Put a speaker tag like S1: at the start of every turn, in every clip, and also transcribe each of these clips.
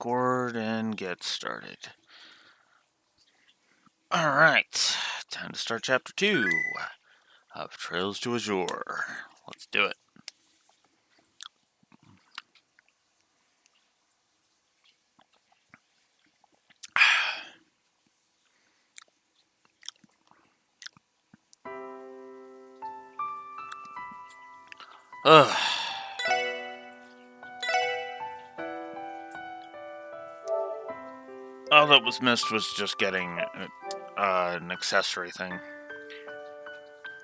S1: record and get started. Alright, time to start Chapter 2 of Trails to Azure. Let's do it. Ugh. All that was missed was just getting an accessory thing,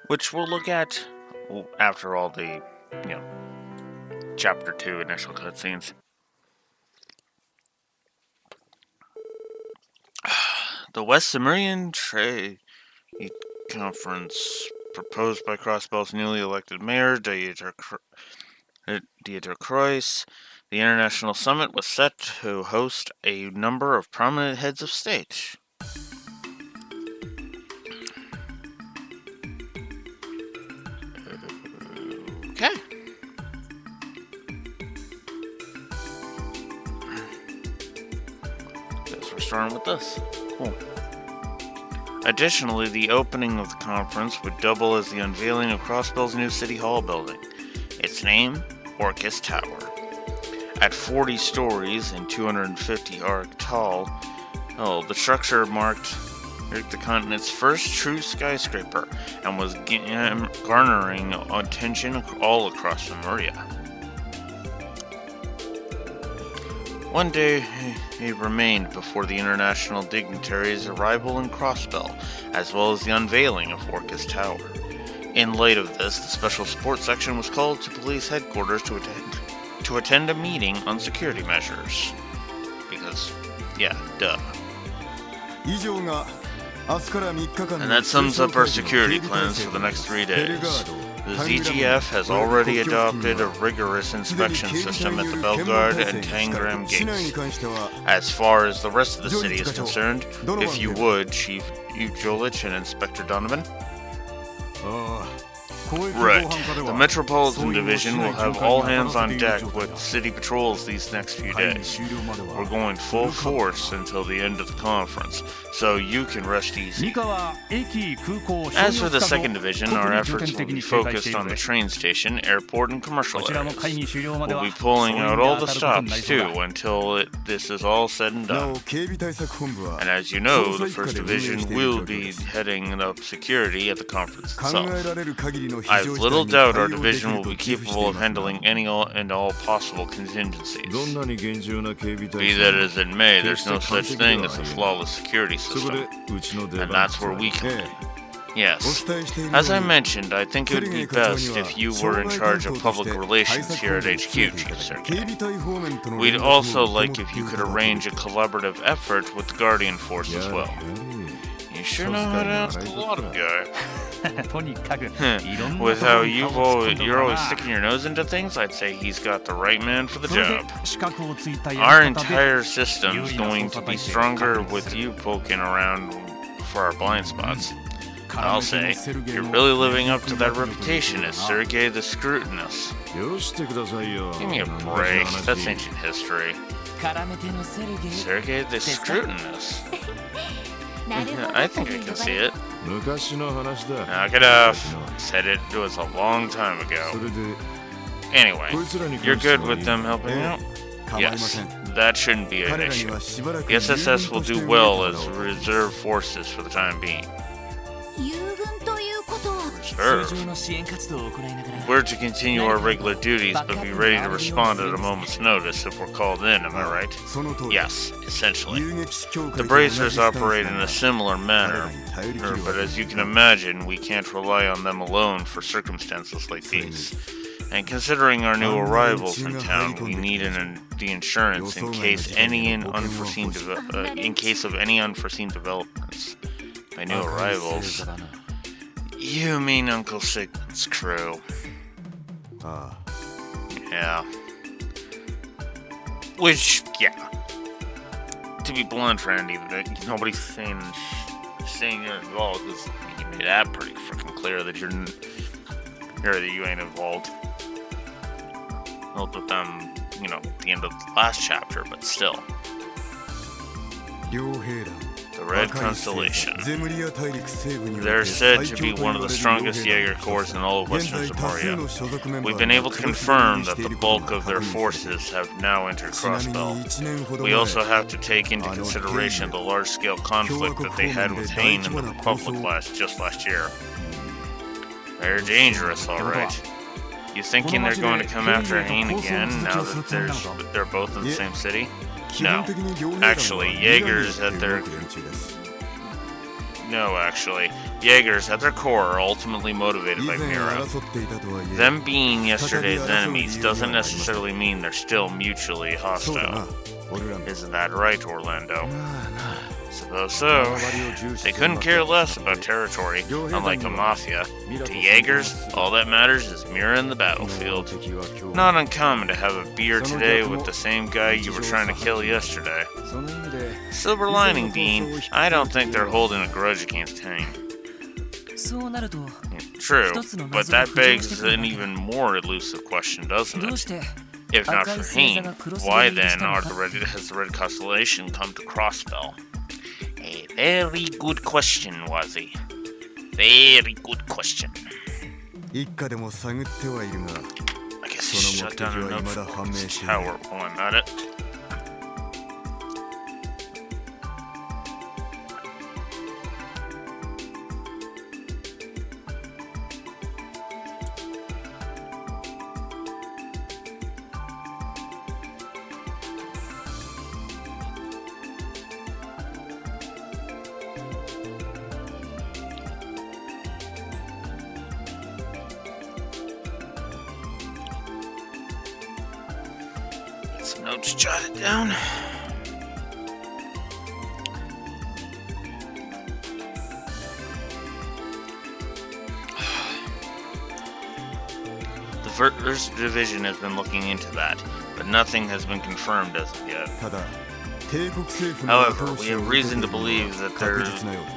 S1: which we'll look at after all the, Chapter 2 initial cutscenes. The West Sumerian Trade Conference, proposed by Crossbell's newly elected mayor, Dieter Krois. The International Summit was set to host a number of prominent heads of state. Okay. Guess we're starting with this. Cool. Additionally, the opening of the conference would double as the unveiling of Crossbell's new City Hall building. Its name, Orcus Tower. At 40 stories and 250 arc tall, the structure marked the continent's first true skyscraper and was garnering attention all across Lemuria. One day it remained before the international dignitaries' arrival in Crossbell, as well as the unveiling of Orcus Tower. In light of this, the Special Support Section was called to police headquarters to attend a meeting on security measures. Because, duh. And that sums up our security plans for the next 3 days. The ZGF has already adopted a rigorous inspection system at the Belgard and Tangram gates. As far as the rest of the city is concerned, if you would, Chief Ujolich and Inspector Donovan. Right. The Metropolitan Division will have all hands on deck with city patrols these next few days. We're going full force until the end of the conference, so you can rest easy. As for the 2nd Division, our efforts will be focused on the train station, airport, and commercial areas. We'll be pulling out all the stops, too, until this is all said and done. And as you know, the 1st Division will be heading up security at the conference itself. I have little doubt our division will be capable of handling any and all possible contingencies. Be that as it may, there's no such thing as a flawless security system, and that's where we come in. Yes, as I mentioned, I think it would be best if you were in charge of public relations here at HQ, Chief Sergei. We'd also like if you could arrange a collaborative effort with the Guardian Force as well. You sure know how to ask a lot of guy. With how you're always sticking your nose into things, I'd say he's got the right man for the job. Our entire system's going to be stronger with you poking around for our blind spots. I'll say, you're really living up to that reputation as Sergei the Scrutinous. Give me a break, that's ancient history. Sergei the Scrutinous. I think I can see it. Knock it off. Said it was a long time ago. Anyway, you're good with them helping out? Yes, that shouldn't be an issue. The SSS will do well as reserve forces for the time being. Reserve? We're to continue our regular duties, but be ready to respond at a moment's notice if we're called in, am I right? Yes, essentially. The bracers operate in a similar manner, but as you can imagine, we can't rely on them alone for circumstances like these. And considering our new arrivals in town, we need the insurance in case of any unforeseen developments. By new arrivals, you mean Uncle Sigmund's crew. Yeah. Which, to be blunt, Randy, nobody's saying it at all, because you made that pretty freaking clear that you ain't involved. Helped with them, at the end of the last chapter, but still. The Red Constellation. They're said to be one of the strongest Jaeger corps in all of Western Zamoria. We've been able to confirm that the bulk of their forces have now entered Crossbell. We also have to take into consideration the large-scale conflict that they had with Hain and the Republic just last year. They're dangerous, alright. You thinking they're going to come after Hain again now that they're both in the same city? No. Actually, Jaegers at their core are ultimately motivated by Mira. Them being yesterday's enemies doesn't necessarily mean they're still mutually hostile. Isn't that right, Orlando? Suppose so. They couldn't care less about territory, unlike a mafia. To Jaegers, all that matters is Mira in the battlefield. Not uncommon to have a beer today with the same guy you were trying to kill yesterday. Silver lining being, I don't think they're holding a grudge against Hain. True, but that begs an even more elusive question, doesn't it? If not for Hain, why then has the Red Constellation come to Crossbell? A very good question, Wazi. Very good question. I guess I should shut down enough tower while I'm at it. Some notes jotted down. The First Division has been looking into that, but nothing has been confirmed as of yet. However, we have reason to believe that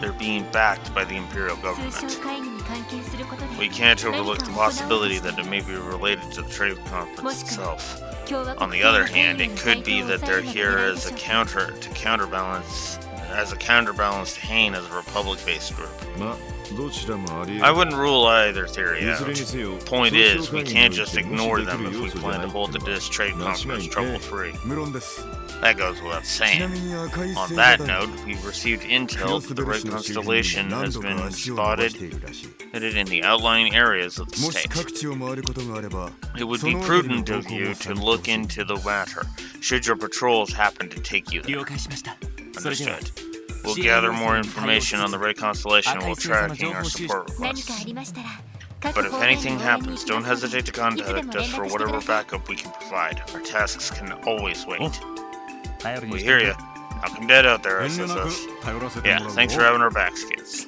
S1: they're being backed by the Imperial government. We can't overlook the possibility that it may be related to the trade conference itself. On the other hand, it could be that they're here as a counterbalance to Hain as a Republic-based group. I wouldn't rule either theory out. Point is, we can't just ignore them if we plan to hold this trade conference trouble-free. That goes without saying. On that note, we've received intel that the Red Constellation has been spotted headed in the outlying areas of the state. It would be prudent of you to look into the matter, should your patrols happen to take you there. Understood. We'll gather more information on the Red Constellation while tracking our support requests. But if anything happens, don't hesitate to contact us for whatever backup we can provide. Our tasks can always wait. We hear ya. Knock 'em dead out there, SSS. Yeah, thanks for having our backs, kids.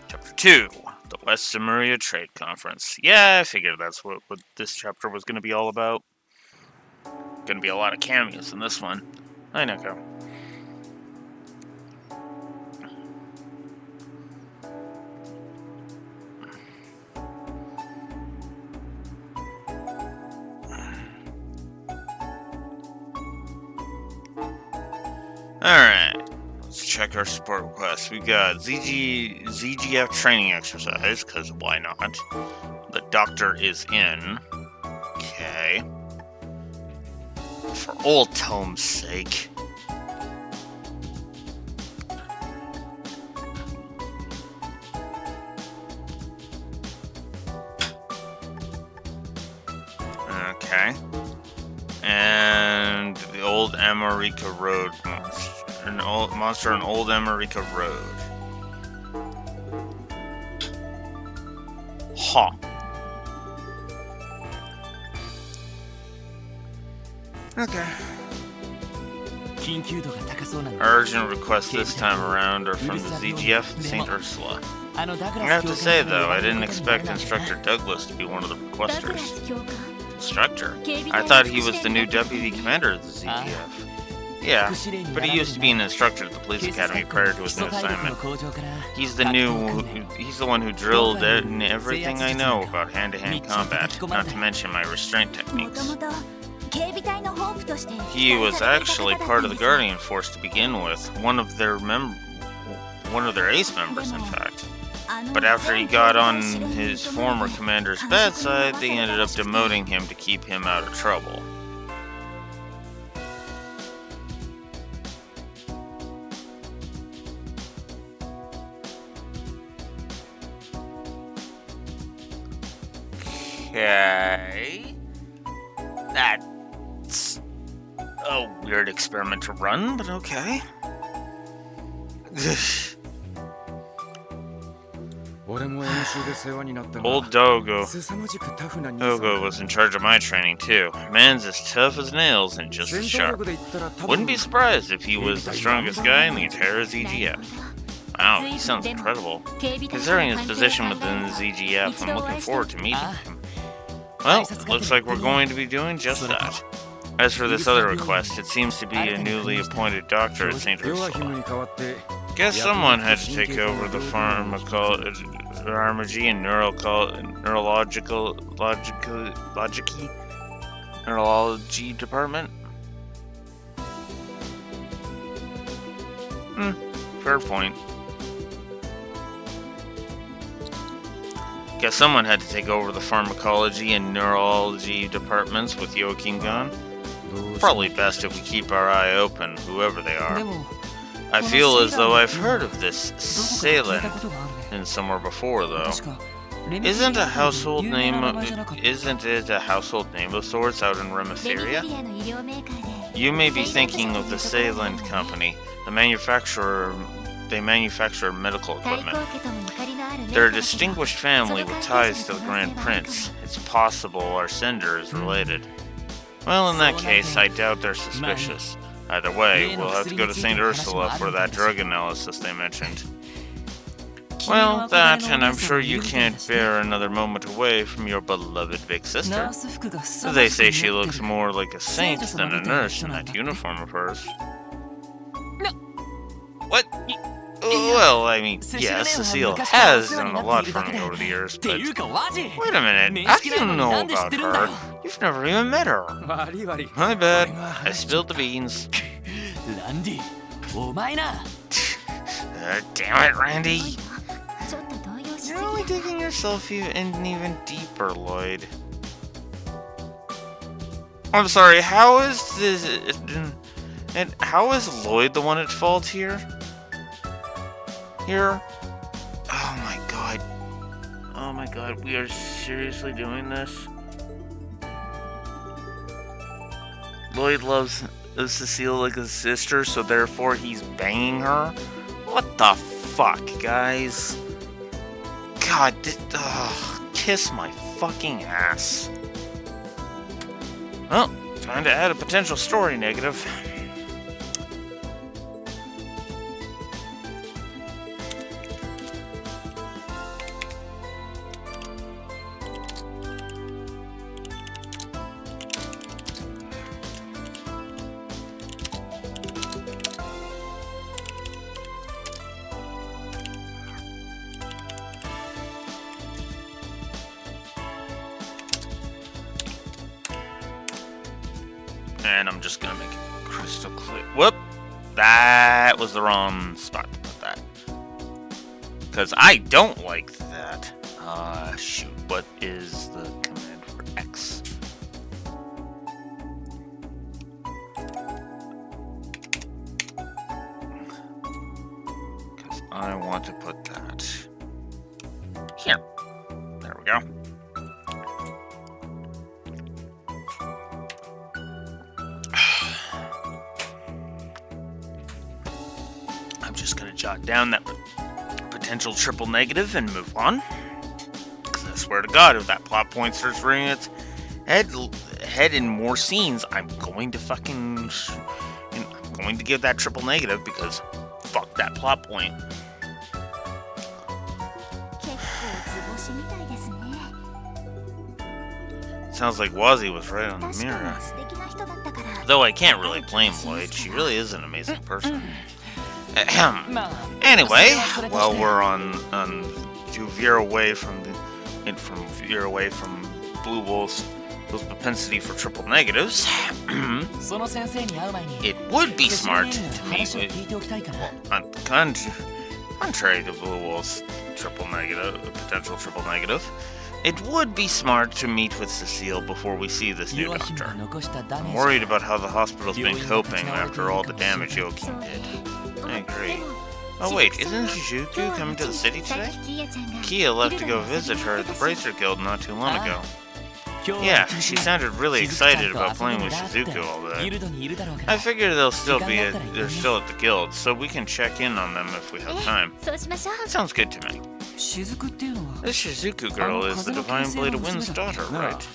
S1: Chapter 2. The West Zamoria Trade Conference. Yeah, I figured that's what this chapter was going to be all about. Going to be a lot of cameos in this one. I know, go. Alright, let's check our support requests. We got ZGF training exercise, because why not? The doctor is in. Okay. For old Tome's sake. Okay. And the old America Road monster on Old America Road. Ha. Okay. Urgent requests this time around are from the ZGF and St. Ursula. I have to say though, I didn't expect Instructor Douglas to be one of the requesters. Instructor? I thought he was the new deputy commander of the ZGF. Yeah, but he used to be an instructor at the police academy prior to his new assignment. He's the one who drilled in everything I know about hand-to-hand combat, not to mention my restraint techniques. He was actually part of the Guardian Force to begin with, one of their ace members, in fact. But after he got on his former commander's bad side, they ended up demoting him to keep him out of trouble. Okay. That's a weird experiment to run, but okay. Old Dogo was in charge of my training too. Man's as tough as nails and just as sharp. Wouldn't be surprised if he was the strongest guy in the entire ZGF. Wow, he sounds incredible. Considering his position within the ZGF, I'm looking forward to meeting him. Well, looks like we're going to be doing just that. As for this other request, it seems to be a newly appointed doctor at St. Ursula. Guess someone had to take over the pharmacology and neurology department? Fair point. Guess someone had to take over the pharmacology and neurology departments with Joachim gone. Probably best if we keep our eye open, whoever they are. I feel as though I've heard of this Salen in somewhere before, though. Isn't it a household name of sorts out in Remetheria? You may be thinking of the Salen Company, they manufacture medical equipment. They're a distinguished family with ties to the Grand Prince. It's possible our sender is related. Well, in that case, I doubt they're suspicious. Either way, we'll have to go to St. Ursula for that drug analysis they mentioned. Well, that, and I'm sure you can't bear another moment away from your beloved big sister. They say she looks more like a saint than a nurse in that uniform of hers. What? Well, I mean, yes, Cecile has done a lot for me over the years, but... Wait a minute, how do you know about her? You've never even met her. My bad, I spilled the beans. Damn it, Randy. You're only digging yourself even deeper, Lloyd. I'm sorry, how is this... And how is Lloyd the one at fault here? Oh my god, we are seriously doing this? Lloyd loves Cecile like a sister, so therefore he's banging her? What the fuck, guys? God, kiss my fucking ass. Well, time to add a potential story negative. And I'm just gonna make it crystal clear. Whoop! That was the wrong spot to put that. Because I don't like that. Shoot. What is the command for X? Because I want to put that here. There we go. I'm just going to jot down that potential triple negative and move on. Because I swear to God, if that plot point starts rearing its head in more scenes, I'm going to fucking... I'm going to give that triple negative because fuck that plot point. Sounds like Wazzy was right on the mirror. Though I can't really blame Lloyd, she really is an amazing person. Anyway, while we're on to veer away from Blue Wolf's with propensity for triple negatives, it would be smart to meet with, contrary to Blue Wolf's potential triple negative, it would be smart to meet with Cecile before we see this new doctor. I'm worried about how the hospital's been coping after all the damage Joaquin did. I agree. Oh wait, isn't Shizuku coming to the city today? Kia left to go visit her at the Bracer Guild not too long ago. Yeah, she sounded really excited about playing with Shizuku all day. I figure they're still at the guild, so we can check in on them if we have time. That sounds good to me. This Shizuku girl is the Divine Blade of Wind's daughter, right?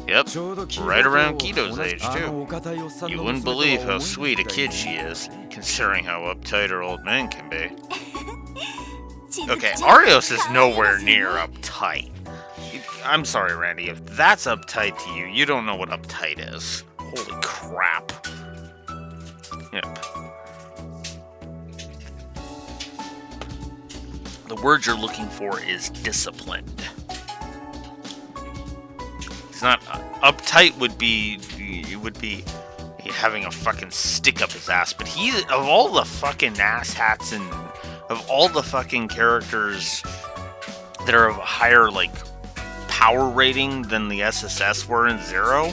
S1: Yep, right around Kito's age, too. You wouldn't believe how sweet a kid she is, considering how uptight her old man can be. Okay, Arios is nowhere near uptight. I'm sorry, Randy, if that's uptight to you, you don't know what uptight is. Holy crap. Yep. The word you're looking for is disciplined. It's not uptight would be having a fucking stick up his ass, but he, of all the fucking asshats and of all the fucking characters that are of a higher like power rating than the SSS were in Zero,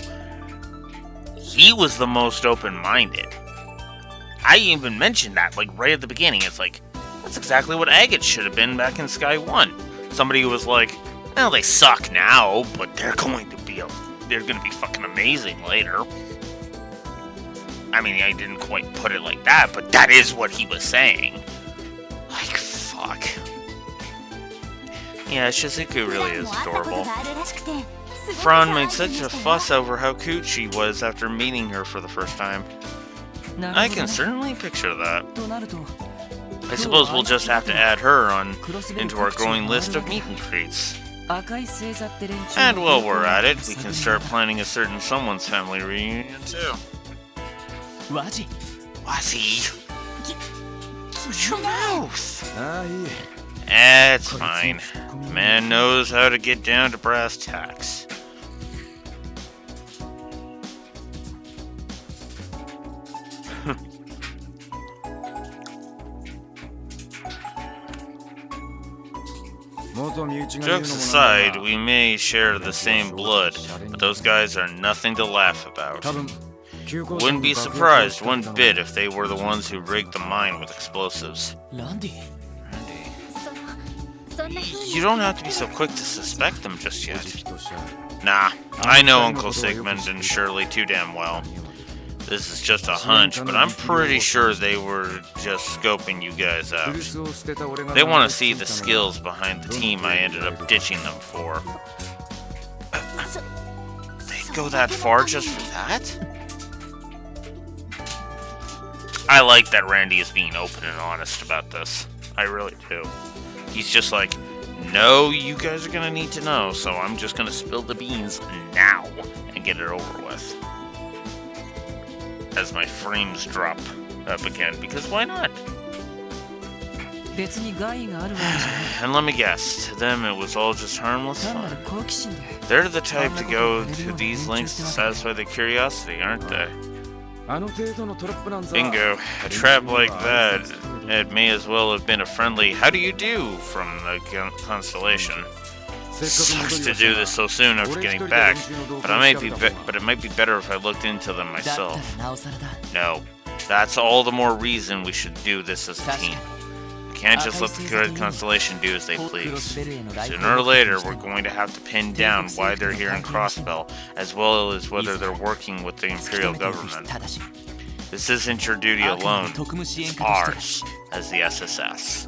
S1: he was the most open-minded. I even mentioned that like right at the beginning. It's like, that's exactly what Agate should have been back in Sky 1. Somebody who was like, well, they suck now, but they're going to be fucking amazing later. I mean, I didn't quite put it like that, but that is what he was saying. Like, fuck. Yeah, Shizuku really is adorable. Fran made such a fuss over how cute she was after meeting her for the first time. I can certainly picture that. I suppose we'll just have to add her into our growing list of meet and greets. And while we're at it, we can start planning a certain someone's family reunion too. Wazi? What's your mouth? It's fine. The man knows how to get down to brass tacks. Jokes aside, we may share the same blood, but those guys are nothing to laugh about. Wouldn't be surprised one bit if they were the ones who rigged the mine with explosives. Randy. You don't have to be so quick to suspect them just yet. Nah, I know Uncle Sigmund and Shirley too damn well. This is just a hunch, but I'm pretty sure they were just scoping you guys out. They want to see the skills behind the team I ended up ditching them for. They'd go that far just for that? I like that Randy is being open and honest about this. I really do. He's just like, no, you guys are gonna need to know, so I'm just gonna spill the beans now and get it over with. As my frames drop up again, because why not? And let me guess, to them it was all just harmless fun. They're the type to go to these lengths to satisfy their curiosity, aren't they? Bingo, a trap like that, it may as well have been a friendly "how do you do" from the constellation. Sucks to do this so soon after getting back, but it might be better if I looked into them myself. No, that's all the more reason we should do this as a team. We can't just let the constellation do as they please. Sooner or later, we're going to have to pin down why they're here in Crossbell, as well as whether they're working with the Imperial government. This isn't your duty alone, it's ours, as the SSS.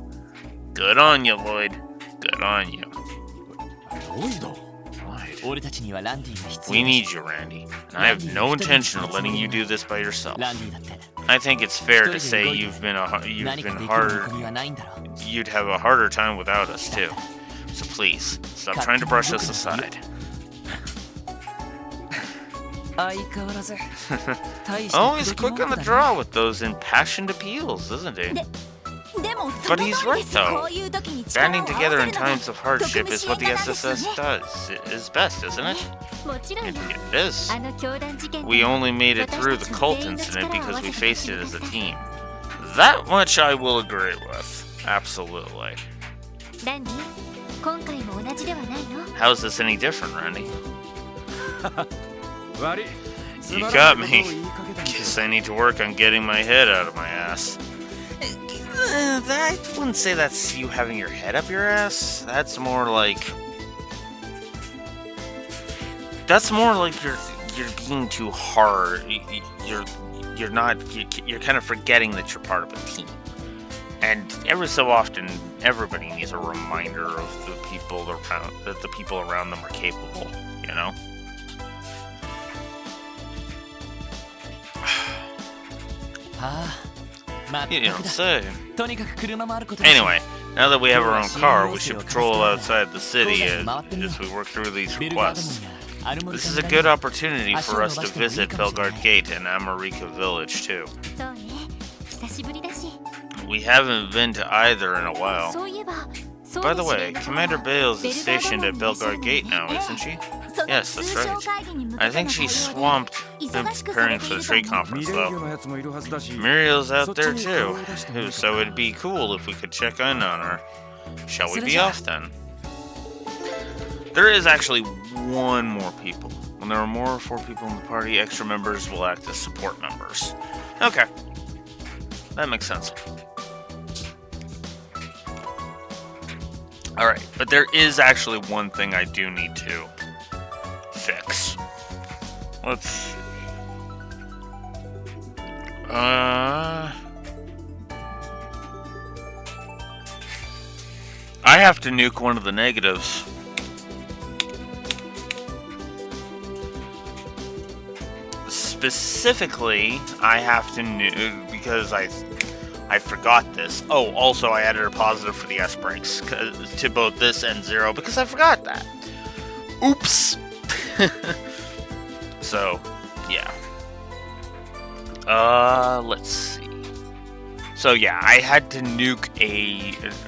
S1: Good on you, Lloyd. Good on you. Lloyd. We need you, Randy, and I have no intention of letting you do this by yourself. I think it's fair to say you'd have a harder time without us too. So please, stop trying to brush us aside. Always quick on the draw with those impassioned appeals, isn't he? But he's right, though. Banding together in times of hardship is what the SSS does. It is best, isn't it? It is. We only made it through the cult incident because we faced it as a team. That much I will agree with. Absolutely. How is this any different, Randy? You got me. Guess I need to work on getting my head out of my ass. I wouldn't say that's you having your head up your ass. That's more like you're being too hard. You're kind of forgetting that you're part of a team. And every so often, everybody needs a reminder of the people around them are capable. You know. You don't say. Anyway, now that we have our own car, we should patrol outside the city as we work through these requests. This is a good opportunity for us to visit Belgard Gate and Amarika Village, too. We haven't been to either in a while. By the way, Commander Bales is stationed at Belgard Gate now, isn't she? Yes, that's right. I think she's swamped preparing for the trade conference, though. Muriel's out there, too, so it'd be cool if we could check in on her. Shall we be off, then? There is actually one more people. When there are more or 4 people in the party, extra members will act as support members. Okay. That makes sense. Alright, but there is actually one thing I do need to fix. Let's see. I have to nuke one of the negatives. Specifically, I have to nuke because I forgot this. Oh, also I added a positive for the S brakes to both this and 0 because I forgot that. Oops. So, yeah. Let's see. So yeah, I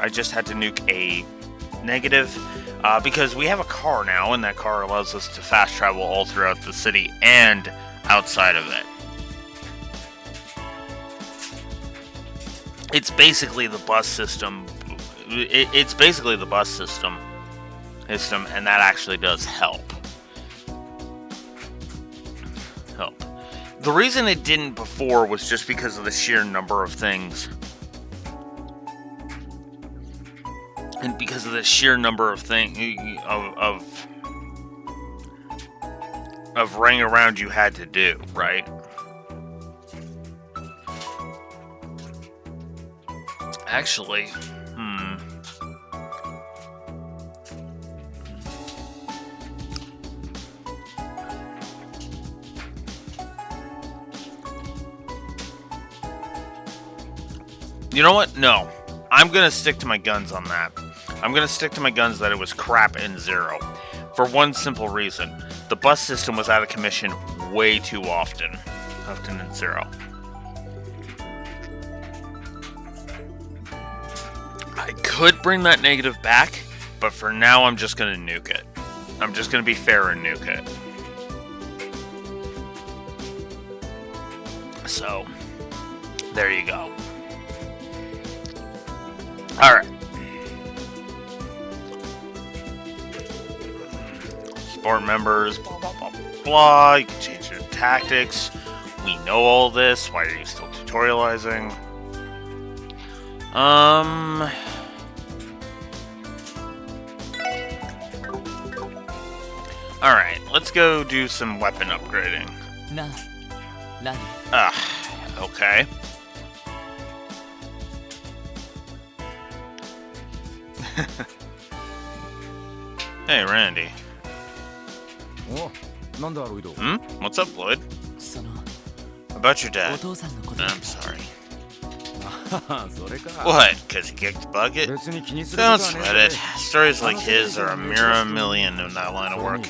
S1: just had to nuke a negative because we have a car now, and that car allows us to fast travel all throughout the city and outside of it. It's basically the bus system. It's basically the bus system, and that actually does help. The reason it didn't before was just because of the sheer number of things. And because of the sheer number of of running around you had to do, right? Actually, you know what? No. I'm going to stick to my guns on that. I'm going to stick to my guns that it was crap in 0. For one simple reason. The bus system was out of commission way too often. Often in 0. I could bring that negative back, but for now I'm just going to nuke it. I'm just going to be fair and nuke it. So, there you go. Alright. Support members, blah, blah, blah, blah. You can change your tactics. We know all this. Why are you still tutorializing? Alright, let's go do some weapon upgrading. Okay. Hey, Randy. What's up, Lloyd? About your dad. I'm sorry. What? Because he kicked the bucket? Don't sweat it. Stories like his are a mere million in that line of work.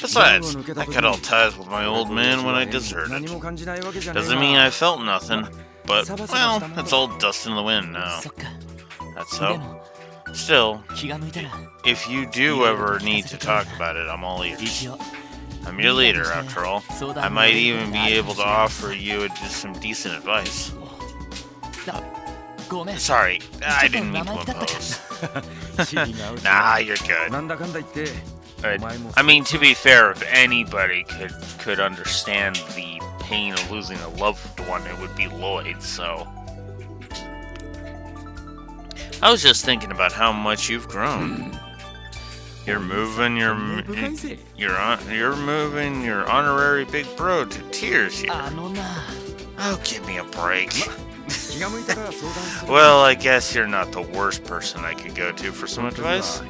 S1: Besides, I cut all ties with my old man when I deserted. Doesn't mean I felt nothing, but, well, it's all dust in the wind now. That's so. Still, if you do ever need to talk about it, I'm all ears. I'm your leader, after all. I might even be able to offer you just some decent advice. Sorry, I didn't mean to impose. Nah, you're good. I mean, to be fair, if anybody could understand the pain of losing a loved one, it would be Lloyd, so... I was just thinking about how much you've grown. You're moving your honorary big bro to tears here. Oh, give me a break. Well, I guess you're not the worst person I could go to for some advice.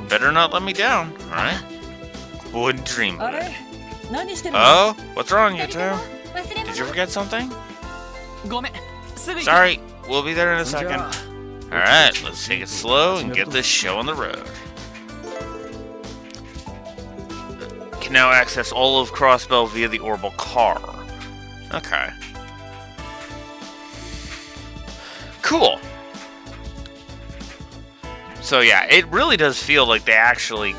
S1: Better not let me down, alright? Wouldn't dream of it. Oh, what's wrong, you two? Did you forget something? Sorry, we'll be there in a second. Alright, let's take it slow and get this show on the road. Can now access all of Crossbell via the orbital car. Okay. Cool. So yeah, it really does feel like they actually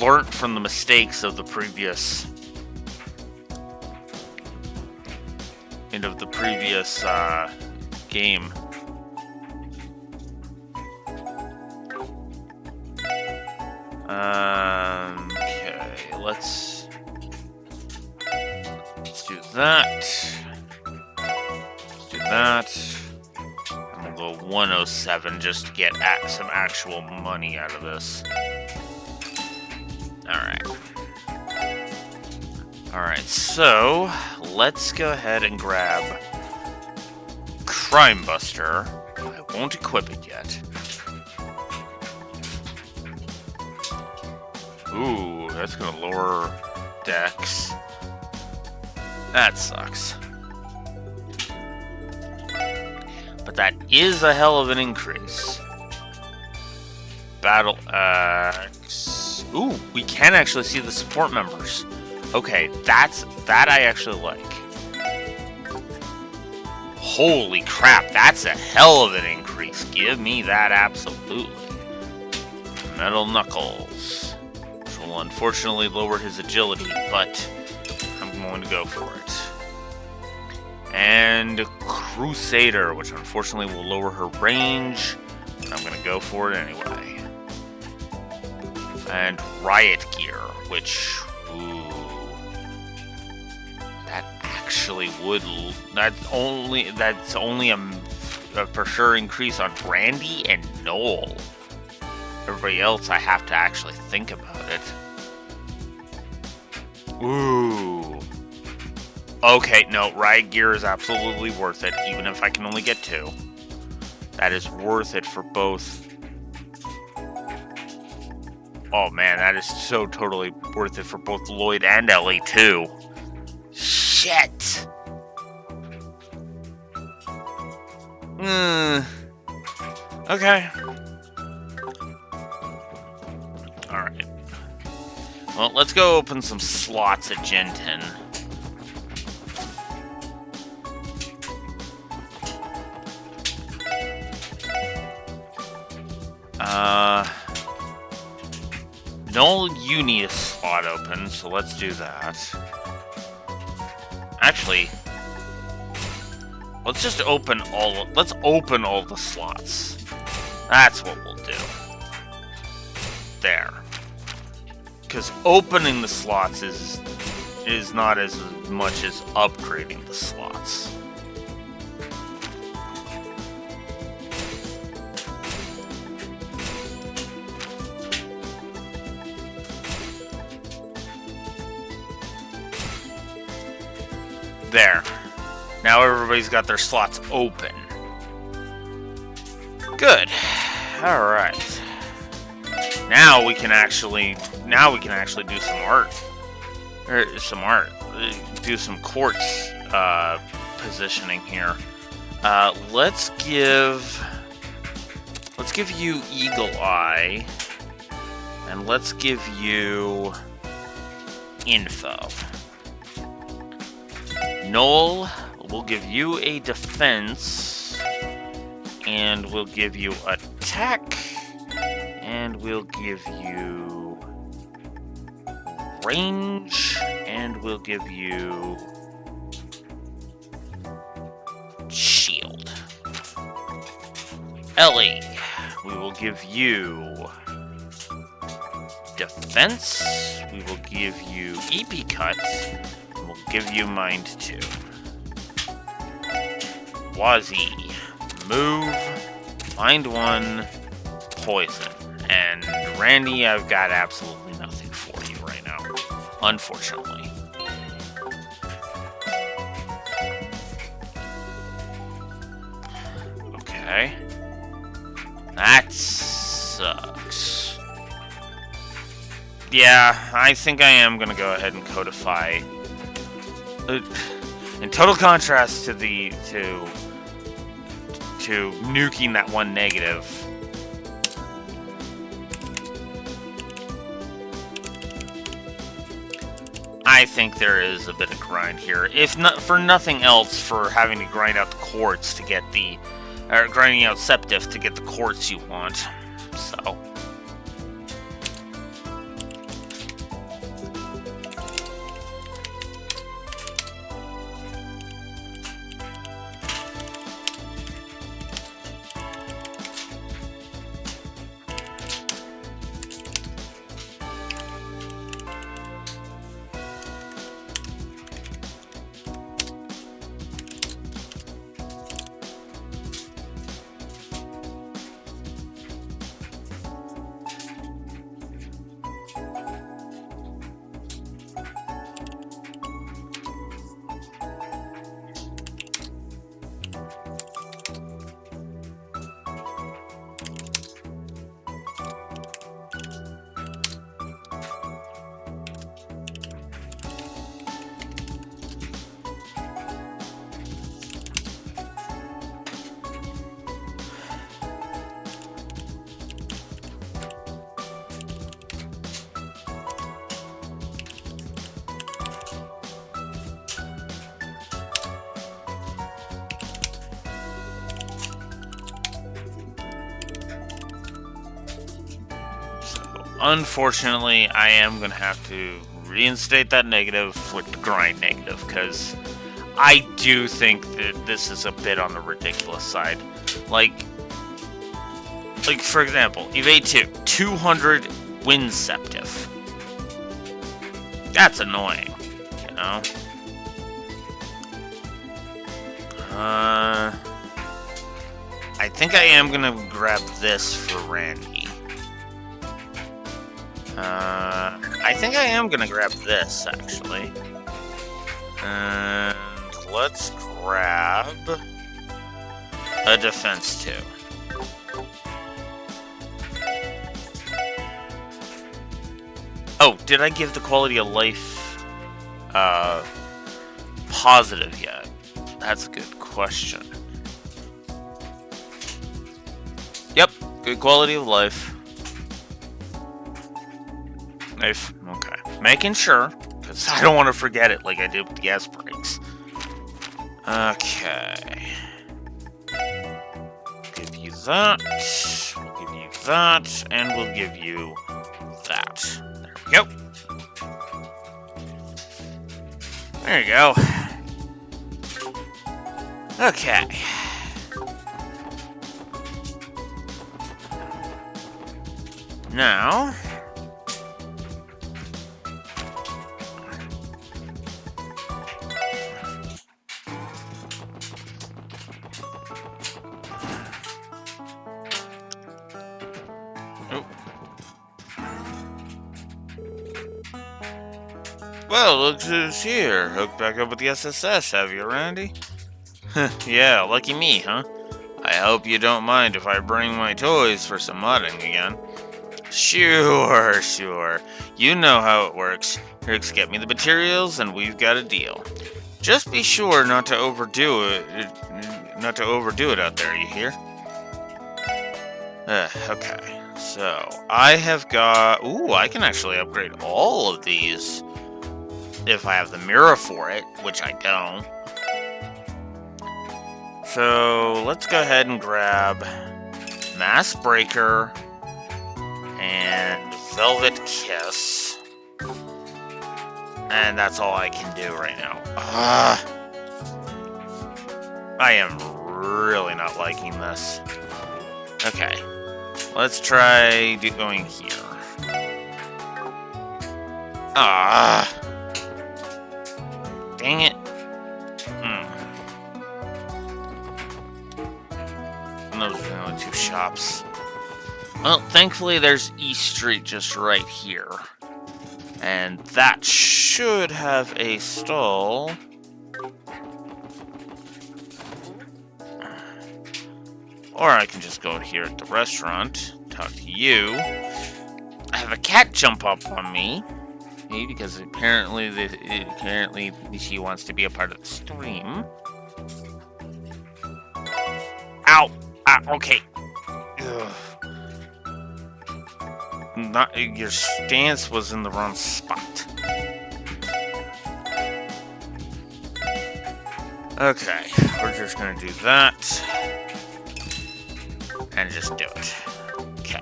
S1: learned from the mistakes of the previous game. Okay, let's do that. Let's do that. And we'll go 107 just to get some actual money out of this. Alright, so let's go ahead and grab Crime Buster. I won't equip it yet. Ooh, that's gonna lower Dex. That sucks. But that is a hell of an increase. Battle Axe. Ooh, we can actually see the support members. Okay, that I actually like. Holy crap, that's a hell of an increase. Give me that absolutely. Metal Knuckles. Which will unfortunately lower his agility, but I'm going to go for it. And Crusader, which unfortunately will lower her range. I'm going to go for it anyway. And Riot Gear, which... Ooh. That actually would... That's only a for sure increase on Brandy and Noel. Everybody else, I have to actually think about it. Ooh. Okay, no, Riot Gear is absolutely worth it, even if I can only get 2. That is worth it for both. Oh man, that is so totally worth it for both Lloyd and Ellie, too. Shit! Okay. Alright. Well, let's go open some slots at Gen 10. No Uni slot open, so let's do that. Actually, let's just open all the slots. That's what we'll do. There. Because opening the slots is not as much as upgrading the slots. There. Now everybody's got their slots open. Good. All right. Now we can actually do some art. Do some quartz positioning here. Let's give you Eagle Eye, and let's give you Info. Noel, we'll give you a defense, and we'll give you attack, and we'll give you range, and we'll give you shield. Ellie, we will give you defense, we will give you EP cut, and we'll give you mind 2. Wazzy, move, mind 1, poison. And Randy, I've got absolutely nothing for you right now, unfortunately. Okay. That sucks. Yeah, I think I am gonna go ahead and codify. In total contrast to the to nuking that one negative. I think there is a bit of grind here, if not for nothing else, for having to grind out the quartz to get the, or grinding out Septif to get the quartz you want. So. Unfortunately, I am going to have to reinstate that negative with the grind negative, because I do think that this is a bit on the ridiculous side. Like for example, evade 2, 200 win Septif. That's annoying, you know? I think I am going to grab this for Randy. I think I am gonna grab this, actually. And let's grab a defense 2. Oh, did I give the quality of life positive yet? That's a good question. Yep, good quality of life. Okay. Making sure, because I don't want to forget it like I did with the gas brakes. Okay. Give you that. We'll give you that. And we'll give you that. There we go. There you go. Okay. Now... Well, look who's here. Hooked back up with the SSS, have you, Randy? Yeah, lucky me, huh? I hope you don't mind if I bring my toys for some modding again. Sure. You know how it works. Hicks, get me the materials, and we've got a deal. Just be sure not to overdo it. Not to overdo it out there, you hear? Okay. So, I have got... Ooh, I can actually upgrade all of these if I have the mirror for it, which I don't. So let's go ahead and grab Mass Breaker and Velvet Kiss. And that's all I can do right now. I am really not liking this. Okay. Let's try going here. Dang it. And those are the only two shops. Well, thankfully there's East Street just right here. And that should have a stall. Or I can just go here at the restaurant, talk to you. I have a cat jump up on me. Maybe because apparently she wants to be a part of the stream. Ow! Okay. Ugh. Your stance was in the wrong spot. Okay, we're just gonna do that. And just do it. Okay,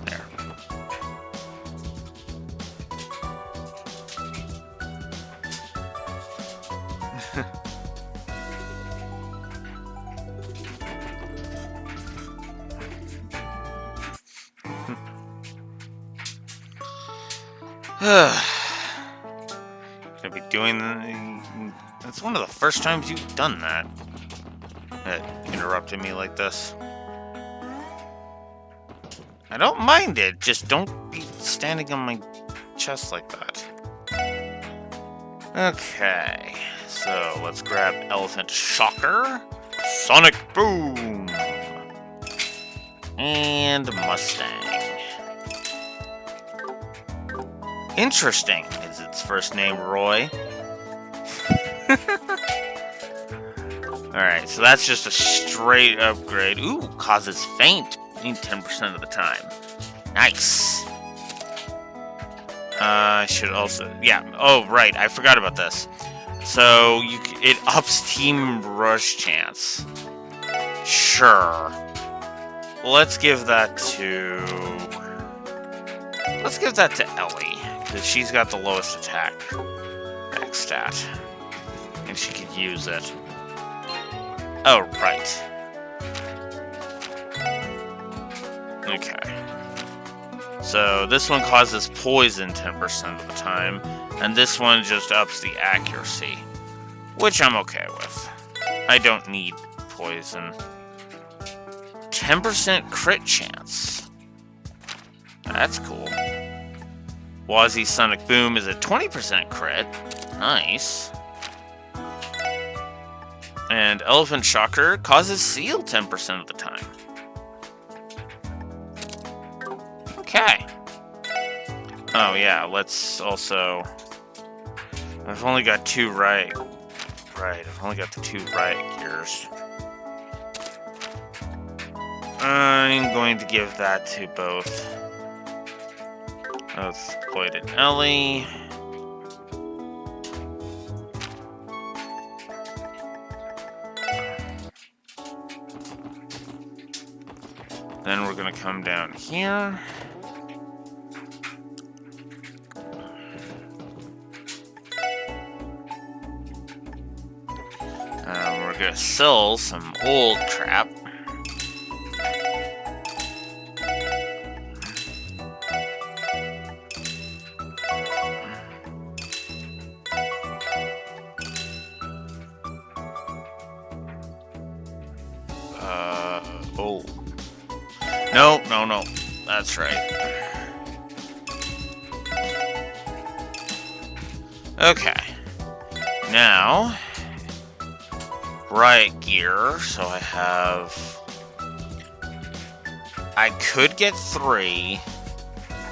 S1: there. Gonna be doing. That's one of the first times you've done that. Interrupted me like this. I don't mind it, just don't be standing on my chest like that. Okay, so let's grab Elephant Shocker, Sonic Boom, and Mustang. Interesting. Is its first name Roy? Alright, so that's just a straight upgrade. Ooh, causes faint 10% of the time. Nice. I should also... Yeah, oh, right, I forgot about this. So, it ups Team Rush chance. Sure. Let's give that to... Let's give that to Ellie, because she's got the lowest attack stat. And she could use it. Oh, right. Okay. So, this one causes poison 10% of the time, and this one just ups the accuracy, which I'm okay with. I don't need poison. 10% crit chance. That's cool. Wazzy Sonic Boom is a 20% crit. Nice. And Elephant Shocker causes Seal 10% of the time. Okay. Oh yeah, let's also... I've only got two right. Right, I've only got the two right gears. I'm going to give that to both Boyd and Ellie. Then we're going to come down here. We're going to sell some old crap. Oh. No. That's right. Okay. Now, riot gear. So I could get 3.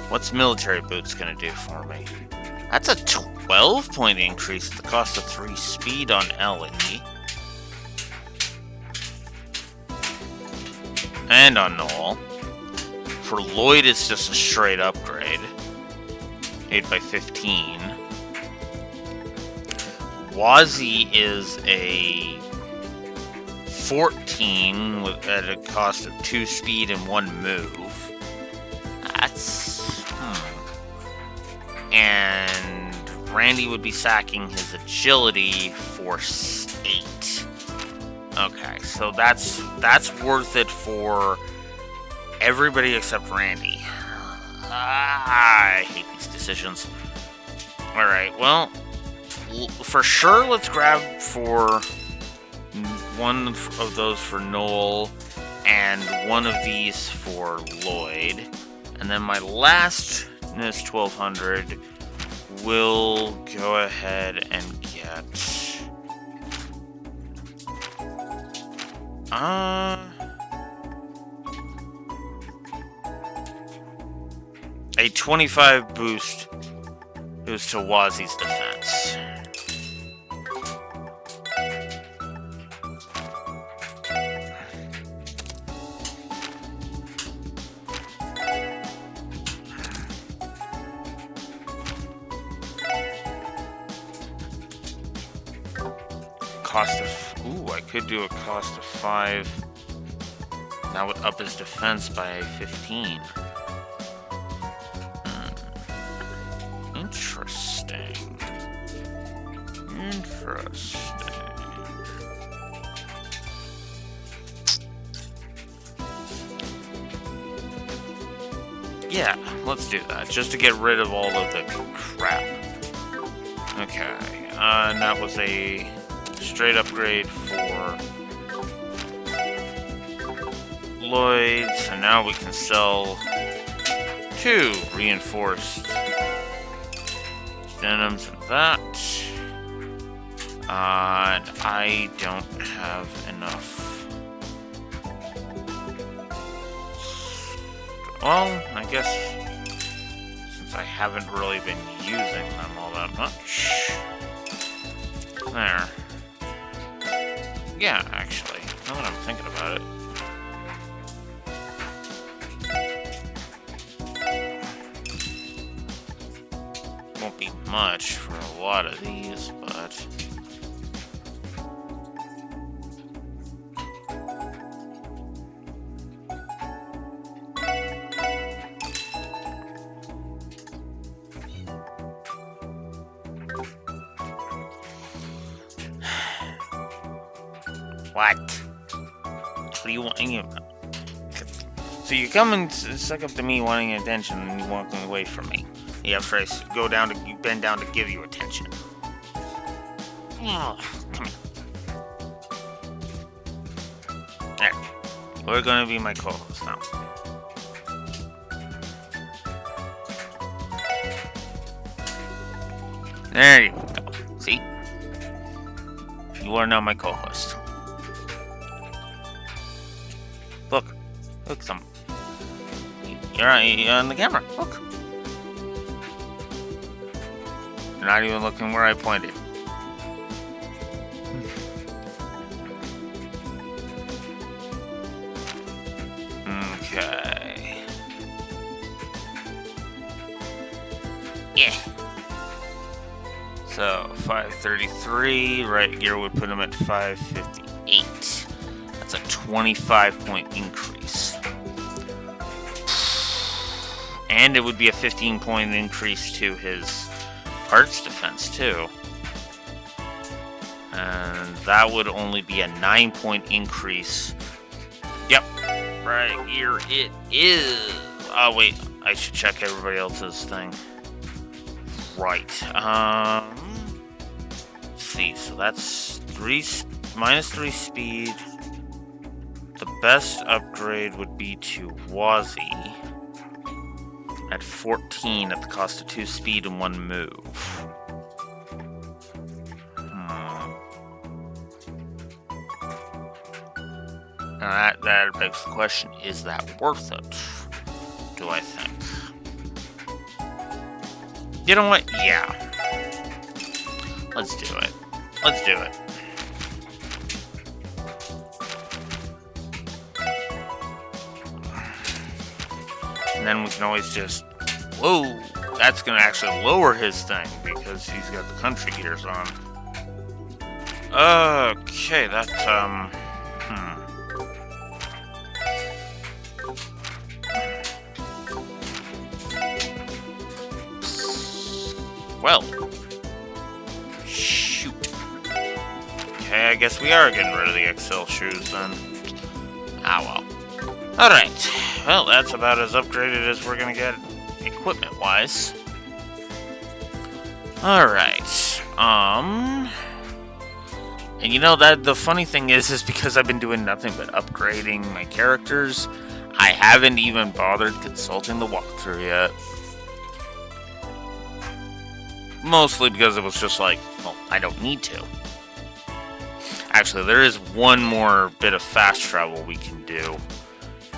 S1: What's military boots gonna do for me? That's a 12-point increase at the cost of 3 speed on Ellie. And on Noel. For Lloyd, it's just a straight upgrade. 8 by 15. Wazzy is a 14 at a cost of 2 speed and 1 move. That's... And Randy would be sacking his agility for 8. Okay, so that's worth it for everybody except Randy. I hate these decisions. Alright, well, for sure, let's grab for one of those for Noel and one of these for Lloyd. And then my last is 1200. We'll go ahead and get a 25 boost goes to Wazi's defense. Cost of... Ooh, I could do a cost of 5. That would up his defense by 15. Interesting. Yeah, let's do that, just to get rid of all of the crap. Okay, and that was a straight upgrade for Lloyd, so now we can sell 2 reinforced denims and that. And I don't have enough. Well, I guess since I haven't really been using them all that much. There. Yeah, actually, now that I'm thinking about it. Won't be much for a lot of these, but... What? What do you want? So you come and suck up to me wanting attention and you walking away from me. You have to go down to, you bend down to give you attention. Oh, come here. There. We're gonna be my co-host now. There you go. See? You are now my co-host. Look, you're on the camera. Look. You're not even looking where I pointed. Okay. Yeah. So 533. Right gear would put him at 558. That's a 25-point increase. And it would be a 15-point increase to his arts defense, too. And that would only be a 9-point increase. Yep. Right here it is. Oh, wait. I should check everybody else's thing. Right. Let's see. So that's minus 3 speed. The best upgrade would be to Wazi at 14 at the cost of 2 speed and 1 move. Now that begs the question, is that worth it? Do I think? You know what? Yeah. Let's do it. Let's do it. And then we can always just... Whoa! That's going to actually lower his thing because he's got the country gears on. Okay, that's, well. Shoot. Okay, I guess we are getting rid of the Excel shoes then. Ah, well. Alright. Well, that's about as upgraded as we're gonna get equipment-wise. Alright. And you know that the funny thing is because I've been doing nothing but upgrading my characters, I haven't even bothered consulting the walkthrough yet. Mostly because it was just like, well, I don't need to. Actually, there is one more bit of fast travel we can do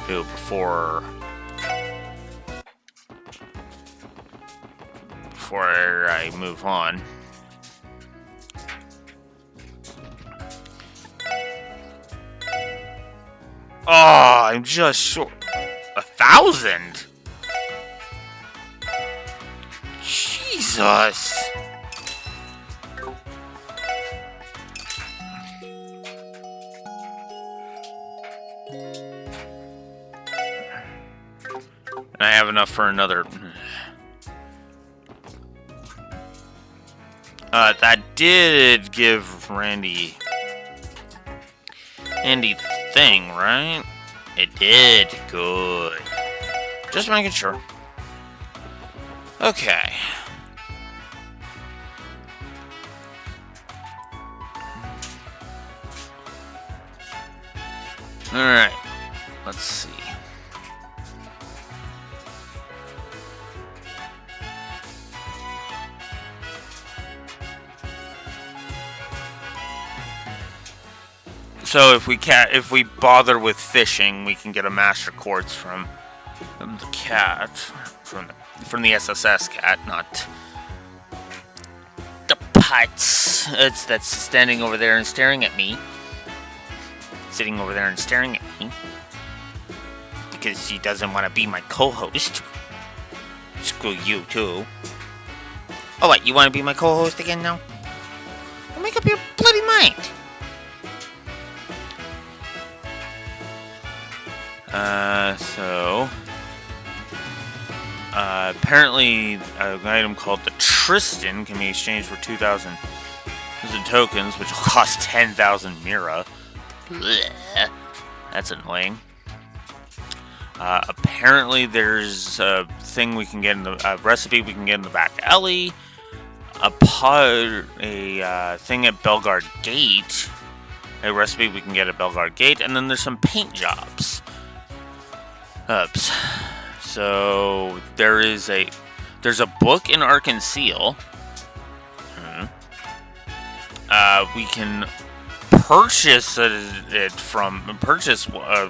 S1: before I move on. Oh, I'm just short. 1,000? Jesus. And I have enough for another. That did give Randy the thing, right? It did. Good. Just making sure. Okay. Alright. Let's see. So if we bother with fishing, we can get a master quartz from the cat, from the SSS cat, not the putz. That's standing over there and staring at me, sitting over there and staring at me because she doesn't want to be my co-host. Screw you too. Oh, what? You want to be my co-host again now? Well, make up your bloody mind. Apparently, an item called the Tristan can be exchanged for 2,000 tokens, which will cost 10,000 Mira. Blech. That's annoying. Apparently, there's a thing we can get in a recipe we can get in the back alley. A thing at Belgard Gate. A recipe we can get at Belgard Gate, and then there's some paint jobs. Oops. So there's a book in Arkansas. We can purchase a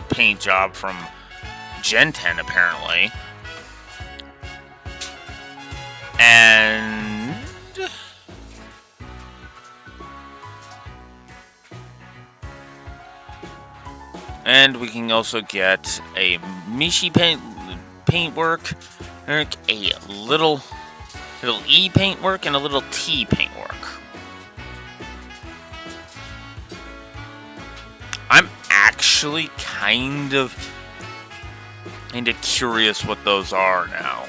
S1: paint job from Gen 10 apparently, and we can also get a Mishi paintwork, a little E paintwork, and a little T paintwork. I'm actually kind of curious what those are now.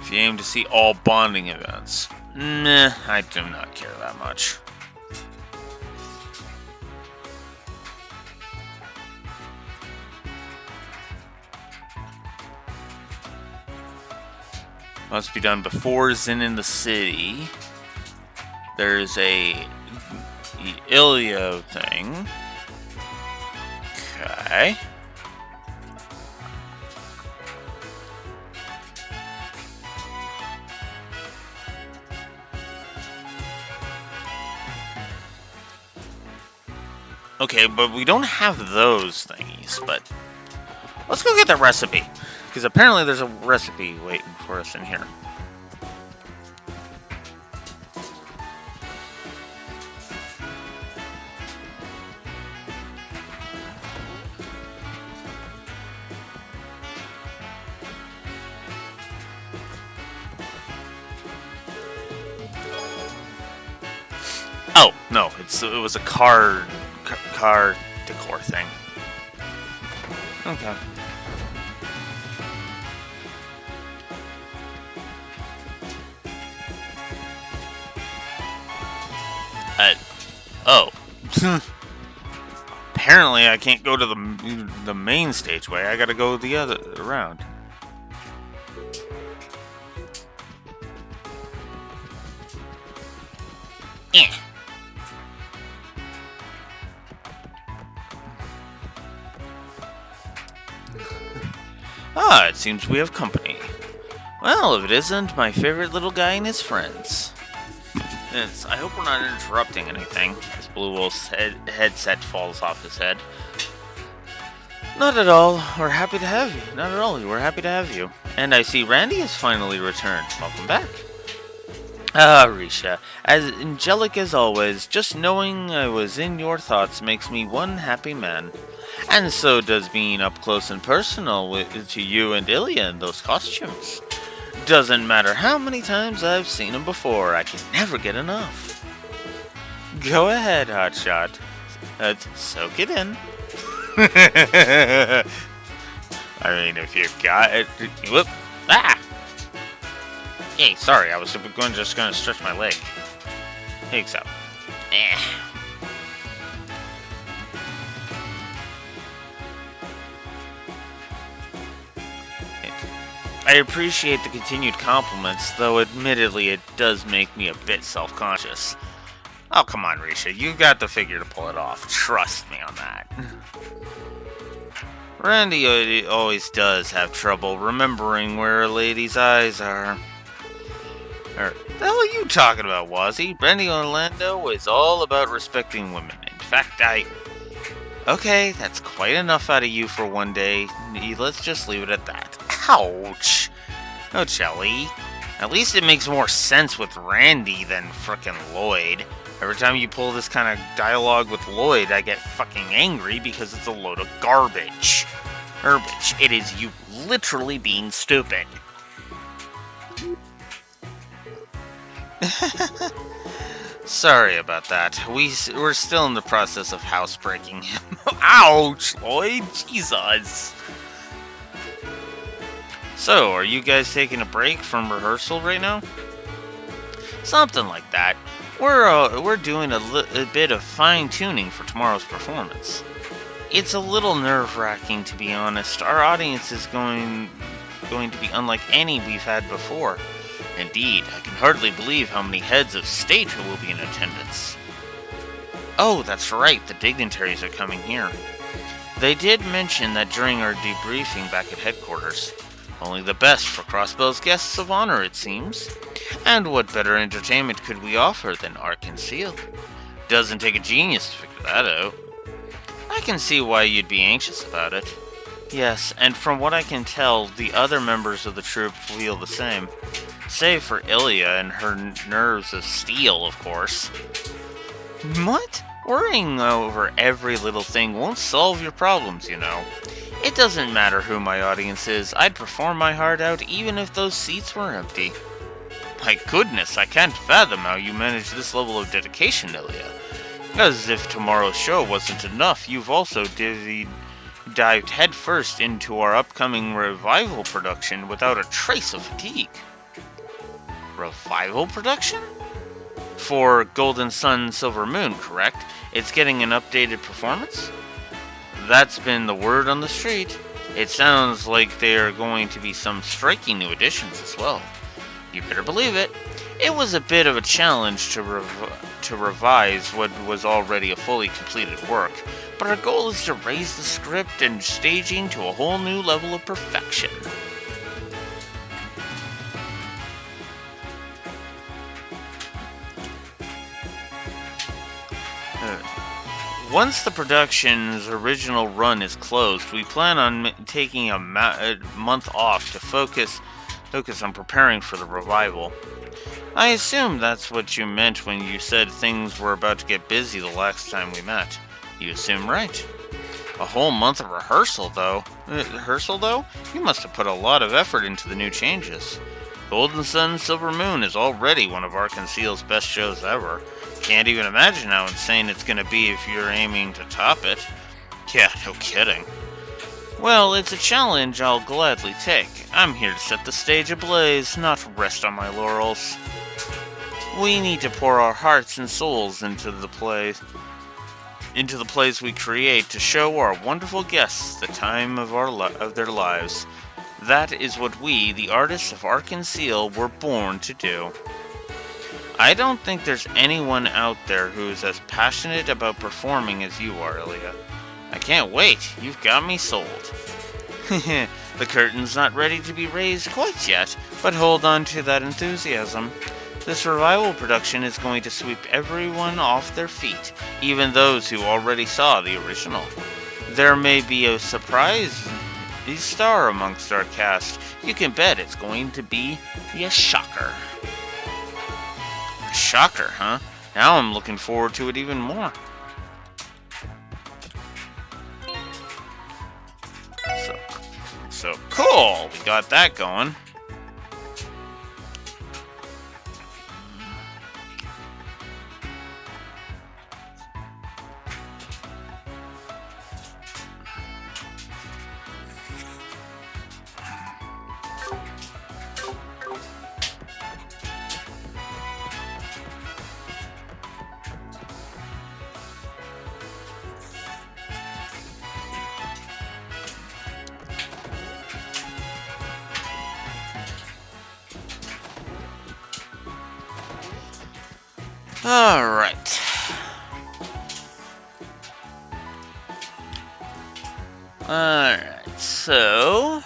S1: If you aim to see all bonding events. Nah, I do not care that much. Must be done before Zen in the city. There's the Ilio thing. Okay. Okay, but we don't have those thingies, but let's go get the recipe, because apparently there's a recipe waiting for us in here. Oh, no, it was a car decor thing. Okay. Oh. Apparently I can't go to the main stage way. I gotta go the other around. Eh. Ah, it seems we have company. Well, if it isn't my favorite little guy and his friends. I hope we're not interrupting anything as Blue Wolf's headset falls off his head. Not at all. We're happy to have you. Not at all. We're happy to have you. And I see Randy has finally returned. Welcome back. Ah, Risha. As angelic as always, just knowing I was in your thoughts makes me one happy man. And so does being up close and personal to you and Ilya in those costumes. Doesn't matter how many times I've seen him before, I can never get enough. Go ahead, Hotshot. Soak it in. I mean, if you got it... Whoop! Ah! Hey, sorry, I was just gonna stretch my leg. Here you go. Eh. I appreciate the continued compliments, though admittedly it does make me a bit self-conscious. Oh, come on, Risha, you got the figure to pull it off. Trust me on that. Randy always does have trouble remembering where a lady's eyes are. The hell are you talking about, Wazzy? Randy Orlando is all about respecting women. In fact, Okay, that's quite enough out of you for one day. Let's just leave it at that. Ouch! Oh, Jelly. At least it makes more sense with Randy than frickin' Lloyd. Every time you pull this kind of dialogue with Lloyd, I get fucking angry because it's a load of garbage. It is you literally being stupid. Sorry about that. We're still in the process of housebreaking him. Ouch, Lloyd! Jesus! So, are you guys taking a break from rehearsal right now? Something like that. We're doing a bit of fine-tuning for tomorrow's performance. It's a little nerve-wracking, to be honest. Our audience is going to be unlike any we've had before. Indeed, I can hardly believe how many heads of state will be in attendance. Oh, that's right, the dignitaries are coming here. They did mention that during our debriefing back at headquarters. Only the best for Crossbow's guests of honor, it seems. And what better entertainment could we offer than Ark and Seal? Doesn't take a genius to figure that out. I can see why you'd be anxious about it. Yes, and from what I can tell, the other members of the troupe feel the same. Save for Ilya and her nerves of steel, of course. What? Worrying over every little thing won't solve your problems, you know. It doesn't matter who my audience is, I'd perform my heart out even if those seats were empty. My goodness, I can't fathom how you manage this level of dedication, Ilya. As if tomorrow's show wasn't enough, you've also dived headfirst into our upcoming revival production without a trace of fatigue. Revival production? For Golden Sun, Silver Moon, correct? It's getting an updated performance? That's been the word on the street. It sounds like there are going to be some striking new additions as well. You better believe it. It was a bit of a challenge to revise what was already a fully completed work, but our goal is to raise the script and staging to a whole new level of perfection. Once the production's original run is closed, we plan on taking a month off to focus on preparing for the revival. I assume that's what you meant when you said things were about to get busy the last time we met. You assume right. A whole month of rehearsal, though? You must have put a lot of effort into the new changes. Golden Sun Silver Moon is already one of Arkansas's best shows ever. Can't even imagine how insane it's gonna be if you're aiming to top it. Yeah, no kidding. Well, it's a challenge I'll gladly take. I'm here to set the stage ablaze, not rest on my laurels. We need to pour our hearts and souls into the plays we create to show our wonderful guests the time of their lives. That is what we, the artists of Arkansas, were born to do. I don't think there's anyone out there who is as passionate about performing as you are, Ilya. I can't wait. You've got me sold. The curtain's not ready to be raised quite yet, but hold on to that enthusiasm. This revival production is going to sweep everyone off their feet, even those who already saw the original. There may be a surprise star amongst our cast. You can bet it's going to be a shocker. A shocker, huh? Now I'm looking forward to it even more. So cool! We got that going. Alright. Alright, so...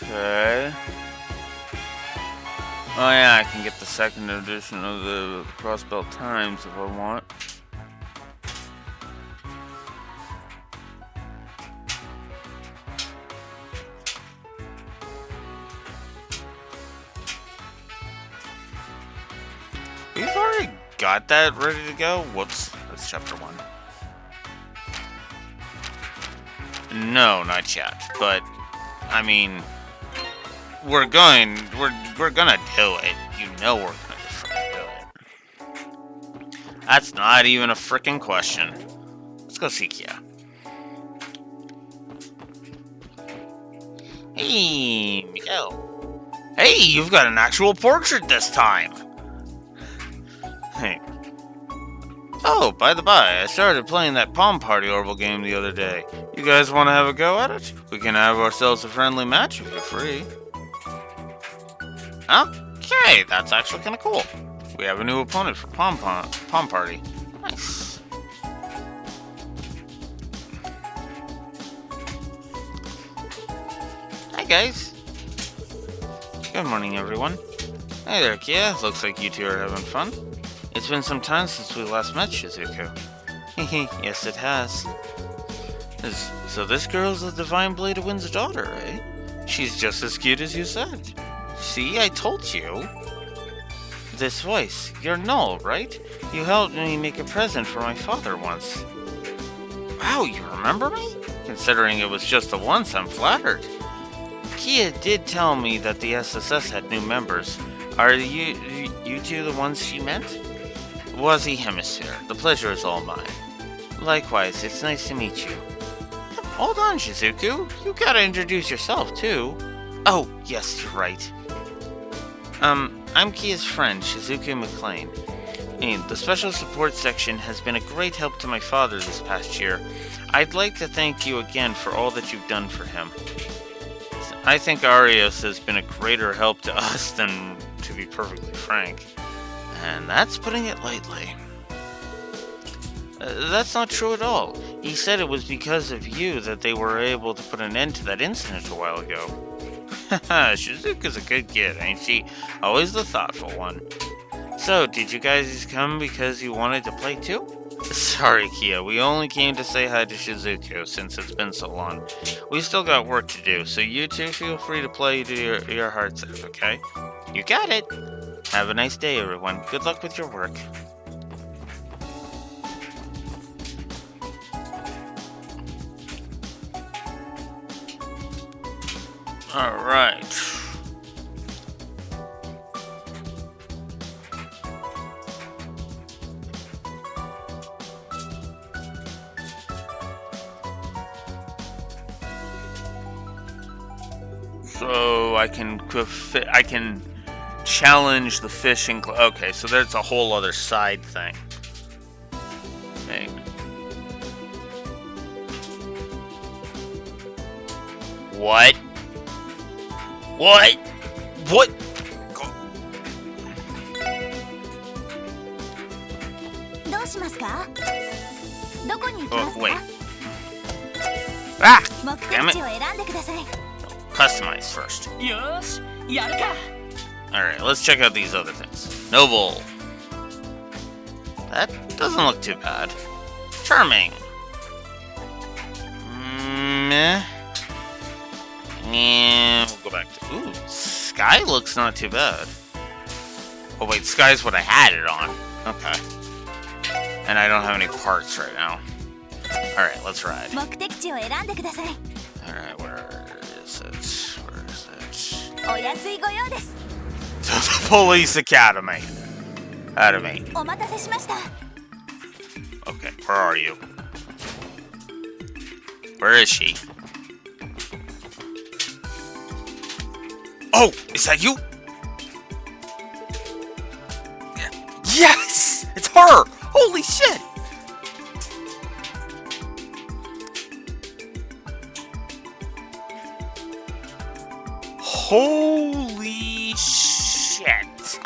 S1: Okay. Oh yeah, I can get the second edition of the Crossbelt Times if I want. We've already got that ready to go? Whoops, that's chapter 1. No, not yet, but, I mean... We're gonna do it. You know we're gonna freaking do it. That's not even a freaking question. Let's go see Kia. Hey, Miguel. Hey, you've got an actual portrait this time. Hey. Oh, by the by, I started playing that Palm Party Orbital game the other day. You guys want to have a go at it? We can have ourselves a friendly match if you're free. Okay, that's actually kind of cool. We have a new opponent for Palm Party. Nice. Hi, guys. Good morning, everyone. Hey there, Kia. Looks like you two are having fun. It's been some time since we last met, Shizuku. Hehe, yes it has. So this girl's the Divine Blade of Wind's daughter, eh? She's just as cute as you said. See, I told you. This voice, you're Null, right? You helped me make a present for my father once. Wow, you remember me? Considering it was just the once, I'm flattered. Kia did tell me that the SSS had new members. Are you two the ones she meant? Wazi Hemisphere, the pleasure is all mine. Likewise, it's nice to meet you. Hold on, Shizuku. You gotta introduce yourself, too. Oh, yes, you're right. I'm Kia's friend, Shizuku McLean. And the Special Support Section has been a great help to my father this past year. I'd like to thank you again for all that you've done for him. I think Arios has been a greater help to us than, to be perfectly frank. And that's putting it lightly. That's not true at all. He said it was because of you that they were able to put an end to that incident a while ago. Haha, Shizuka's a good kid, ain't she? Always the thoughtful one. So, did you guys come because you wanted to play too? Sorry, Kia, we only came to say hi to Shizuku since it's been so long. We still got work to do, so you two feel free to play to your heart's out, okay? You got it! Have a nice day, everyone. Good luck with your work. Alright. So I can challenge the fishing club. Okay, so there's a whole other side thing. Hey. What? What? What? Oh, wait. Ah! Damn it. Customize first. Alright, let's check out these other things. Noble. That doesn't look too bad. Charming. Meh. And we'll go back to... Ooh, Sky looks not too bad. Oh wait, Sky's what I had it on. Okay. And I don't have any parts right now. Alright, let's ride. Alright, where is it? Where is it? To the police academy. Okay, where are you? Where is she? Oh, is that you? Yes! It's her! Holy shit! Holy shit!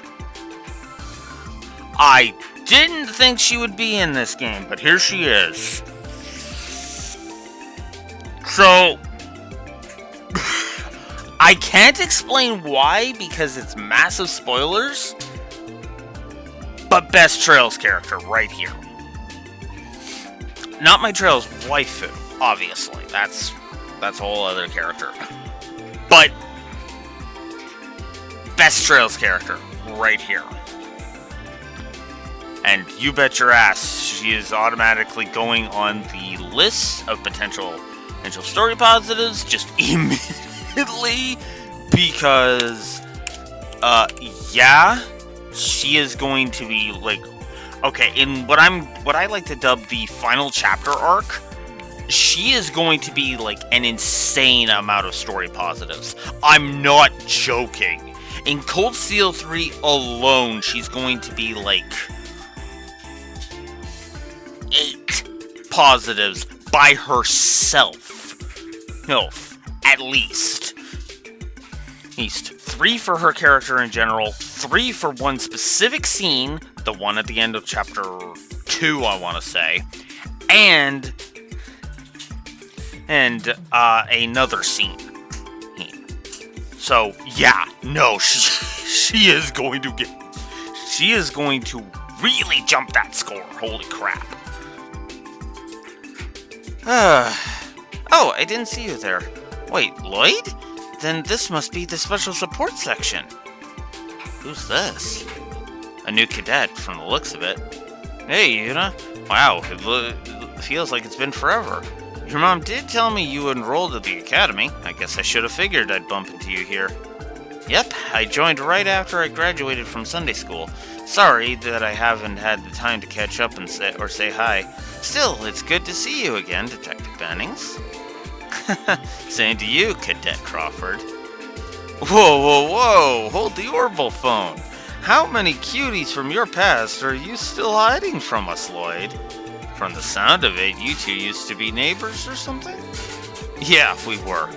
S1: I didn't think she would be in this game, but here she is. So... I can't explain why, because it's massive spoilers, but best Trails character right here. Not my Trails waifu, obviously. That's a whole other character. But best Trails character right here. And you bet your ass she is automatically going on the list of potential story positives just immediately, because yeah, she is going to be like, okay, in what I like to dub the final chapter arc, she is going to be like an insane amount of story positives. I'm not joking. In Cold Steel 3 alone, she's going to be like 8 positives by herself. No, at least. 3 for her character in general, 3 for one specific scene, the one at the end of chapter 2, I want to say, and another scene. So yeah, no, she is going to really jump that score. Holy crap! Oh, I didn't see you there. Wait, Lloyd? Then this must be the special support section. Who's this? A new cadet, from the looks of it. Hey, Yuna. Wow, it feels like it's been forever. Your mom did tell me you enrolled at the academy. I guess I should have figured I'd bump into you here. Yep, I joined right after I graduated from Sunday school. Sorry that I haven't had the time to catch up and say hi. Still, it's good to see you again, Detective Bannings. Same to you, Cadet Crawford. Whoa, hold the orbital phone. How many cuties from your past are you still hiding from us, Lloyd? From the sound of it, you two used to be neighbors or something? Yeah, we were.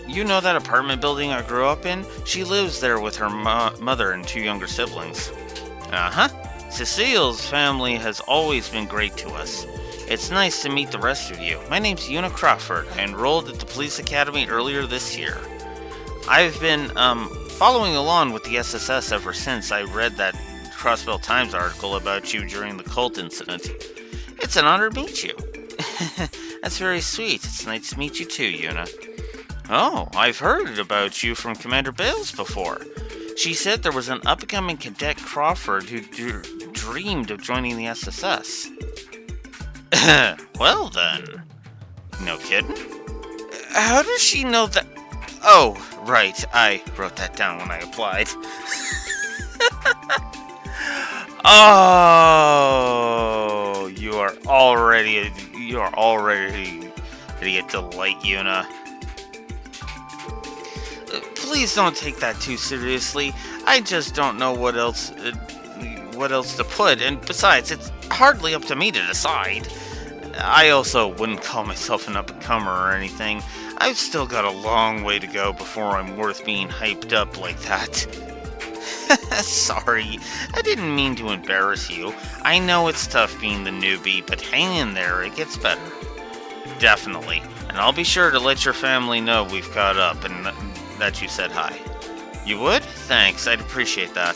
S1: You know that apartment building I grew up in? She lives there with her mother and 2 younger siblings. Uh-huh. Cecile's family has always been great to us. It's nice to meet the rest of you. My name's Yuna Crawford. I enrolled at the police academy earlier this year. I've been following along with the SSS ever since I read that Crossbell Times article about you during the cult incident. It's an honor to meet you. That's very sweet. It's nice to meet you too, Yuna. Oh, I've heard about you from Commander Bales before. She said there was an up-and-coming cadet Crawford who dreamed of joining the SSS. Well then. No kidding? How does she know that? Oh, right. I wrote that down when I applied. Oh, you are already a delight, Yuna. Please don't take that too seriously. I just don't know what else to put, and besides, it's hardly up to me to decide. I also wouldn't call myself an up-and-comer or anything. I've still got a long way to go before I'm worth being hyped up like that. Sorry, I didn't mean to embarrass you. I know it's tough being the newbie, but hang in there, it gets better. Definitely, and I'll be sure to let your family know we've caught up and that you said hi. You would? Thanks, I'd appreciate that.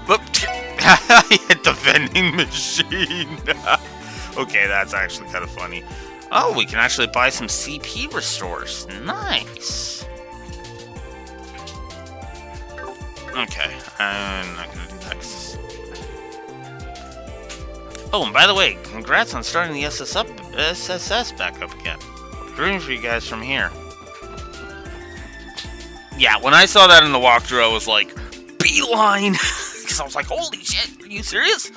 S1: Whoop! I hit the vending machine! Okay, that's actually kind of funny. Oh, we can actually buy some CP restores. Nice! Okay, I'm not gonna do that. Oh, and by the way, congrats on starting the SSS back up again. Rooting for you guys from here. Yeah, when I saw that in the walkthrough, I was like, beeline! Because I was like, holy shit, are you serious?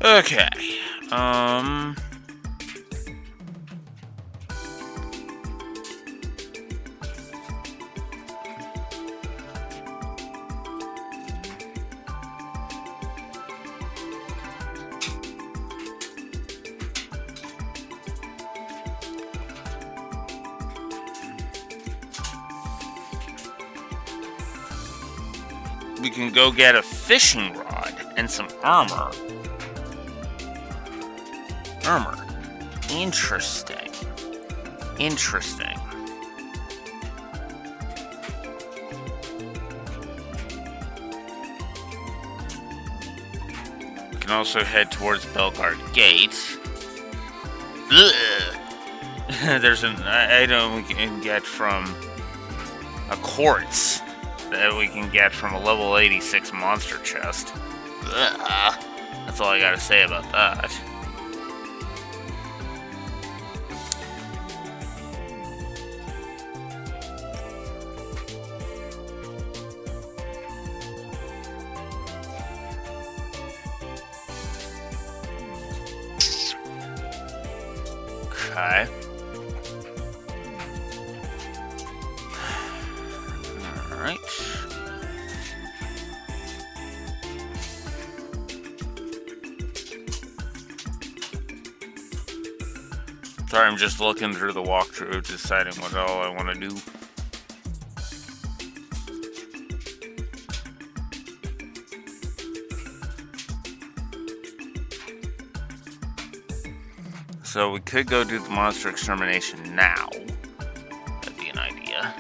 S1: Okay, we can go get a fishing rod and some armor. Interesting. We can also head towards Belgard Gate. There's an item we can get from a quartz that we can get from a level 86 monster chest. That's all I gotta say about that. Okay. Alright. Sorry, I'm just looking through the walkthrough, deciding what all I want to do. So we could go do the monster extermination now. That'd be an idea.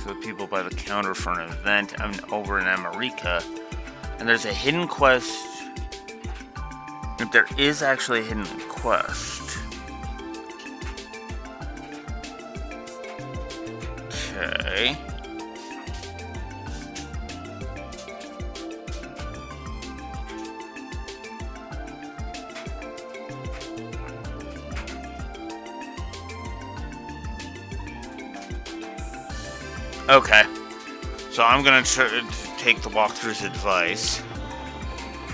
S1: So people by the counter for an event. I'm over in America. And there's a hidden quest. If there is actually a hidden quest. Okay. Okay, so I'm gonna take the walkthrough's advice,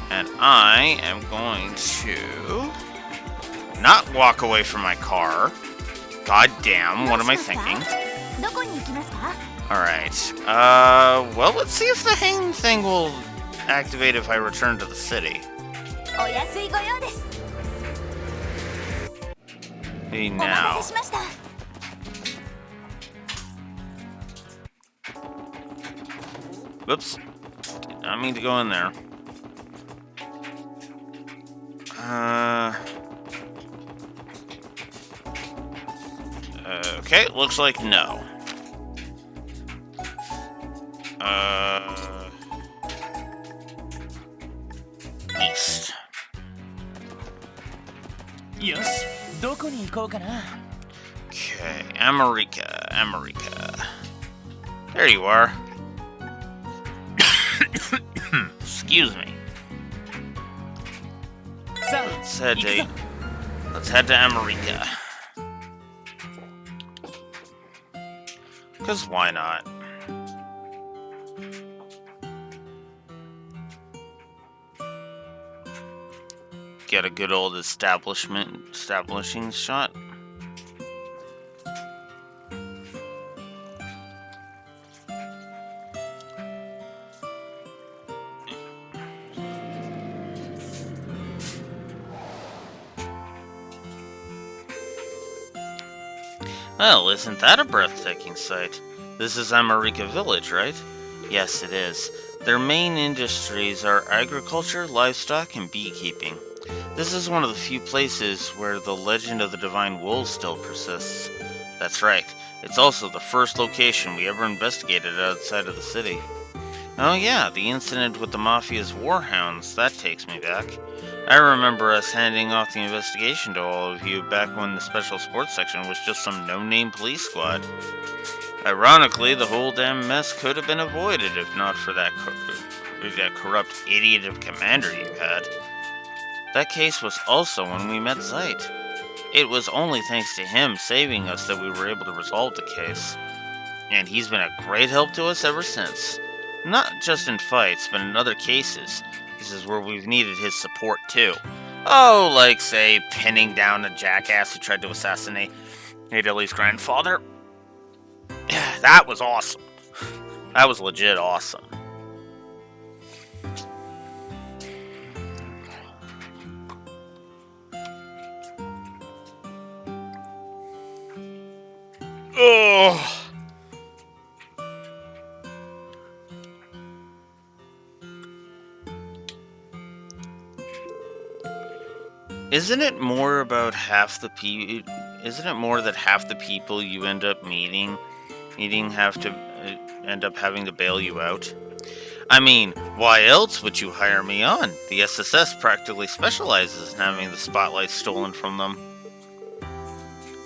S1: and I am going to not walk away from my car. God damn, what am I thinking? Alright, well, let's see if the hang thing will activate if I return to the city. Hey, now. Whoops. Did not mean to go in there. Okay, looks like no. East.
S2: Yosh, doko ni ikou ka na?
S1: Okay, America. There you are. Excuse me. Let's head to America. Because why not? Get a good old establishing shot. Well, isn't that a breathtaking sight? This is America Village, right? Yes, it is. Their main industries are agriculture, livestock, and beekeeping. This is one of the few places where the legend of the Divine Wool still persists. That's right. It's also the first location we ever investigated outside of the city. Oh yeah, the incident with the Mafia's warhounds, that takes me back. I remember us handing off the investigation to all of you back when the Special Sports Section was just some no-name police squad. Ironically, the whole damn mess could have been avoided if not for that corrupt idiot of commander you had. That case was also when we met Zeit. It was only thanks to him saving us that we were able to resolve the case. And he's been a great help to us ever since. Not just in fights, but in other cases. This is where we've needed his support too. Oh, like, say, pinning down a jackass who tried to assassinate Italy's grandfather. That was awesome. That was legit awesome. Oh. Isn't it more that half the people you end up meeting have to end up having to bail you out? I mean, why else would you hire me on? The SSS practically specializes in having the spotlight stolen from them.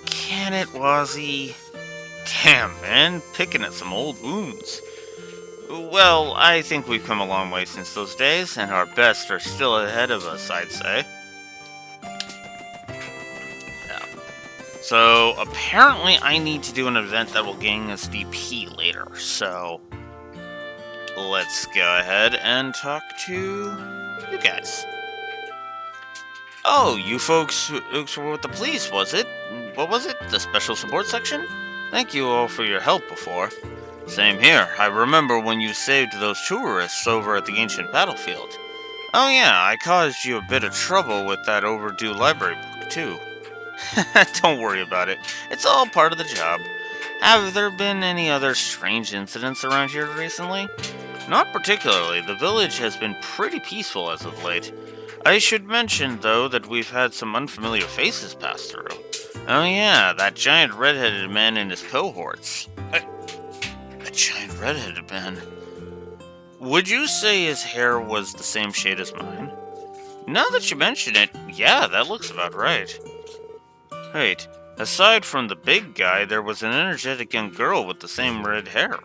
S1: Can it, Wazzy? Damn, man, picking at some old wounds. Well, I think we've come a long way since those days, and our best are still ahead of us, I'd say. So, apparently I need to do an event that will gain us DP later, so let's go ahead and talk to you guys. Oh, you folks who were with the police, was it? What was it? The Special Support Section? Thank you all for your help before. Same here. I remember when you saved those tourists over at the ancient battlefield. Oh yeah, I caused you a bit of trouble with that overdue library book, too. Don't worry about it. It's all part of the job. Have there been any other strange incidents around here recently? Not particularly. The village has been pretty peaceful as of late. I should mention, though, that we've had some unfamiliar faces pass through. Oh yeah, that giant red-headed man and his cohorts. A giant red-headed man? Would you say his hair was the same shade as mine? Now that you mention it, yeah, that looks about right. Wait, aside from the big guy, there was an energetic young girl with the same red hair.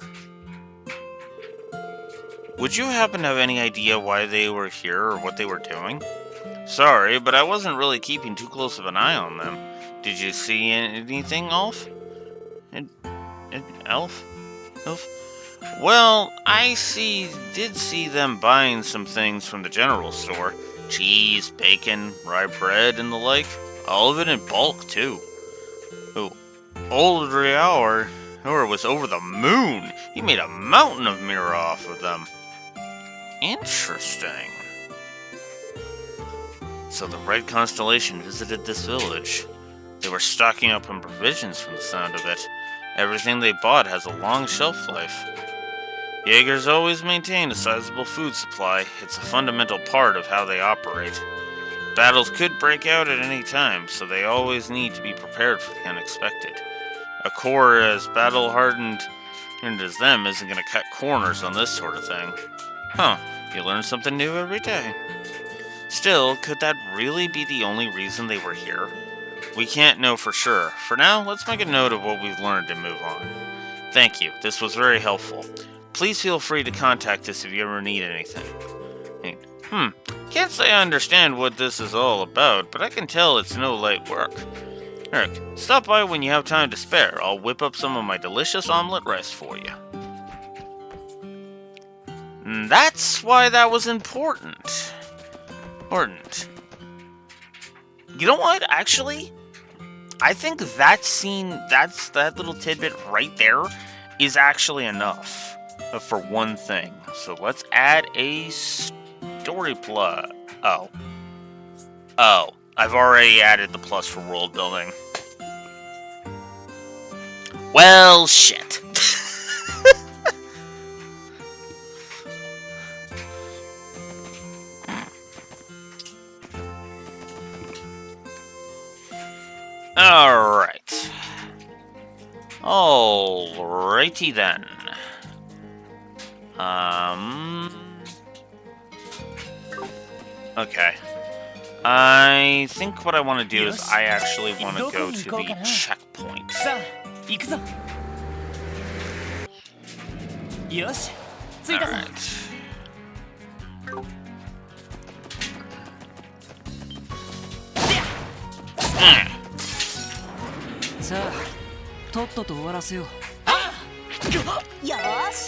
S1: Would you happen to have any idea why they were here or what they were doing? Sorry, but I wasn't really keeping too close of an eye on them. Did you see anything, Elf? Elf? Well, did see them buying some things from the general store. Cheese, bacon, rye bread, and the like. All of it in bulk, too. Oh, old Riauer was over the moon. He made a mountain of mirror off of them. Interesting. So the Red Constellation visited this village. They were stocking up on provisions from the sound of it. Everything they bought has a long shelf life. Jaegers always maintain a sizable food supply. It's a fundamental part of how they operate. Battles could break out at any time, so they always need to be prepared for the unexpected. A corps as battle-hardened as them isn't going to cut corners on this sort of thing. Huh, you learn something new every day. Still, could that really be the only reason they were here? We can't know for sure. For now, let's make a note of what we've learned and move on. Thank you, this was very helpful. Please feel free to contact us if you ever need anything. Can't say I understand what this is all about, but I can tell it's no light work. Eric, stop by when you have time to spare. I'll whip up some of my delicious omelet rice for you. And that's why that was important. You know what, actually? I think that scene, that little tidbit right there is actually enough for one thing. So let's add a story plot. Oh, I've already added the plus for world building. Well, shit. Alright. Alrighty then. Okay. I think what I want to do is I actually want to go to the checkpoint. Alright.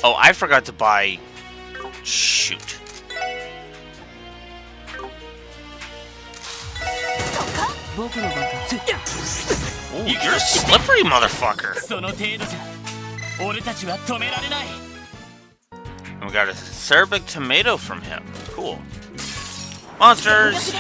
S1: Oh, I forgot to buy... Shoot. Ooh, you're a slippery motherfucker. And we got a Cerebic tomato from him. Cool. Monsters!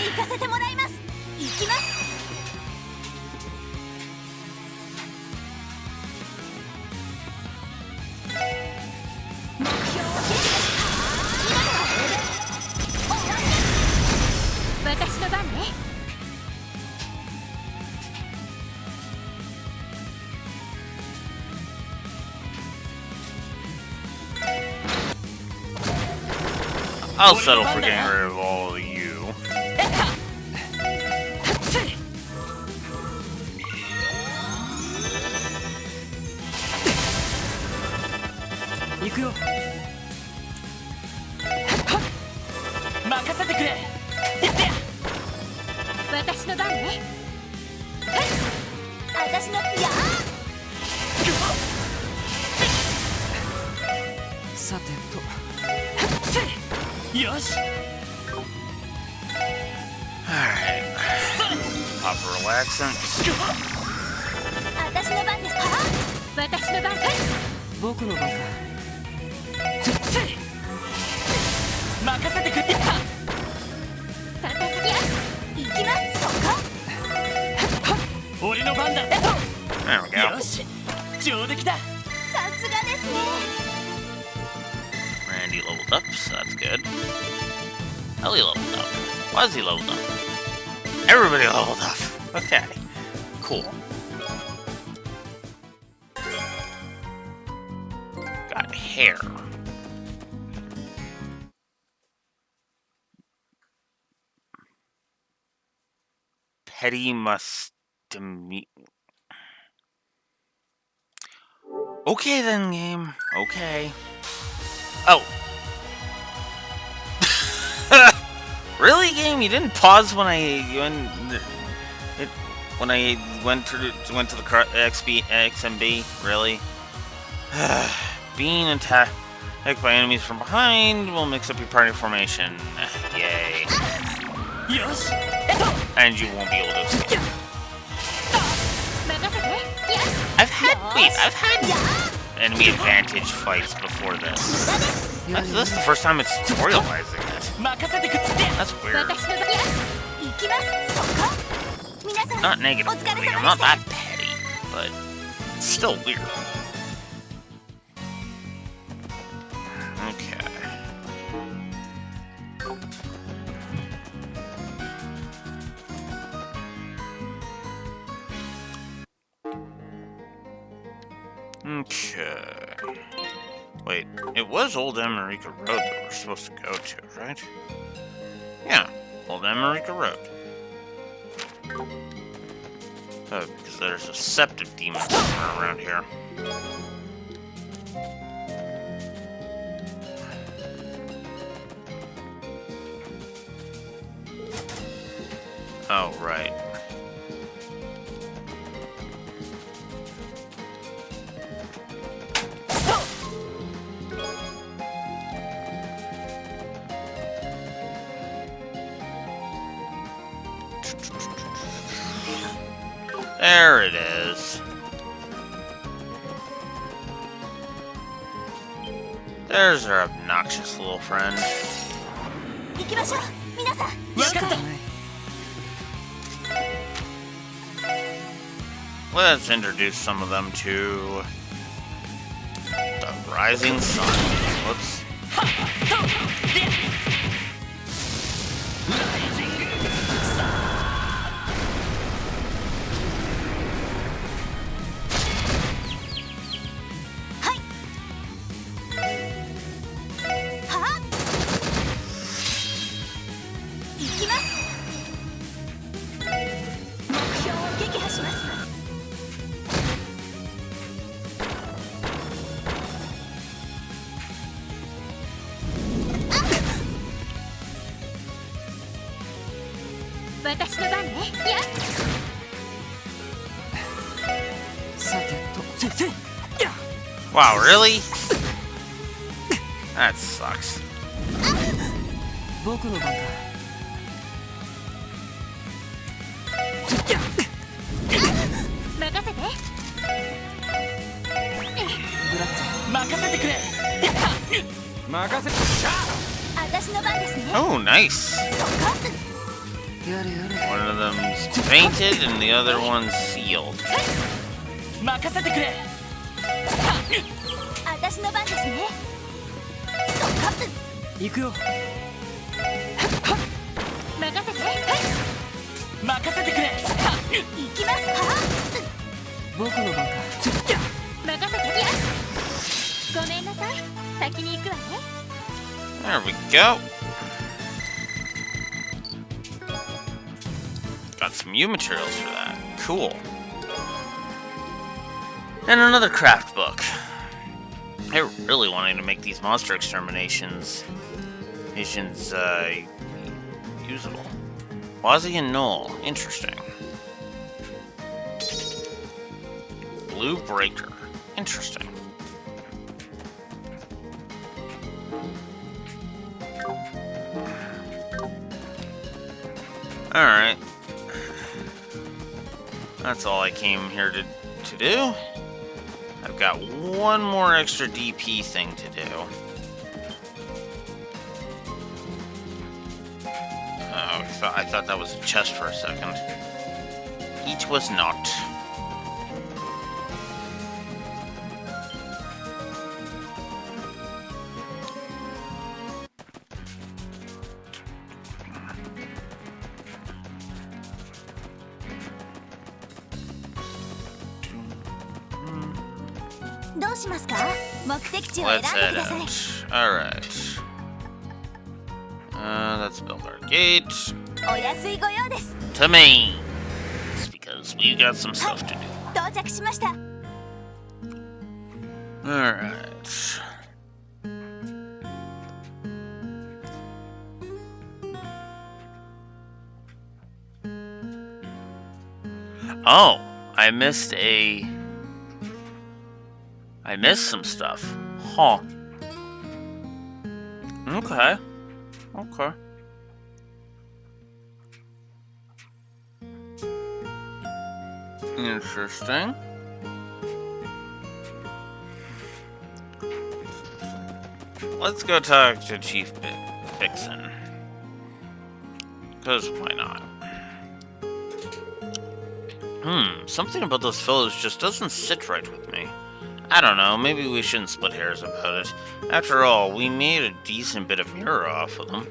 S1: I'll settle for getting rid of all of you. Alright. Pop a relaxant. There we go. Randy leveled up, so that's good. Ellie leveled up. Why is he leveled up? Everybody leveled up. Okay. Cool. Got hair. Petty misdemeanor. Okay then, game. Okay. Oh. Really, game? You didn't pause when I went to the XMB? Really? Being attacked by enemies from behind will mix up your party formation. Yay. And you won't be able to escape. I've had enemy advantage fights before this. This is the first time it's tutorializing it. That's weird. Not negatively, I'm not that petty, but it's still weird. Okay. Wait, it was Old America Road that we're supposed to go to, right? Yeah, Old America Road. Oh, because there's a septic demon somewhere around here. Oh, right. There it is. There's our obnoxious little friend. Let's introduce some of them to the Rising Sun. Whoops. Wow, really? That sucks. Oh, nice. One of them's painted and the other one's sealed. There we go. Got some U materials for that. Cool. And another craft book. I really wanted to make these monster exterminations usable. Wazi and Null. Interesting. Blue Breaker. Interesting. Alright. That's all I came here to do. I've got one more extra DP thing to do. Oh, I thought that was a chest for a second. It was not. Let's head out. Alright. Let's build our gate. To me. It's because we got some stuff to do. Alright. Oh, I missed some stuff. Huh. Okay. Okay. Interesting. Let's go talk to Chief Vixen. Because why not? Something about those fellows just doesn't sit right with me. I don't know, maybe we shouldn't split hairs about it. After all, we made a decent bit of mirror off of them.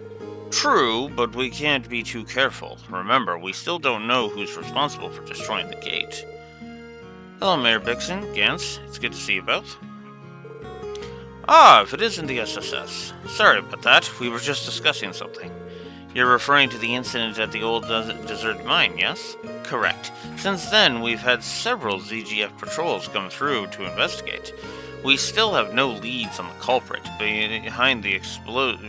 S1: True, but we can't be too careful. Remember, we still don't know who's responsible for destroying the gate. Hello, Mayor Bixen, Gans. It's good to see you both. Ah, if it isn't the SSS. Sorry about that. We were just discussing something. You're referring to the incident at the old deserted mine, yes? Correct. Since then, we've had several ZGF patrols come through to investigate. We still have no leads on the culprit behind the explosives,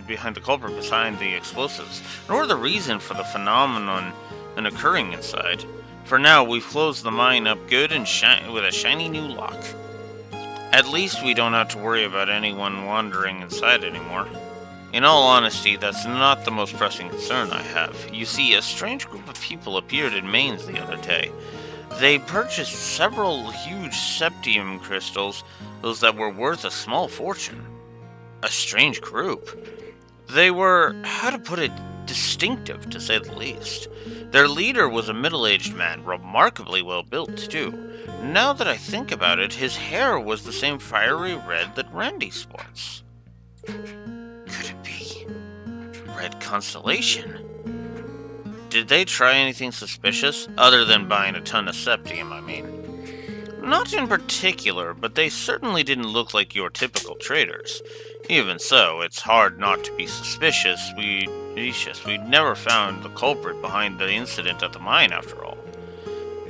S1: nor the reason for the phenomenon occurring inside. For now, we've closed the mine up good and with a shiny new lock. At least we don't have to worry about anyone wandering inside anymore. In all honesty, that's not the most pressing concern I have. You see, a strange group of people appeared in Mainz the other day. They purchased several huge septium crystals, those that were worth a small fortune. A strange group. They were, how to put it, distinctive, to say the least. Their leader was a middle-aged man, remarkably well-built, too. Now that I think about it, his hair was the same fiery red that Randy sports. Could it be Red Constellation? Did they try anything suspicious? Other than buying a ton of septium, I mean. Not in particular, but they certainly didn't look like your typical traders. Even so, it's hard not to be suspicious. We'd never found the culprit behind the incident at the mine, after all.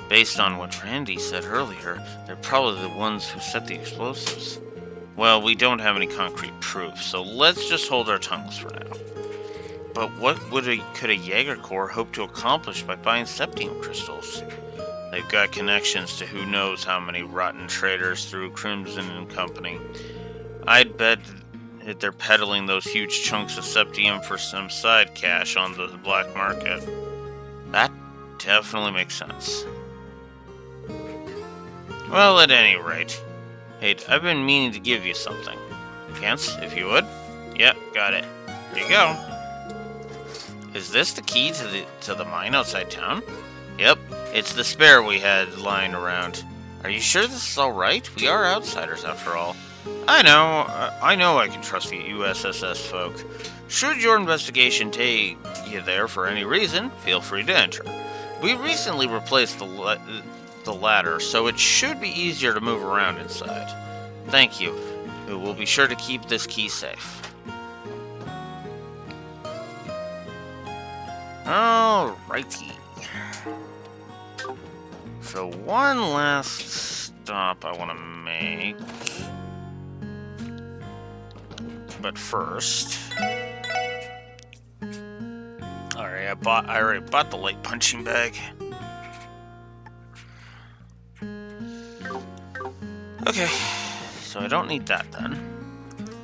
S1: Based on what Randy said earlier, they're probably the ones who set the explosives. Well, we don't have any concrete proof, so let's just hold our tongues for now. But what could a Jaeger Corps hope to accomplish by buying septium crystals? They've got connections to who knows how many rotten traders through Crimson and Company. I'd bet that they're peddling those huge chunks of septium for some side cash on the black market. That definitely makes sense. Well, at any rate, hey, I've been meaning to give you something. Gans, if you would. Yep, got it. Here you go. Is this the key to the mine outside town? Yep, it's the spare we had lying around. Are you sure this is alright? We are outsiders after all. I know I can trust the USSS folk. Should your investigation take you there for any reason, feel free to enter. We recently replaced the ladder, so it should be easier to move around inside. Thank you. We'll be sure to keep this key safe. Alrighty. So one last stop I want to make. But first... Alright, I already bought the light punching bag. Okay, so I don't need that then.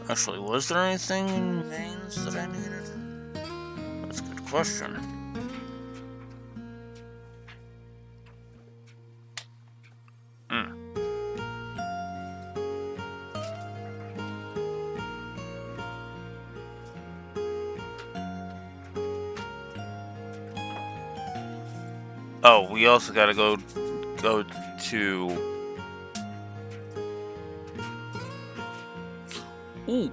S1: Actually, was there anything in Mainz that I needed? That's a good question. Oh, we also gotta go to... Ooh.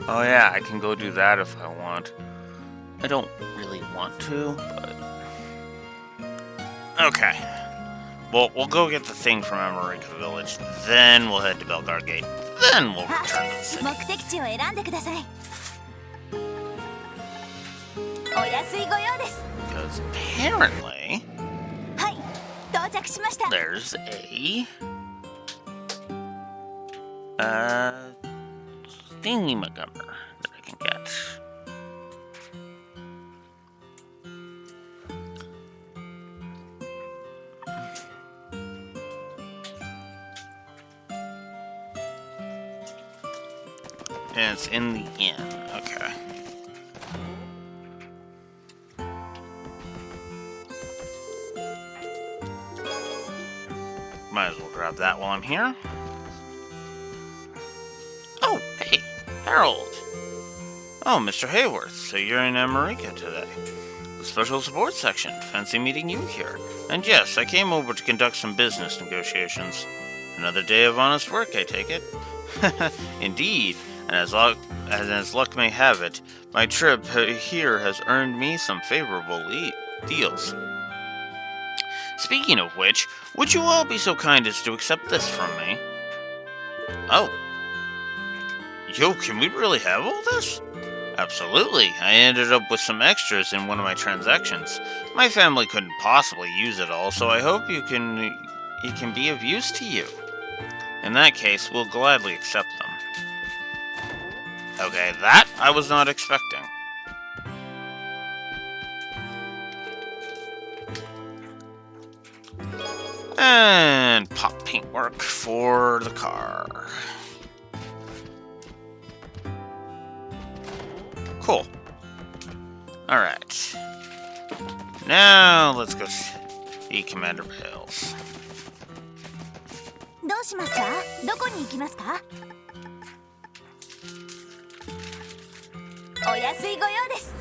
S1: Oh yeah, I can go do that if I want. I don't really want to, but... Okay. Well, we'll go get the thing from America Village, then we'll head to Belgar Gate, then we'll return to the city. Because apparently... there's a... thingy-magummer that I can get. And it's in the inn. Okay. Might as well grab that while I'm here. Oh, hey, Harold. Oh, Mr. Hayworth, so you're in America today. Special Support Section. Fancy meeting you here. And yes, I came over to conduct some business negotiations. Another day of honest work, I take it? Indeed, and as luck may have it, my trip here has earned me some favorable deals. Speaking of which, would you all be so kind as to accept this from me? Oh. Yo, can we really have all this? Absolutely. I ended up with some extras in one of my transactions. My family couldn't possibly use it all, so I hope it can be of use to you. In that case, we'll gladly accept them. Okay, that I was not expecting. And pop paintwork for the car. Cool. Alright. Now, let's go see Commander Bales.
S3: どうしますか？どこに行きますか？お安いご用です。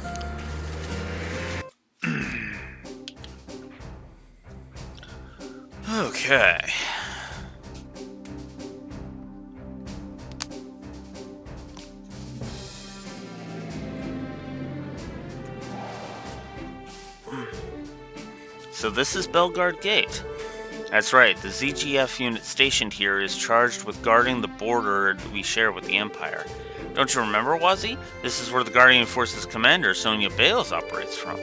S1: Okay. So this is Belgard Gate. That's right, the ZGF unit stationed here is charged with guarding the border we share with the Empire. Don't you remember, Wazzy? This is where the Guardian Forces commander, Sonia Bales, operates from.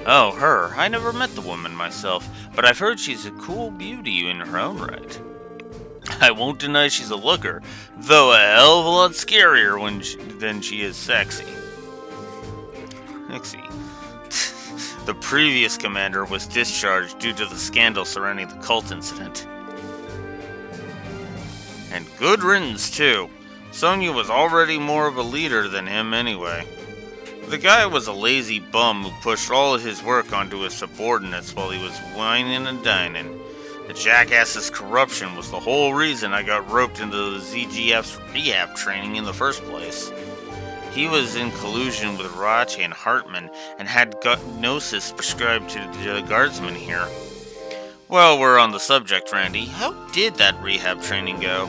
S1: Oh, her. I never met the woman myself, but I've heard she's a cool beauty in her own right. I won't deny she's a looker, though a hell of a lot scarier than she is sexy. The previous commander was discharged due to the scandal surrounding the cult incident. And good riddance, too. Sonia was already more of a leader than him anyway. The guy was a lazy bum who pushed all of his work onto his subordinates while he was whining and dining. The jackass's corruption was the whole reason I got roped into the ZGF's rehab training in the first place. He was in collusion with Rache and Hartman and had gnosis prescribed to the guardsmen here. Well, we're on the subject, Randy. How did that rehab training go?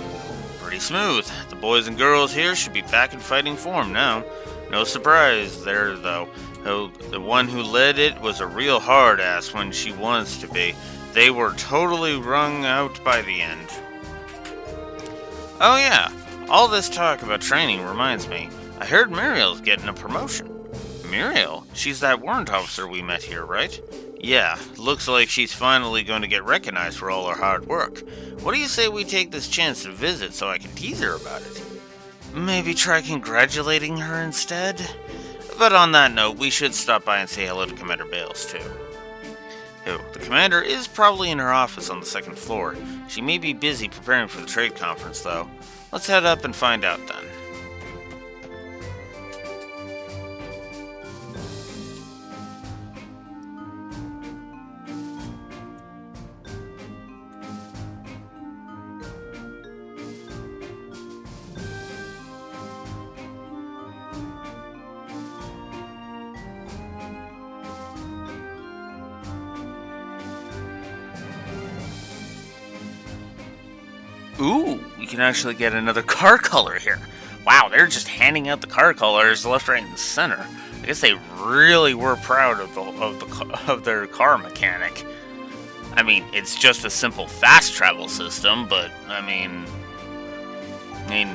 S1: Pretty smooth. The boys and girls here should be back in fighting form now. No surprise there, though. The one who led it was a real hard-ass when she wants to be. They were totally wrung out by the end. Oh yeah, all this talk about training reminds me. I heard Muriel's getting a promotion. Muriel? She's that warrant officer we met here, right? Yeah, looks like she's finally going to get recognized for all her hard work. What do you say we take this chance to visit so I can tease her about it? Maybe try congratulating her instead? But on that note, we should stop by and say hello to Commander Bales, too. The commander is probably in her office on the second floor. She may be busy preparing for the trade conference, though. Let's head up and find out then. Ooh, we can actually get another car color here. Wow, they're just handing out the car colors left, right, and center. I guess they really were proud of their car mechanic. I mean, it's just a simple fast travel system, but I mean,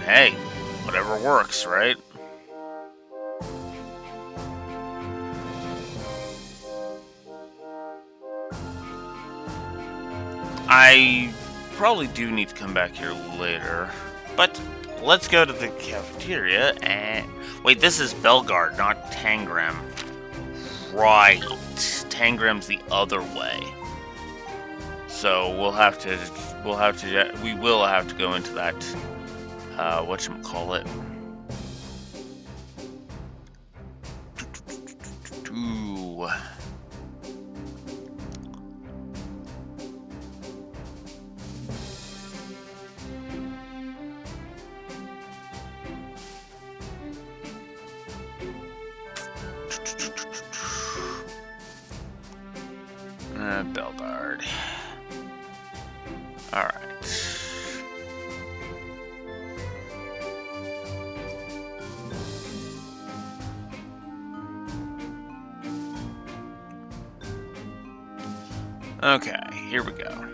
S1: hey, whatever works, right? I probably do need to come back here later, but let's go to the cafeteria and... Wait, this is Belgard, not Tangram. Right. Tangram's the other way. So we will have to go into that, whatchamacallit. Ooh. Belbard. Alright. Okay, here we go.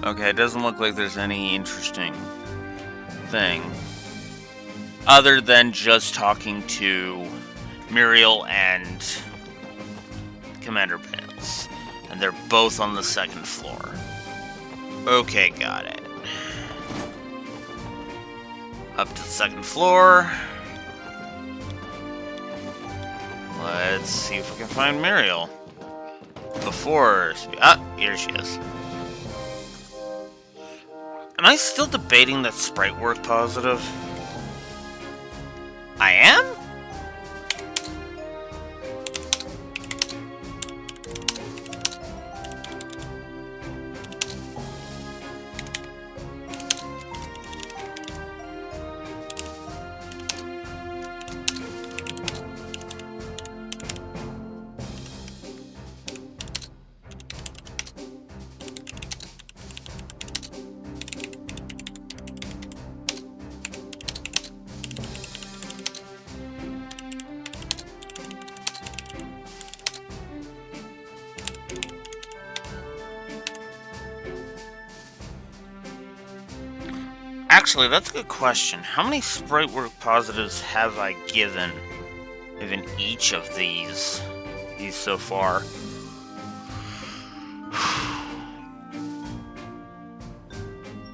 S1: Okay, it doesn't look like there's any interesting thing other than just talking to Muriel and Commander Pales. And they're both on the second floor. Okay, got it. Up to the second floor. Let's see if we can find Muriel. Before... here she is. Am I still debating that sprite work positive? I am? Actually, that's a good question. How many sprite work positives have I given each of these so far?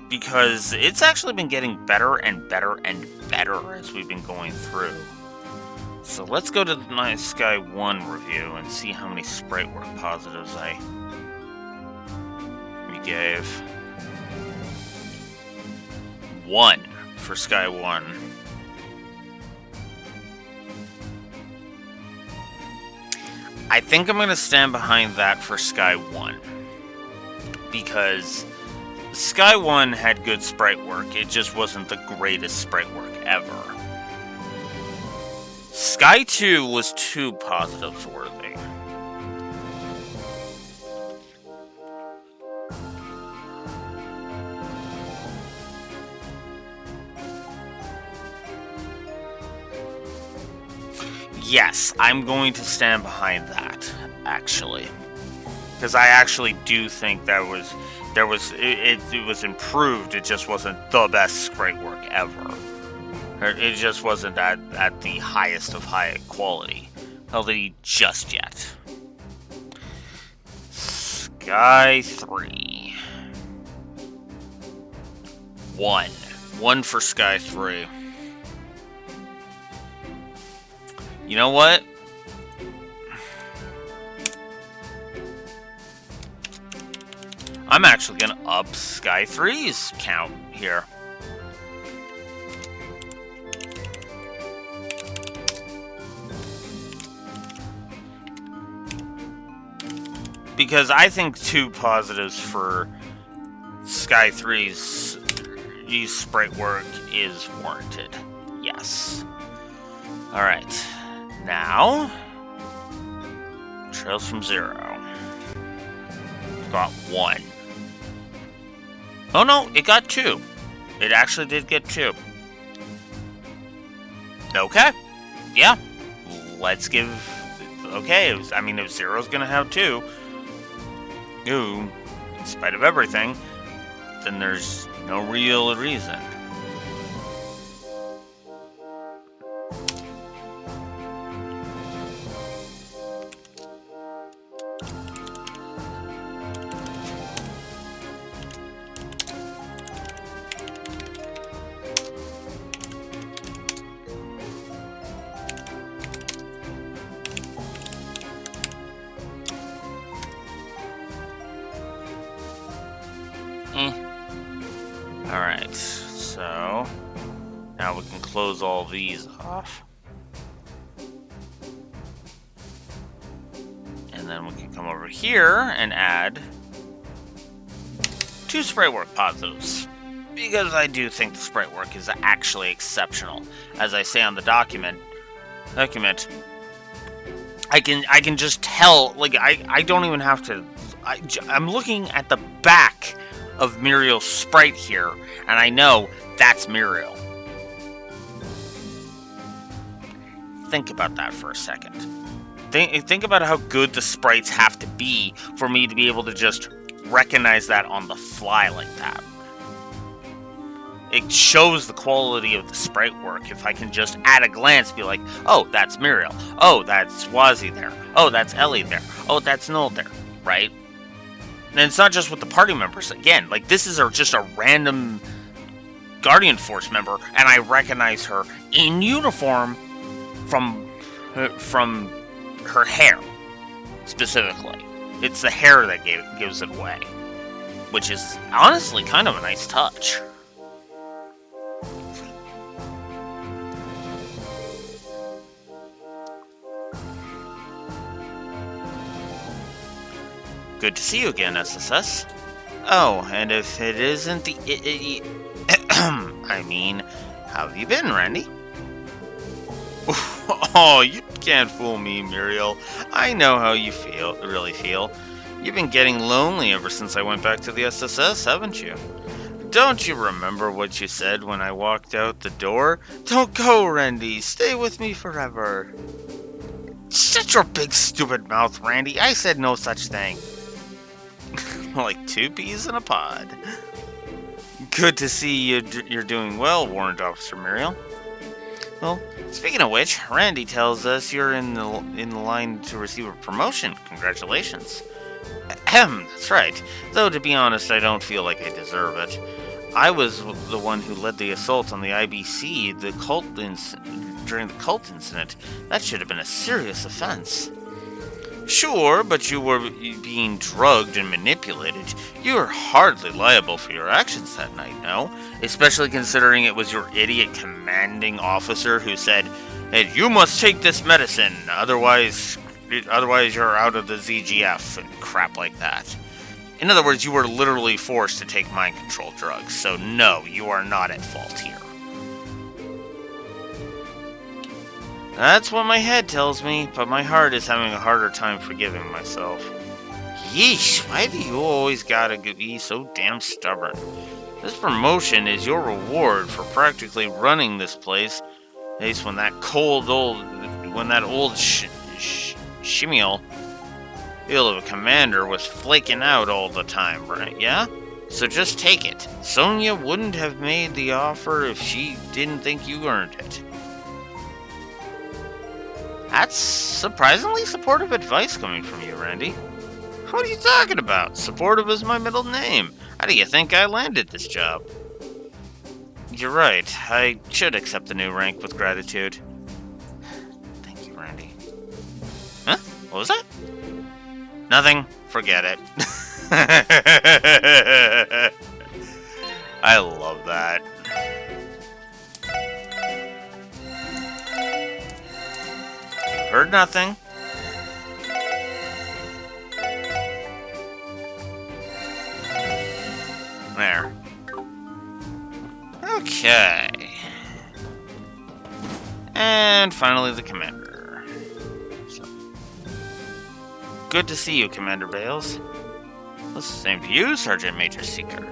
S1: Because it's actually been getting better and better and better as we've been going through. So let's go to my Sky 1 review and see how many sprite work positives we gave. 1 for Sky 1. I think I'm going to stand behind that for Sky 1. Because Sky 1 had good sprite work, it just wasn't the greatest sprite work ever. Sky 2 was 2 positives worthy. Yes, I'm going to stand behind that, actually. Because I actually do think it was improved, it just wasn't the best sprite work ever. It just wasn't at the highest of high quality. Just yet. Sky 3. 1. 1 for Sky 3. You know what? I'm actually going to up Sky 3's count here. Because I think 2 positives for Sky 3's sprite work is warranted. Yes. Alright. Now, Trails from Zero. Got 1. Oh no, it got 2. It actually did get 2. Okay. Yeah. Let's give... Okay, if Zero's gonna have 2, in spite of everything, then there's no real reason. Alright, so now we can close all these off. And then we can come over here and add 2 sprite work positives. because I do think the sprite work is actually exceptional. As I say on the document, I can just tell, like, I don't even have to, I'm looking at the back of Muriel's sprite here, and I know that's Muriel. Think about that for a second. Think about how good the sprites have to be for me to be able to just recognize that on the fly like that. It shows the quality of the sprite work if I can just at a glance be like, oh, that's Muriel. Oh, that's Wazi there. Oh, that's Ellie there. Oh, that's Noel there, right? And it's not just with the party members. Again, like, this is just a random Guardian Force member, and I recognize her in uniform from her hair, specifically. It's the hair that gives it away, which is honestly kind of a nice touch. Good to see you again, SSS. Oh, and if it isn't the I mean, how have you been, Randy? Oh, you can't fool me, Muriel. I know how you really feel. You've been getting lonely ever since I went back to the SSS, haven't you? Don't you remember what you said when I walked out the door? Don't go, Randy. Stay with me forever. Shut your big stupid mouth, Randy. I said no such thing. Like 2 peas in a pod. Good to see you're doing well, Warrant Officer Muriel. Well, speaking of which, Randy tells us you're in the line to receive a promotion. Congratulations. Ahem, that's right. Though, to be honest, I don't feel like I deserve it. I was the one who led the assault on the IBC during the cult incident. That should have been a serious offense. Sure, but you were being drugged and manipulated. You are hardly liable for your actions that night, no? Especially considering it was your idiot commanding officer who said, hey, you must take this medicine, otherwise you're out of the ZGF and crap like that. In other words, you were literally forced to take mind control drugs, so no, you are not at fault here. That's what my head tells me, but my heart is having a harder time forgiving myself. Yeesh, why do you always gotta be so damn stubborn? This promotion is your reward for practically running this place. At least when that old Shimiel ill of a commander was flaking out all the time, right? Yeah? So just take it. Sonia wouldn't have made the offer if she didn't think you earned it. That's surprisingly supportive advice coming from you, Randy. What are you talking about? Supportive is my middle name. How do you think I landed this job? You're right. I should accept the new rank with gratitude. Thank you, Randy. Huh? What was that? Nothing. Forget it. I love that. Heard nothing. There. Okay. And finally the commander. So. Good to see you, Commander Bales. Well, the same to you, Sergeant Major Seeker.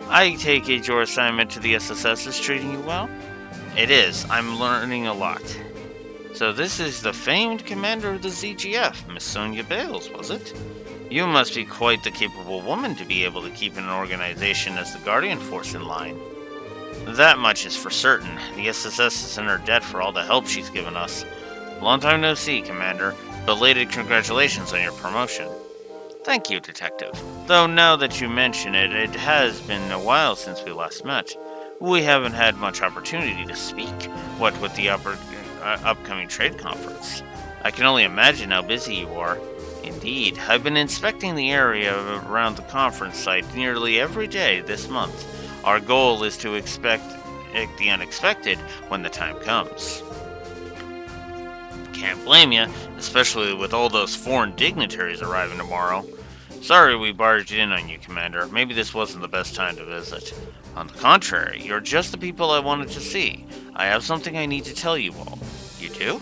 S1: I take it your assignment to the SSS is treating you well? It is. I'm learning a lot. So this is the famed commander of the ZGF, Miss Sonia Bales, was it? You must be quite the capable woman to be able to keep an organization as the Guardian Force in line. That much is for certain. The SSS is in her debt for all the help she's given us. Long time no see, Commander. Belated congratulations on your promotion. Thank you, Detective. Though now that you mention it, it has been a while since we last met. We haven't had much opportunity to speak, what with the upcoming trade conference. I can only imagine how busy you are. Indeed, I've been inspecting the area around the conference site nearly every day this month. Our goal is to expect the unexpected when the time comes. Can't blame you, especially with all those foreign dignitaries arriving tomorrow. Sorry we barged in on you, Commander. Maybe this wasn't the best time to visit. On the contrary, you're just the people I wanted to see. I have something I need to tell you all. You do?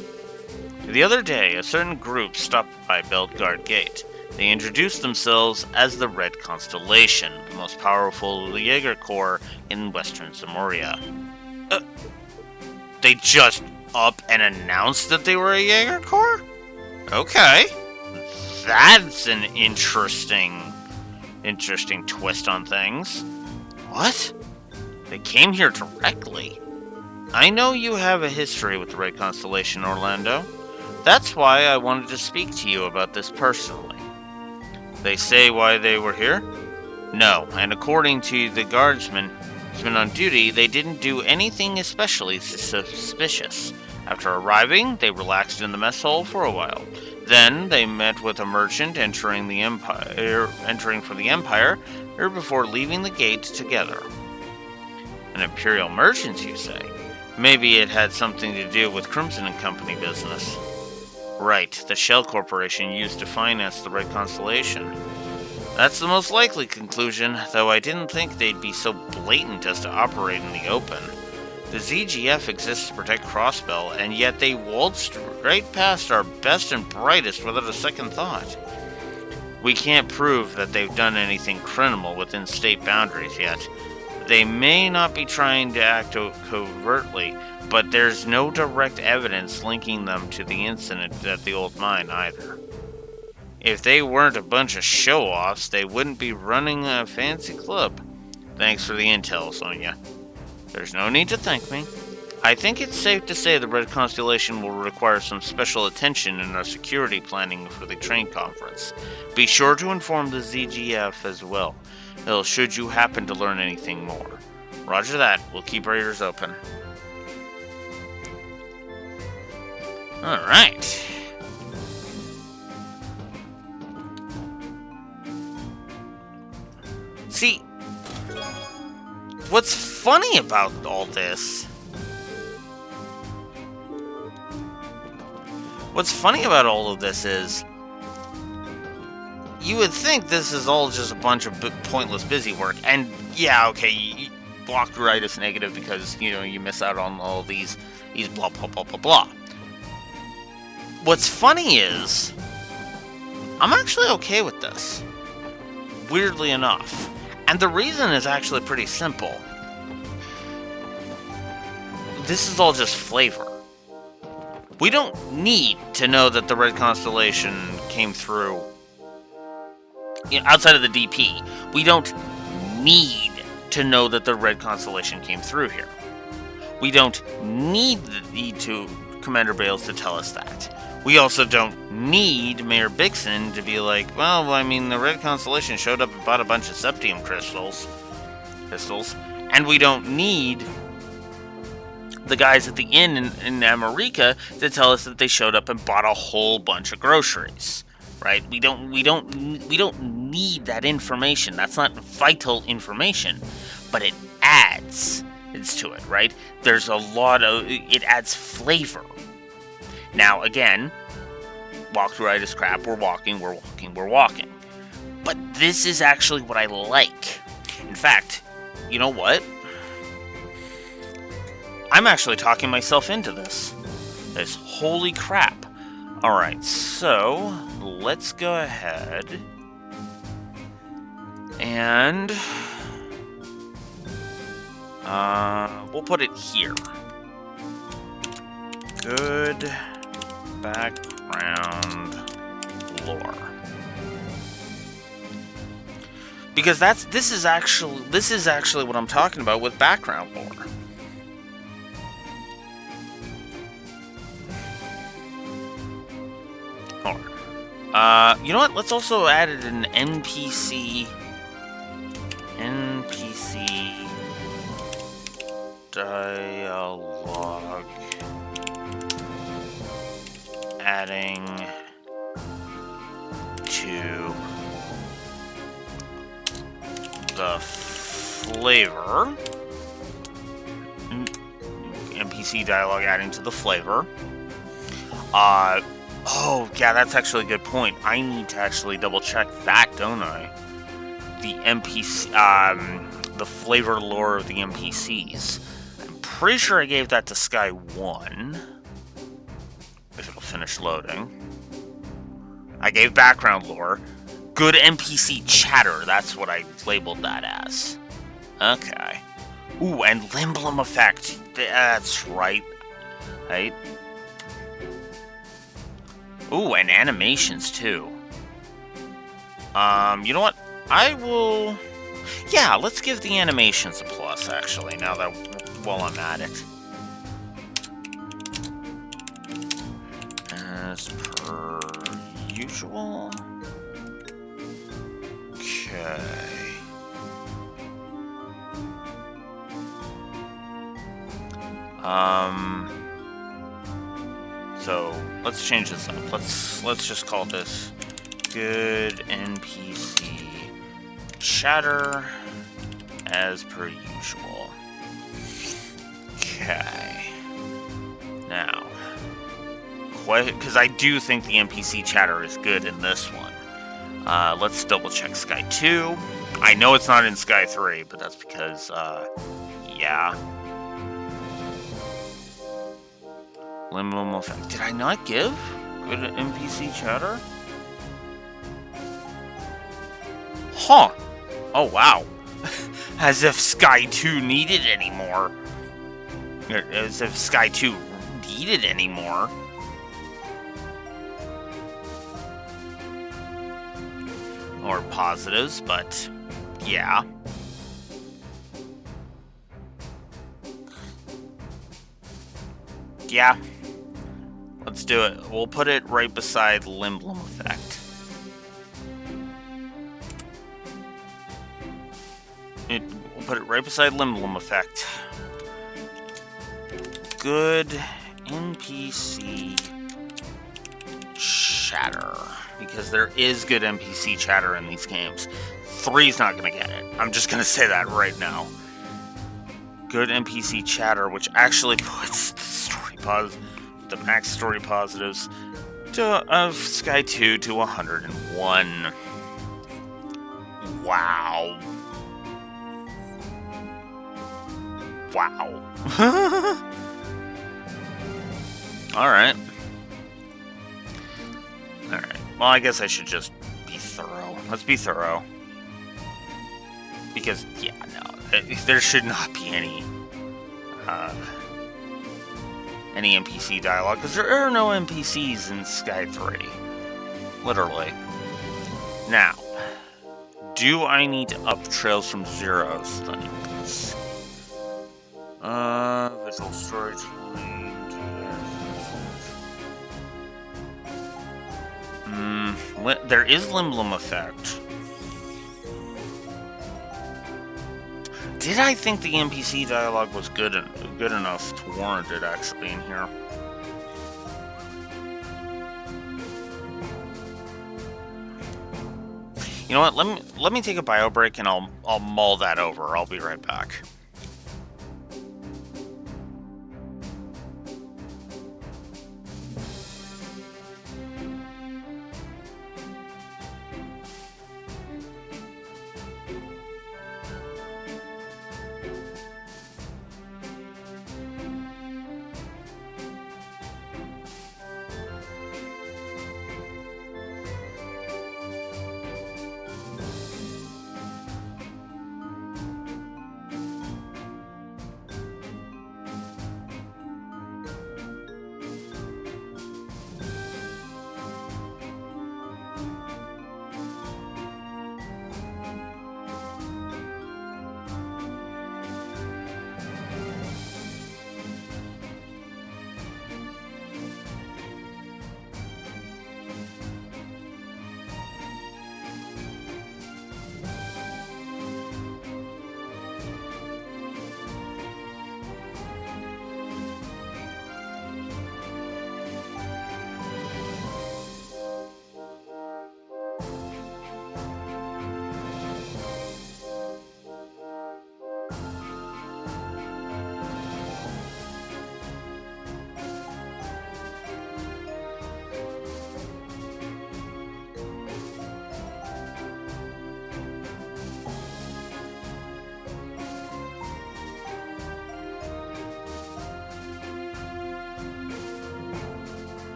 S1: The other day, a certain group stopped by Belgard Gate. They introduced themselves as the Red Constellation, the most powerful Jaeger Corps in Western Zamoria. They just up and announced that they were a Jaeger Corps? Okay. That's an interesting twist on things. What? They came here directly. I know you have a history with the Red Constellation, Orlando. That's why I wanted to speak to you about this personally. They say why they were here? No, and according to the guardsmen on duty, they didn't do anything especially suspicious. After arriving, they relaxed in the mess hall for a while. Then they met with a merchant entering for the Empire, or before leaving the gate together. An Imperial merchant, you say? Maybe it had something to do with Crimson and Company business. Right, the Shell Corporation used to finance the Red Constellation. That's the most likely conclusion, though I didn't think they'd be so blatant as to operate in the open. The ZGF exists to protect Crossbell, and yet they waltzed right past our best and brightest without a second thought. We can't prove that they've done anything criminal within state boundaries yet. They may not be trying to act covertly, but there's no direct evidence linking them to the incident at the old mine either. If they weren't a bunch of show-offs, they wouldn't be running a fancy club. Thanks for the intel, Sonia. There's no need to thank me. I think it's safe to say the Red Constellation will require some special attention in our security planning for the train conference. Be sure to inform the ZGF as well, should you happen to learn anything more. Roger that. We'll keep our ears open. Alright. See, what's funny about all this... What's funny about all of this is... You would think this is all just a bunch of pointless busy work, and yeah, okay, you block Rightus negative because, you miss out on all these blah blah blah blah blah. What's funny is, I'm actually okay with this, weirdly enough. And the reason is actually pretty simple. This is all just flavor. We don't need to know that the Red Constellation came through outside of the DP. We don't need to know that the Red Constellation came through here. We don't need Commander Bales to tell us that. We also don't need Mayor Bixen to be like, well, I mean, the Red Constellation showed up and bought a bunch of septium crystals. And we don't need the guys at the inn in America to tell us that they showed up and bought a whole bunch of groceries. Right? We don't need that information. That's not vital information, but it adds to it, right? There's a lot of it adds flavor. Now again, walk-through-itis crap, we're walking. But this is actually what I like. In fact, you know what? I'm actually talking myself into this. Holy crap. Alright, so let's go ahead and we'll put it here. Good background lore. Because this is actually what I'm talking about with background lore. You know what? Let's also add an NPC dialogue, adding to the flavor. NPC dialogue adding to the flavor. Oh, yeah, that's actually a good point. I need to actually double check that, don't I? The NPC, the flavor lore of the NPCs. I'm pretty sure I gave that to Sky 1. If it'll finish loading. I gave background lore. Good NPC chatter, that's what I labeled that as. Okay. Ooh, and Limblom effect. That's right. Right? Ooh, and animations too. You know what? I will... Yeah, let's give the animations a plus, actually, now that... while I'm at it. As per usual. Okay. So let's change this up. Let's just call this good NPC chatter as per usual. Okay. Now, because I do think the NPC chatter is good in this one. Let's double check Sky 2. I know it's not in Sky 3, but that's because, yeah. Limblom effect. Did I not give good NPC chatter? Huh. Oh, wow. As if Sky 2 needed any more. As if Sky 2 needed any more. Or positives, but yeah. Yeah. Let's do it. We'll put it right beside Limblom effect. We'll put it right beside Limblom effect. Good NPC chatter. Because there is good NPC chatter in these games. 3's not gonna get it. I'm just gonna say that right now. Good NPC chatter, which actually puts the max story positives of Sky 2 to 101. Wow. Wow. Alright. Alright. Well, I guess I should just be thorough. Let's be thorough. Because, yeah, no. There should not be any NPC dialogue. Because there are no NPCs in Sky 3. Literally. Now, do I need to up Trails from Zero's things? Visual storytelling. There is Limblom effect. Did I think the NPC dialogue was good enough to warrant it actually in here? You know what? Let me take a bio break and I'll mull that over. I'll be right back.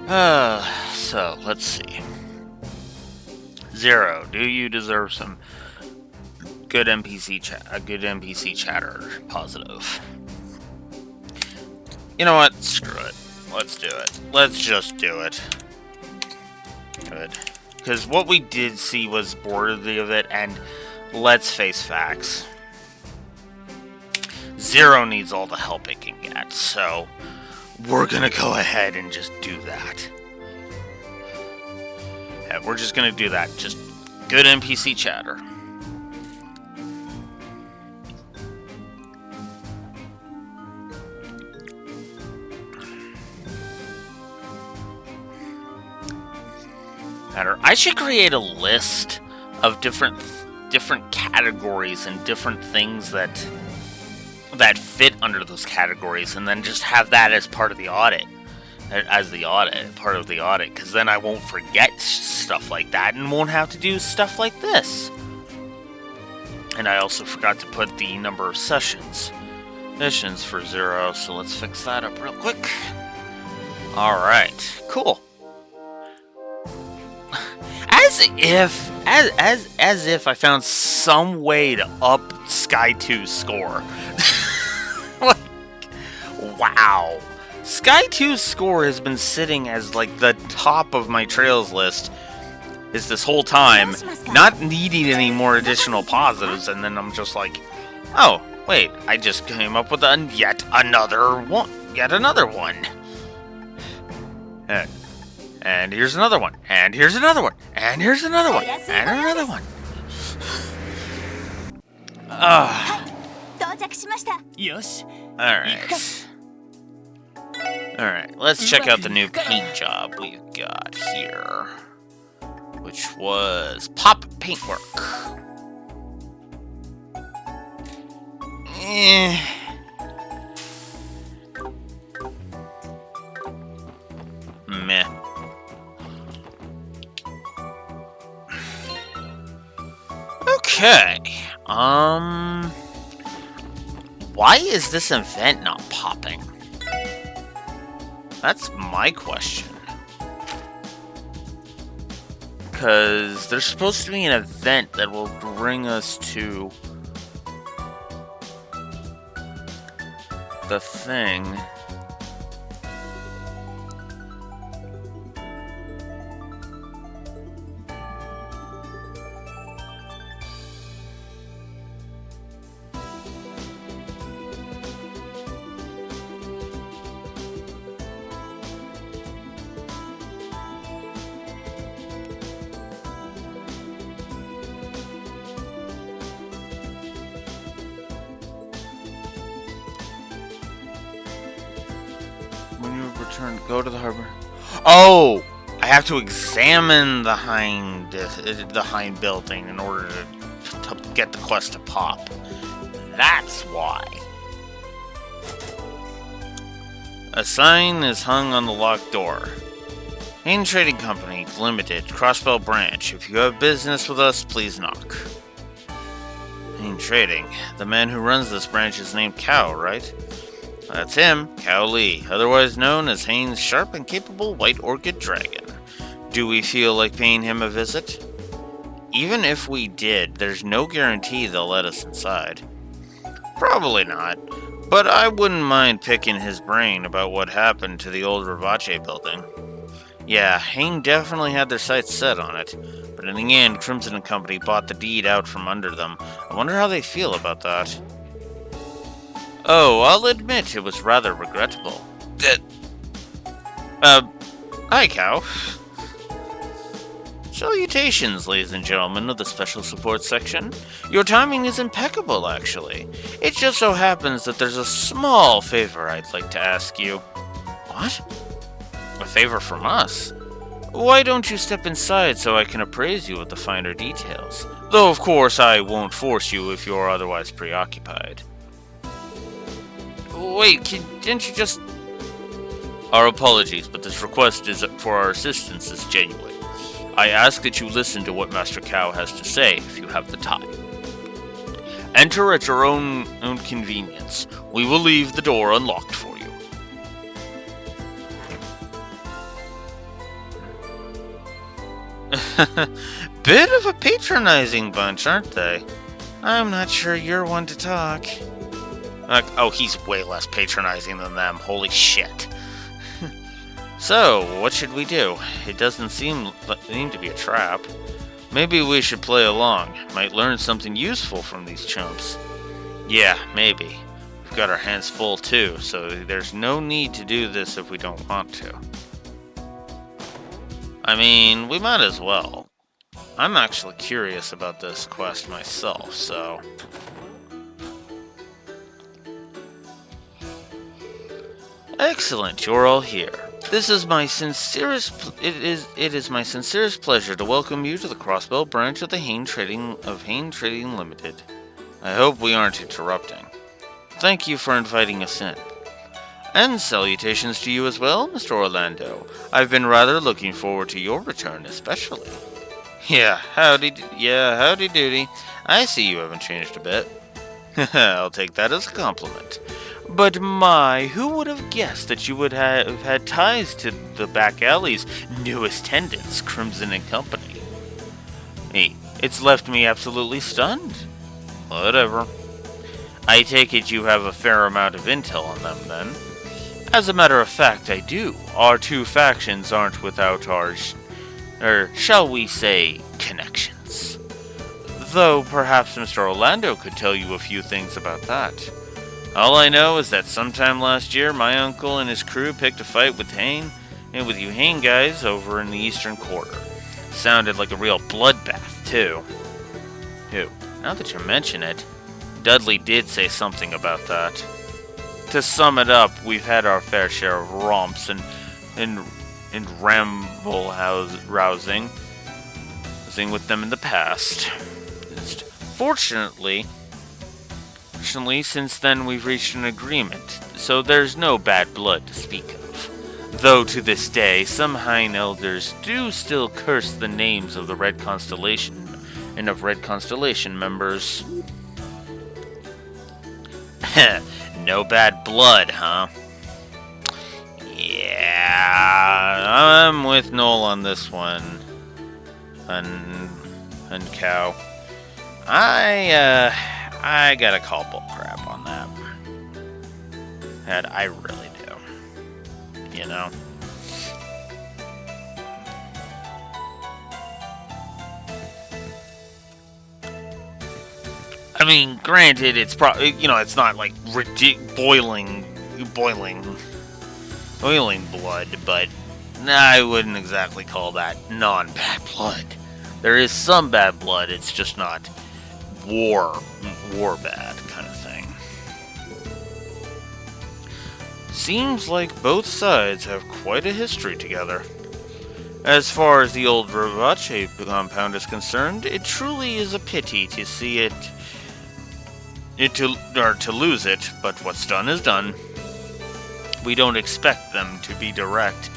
S1: So, let's see. Zero, do you deserve some good NPC chatter? Positive. You know what? Screw it. Let's do it. Let's just do it. Good. Because what we did see was worthy of it, and let's face facts. Zero needs all the help it can get, so we're gonna go ahead and just do that. Yeah, we're just gonna do that. Just good NPC chatter. I should create a list of different categories and different things that fit under those categories, and then just have that as part of the audit, part of the audit, because then I won't forget stuff like that and won't have to do stuff like this. And I also forgot to put the number of missions for Zero, so let's fix that up real quick. Alright, cool. As if I found some way to up Sky 2's score. Like, wow. Sky 2's score has been sitting as like the top of my trails list is this whole time, not needing any more additional positives, and then I'm just like, oh, wait, I just came up with yet another one. And here's another one. And here's another one. And here's another one. And another one. Alright, let's check out the new paint job we've got here, which was Pop Paintwork. Meh. Okay, why is this event not popping? That's my question. Because there's supposed to be an event that will bring us to the thing. Go to the harbor. Oh! I have to examine the Hind building in order to get the quest to pop. That's why. A sign is hung on the locked door. Hain Trading Company, Limited, Crossbell Branch. If you have business with us, please knock. Hain Trading. The man who runs this branch is named Cow, right? That's him, Cow Lee, otherwise known as Hain's sharp and capable White Orchid Dragon. Do we feel like paying him a visit? Even if we did, there's no guarantee they'll let us inside. Probably not, but I wouldn't mind picking his brain about what happened to the old Rivace building. Yeah, Hain definitely had their sights set on it, but in the end, Crimson & Company bought the deed out from under them. I wonder how they feel about that. Oh, I'll admit it was rather regrettable. Hi, Cow. Salutations, ladies and gentlemen of the Special Support Section. Your timing is impeccable, actually. It just so happens that there's a small favor I'd like to ask you. What? A favor from us? Why don't you step inside so I can appraise you with the finer details? Though, of course, I won't force you if you're otherwise preoccupied. Wait, didn't you just... Our apologies, but this request for our assistance is genuine. I ask that you listen to what Master Cow has to say if you have the time. Enter at your own convenience. We will leave the door unlocked for you. Bit of a patronizing bunch, aren't they? I'm not sure you're one to talk. Oh, he's way less patronizing than them. Holy shit. So, what should we do? It doesn't seem to be a trap. Maybe we should play along. Might learn something useful from these chumps. Yeah, maybe. We've got our hands full too, so there's no need to do this if we don't want to. I mean, we might as well. I'm actually curious about this quest myself, so... Excellent, you're all here. This is my sincerest. It is my sincerest pleasure to welcome you to the Crossbell branch of the Hain Trading Limited. I hope we aren't interrupting. Thank you for inviting us in. And salutations to you as well, Mr. Orlando. I've been rather looking forward to your return, especially. Yeah, howdy doody. I see you haven't changed a bit. I'll take that as a compliment. But my, who would have guessed that you would have had ties to the back alley's newest tenants, Crimson and Company? Hey, it's left me absolutely stunned. Whatever. I take it you have a fair amount of intel on them, then? As a matter of fact, I do. Our two factions aren't without shall we say, connections. Though perhaps Mr. Orlando could tell you a few things about that. All I know is that sometime last year, my uncle and his crew picked a fight with you Hain guys over in the Eastern Quarter. Sounded like a real bloodbath, too. Now that you mention it, Dudley did say something about that. To sum it up, we've had our fair share of romps and rousing with them in the past. Fortunately, since then we've reached an agreement, so there's no bad blood to speak of. Though to this day, some Hain elders do still curse the names of the Red Constellation and of Red Constellation members. No bad blood, huh? Yeah, I'm with Noel on this one. And Cow. I gotta call bullcrap on that. That I really do. You know? I mean, granted, it's probably, it's not like boiling blood, but I wouldn't exactly call that non-bad blood. There is some bad blood, it's just not war bad kind of thing. Seems like both sides have quite a history together. As far as the old Rovace compound is concerned, it truly is a pity to see to lose it, but what's done is done. We don't expect them to be direct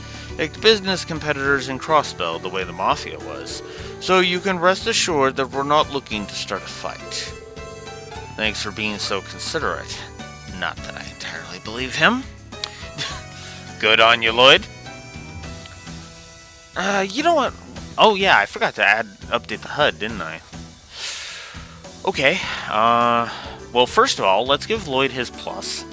S1: business competitors in Crossbell the way the Mafia was, so you can rest assured that we're not looking to start a fight. Thanks for being so considerate. Not that I entirely believe him. Good on you, Lloyd. You know what? Oh yeah, I forgot to update the HUD, didn't I? Okay, well, first of all, let's give Lloyd his plus.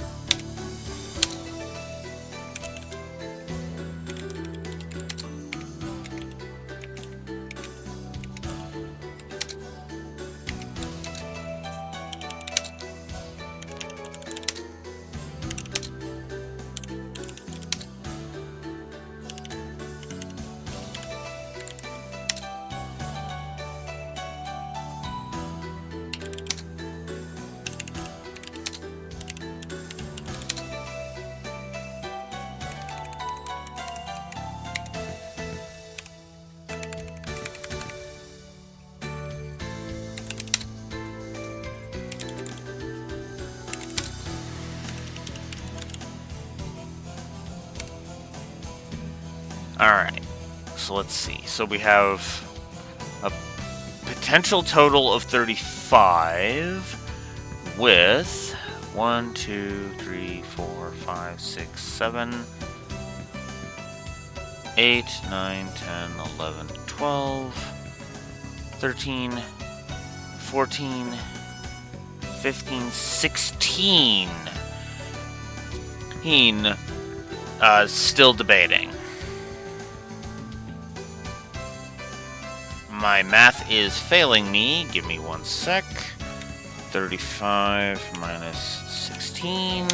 S1: Alright, so let's see. So we have a potential total of 35 with 1, 2, 3, 4, 5, 6, 7, 8, 9, 10, 11, 12. 13, 14, 15, 16. Still debating. My math is failing me. Give me 1 sec. 35 minus 16.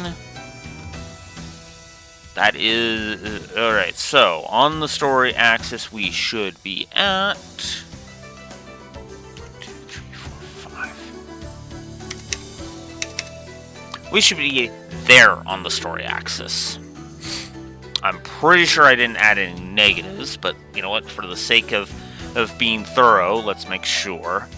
S1: That is... Alright, so on the story axis we should be at... 1, 2, 3, 4, 5. We should be there on the story axis. I'm pretty sure I didn't add any negatives, but you know what? For the sake of being thorough, let's make sure.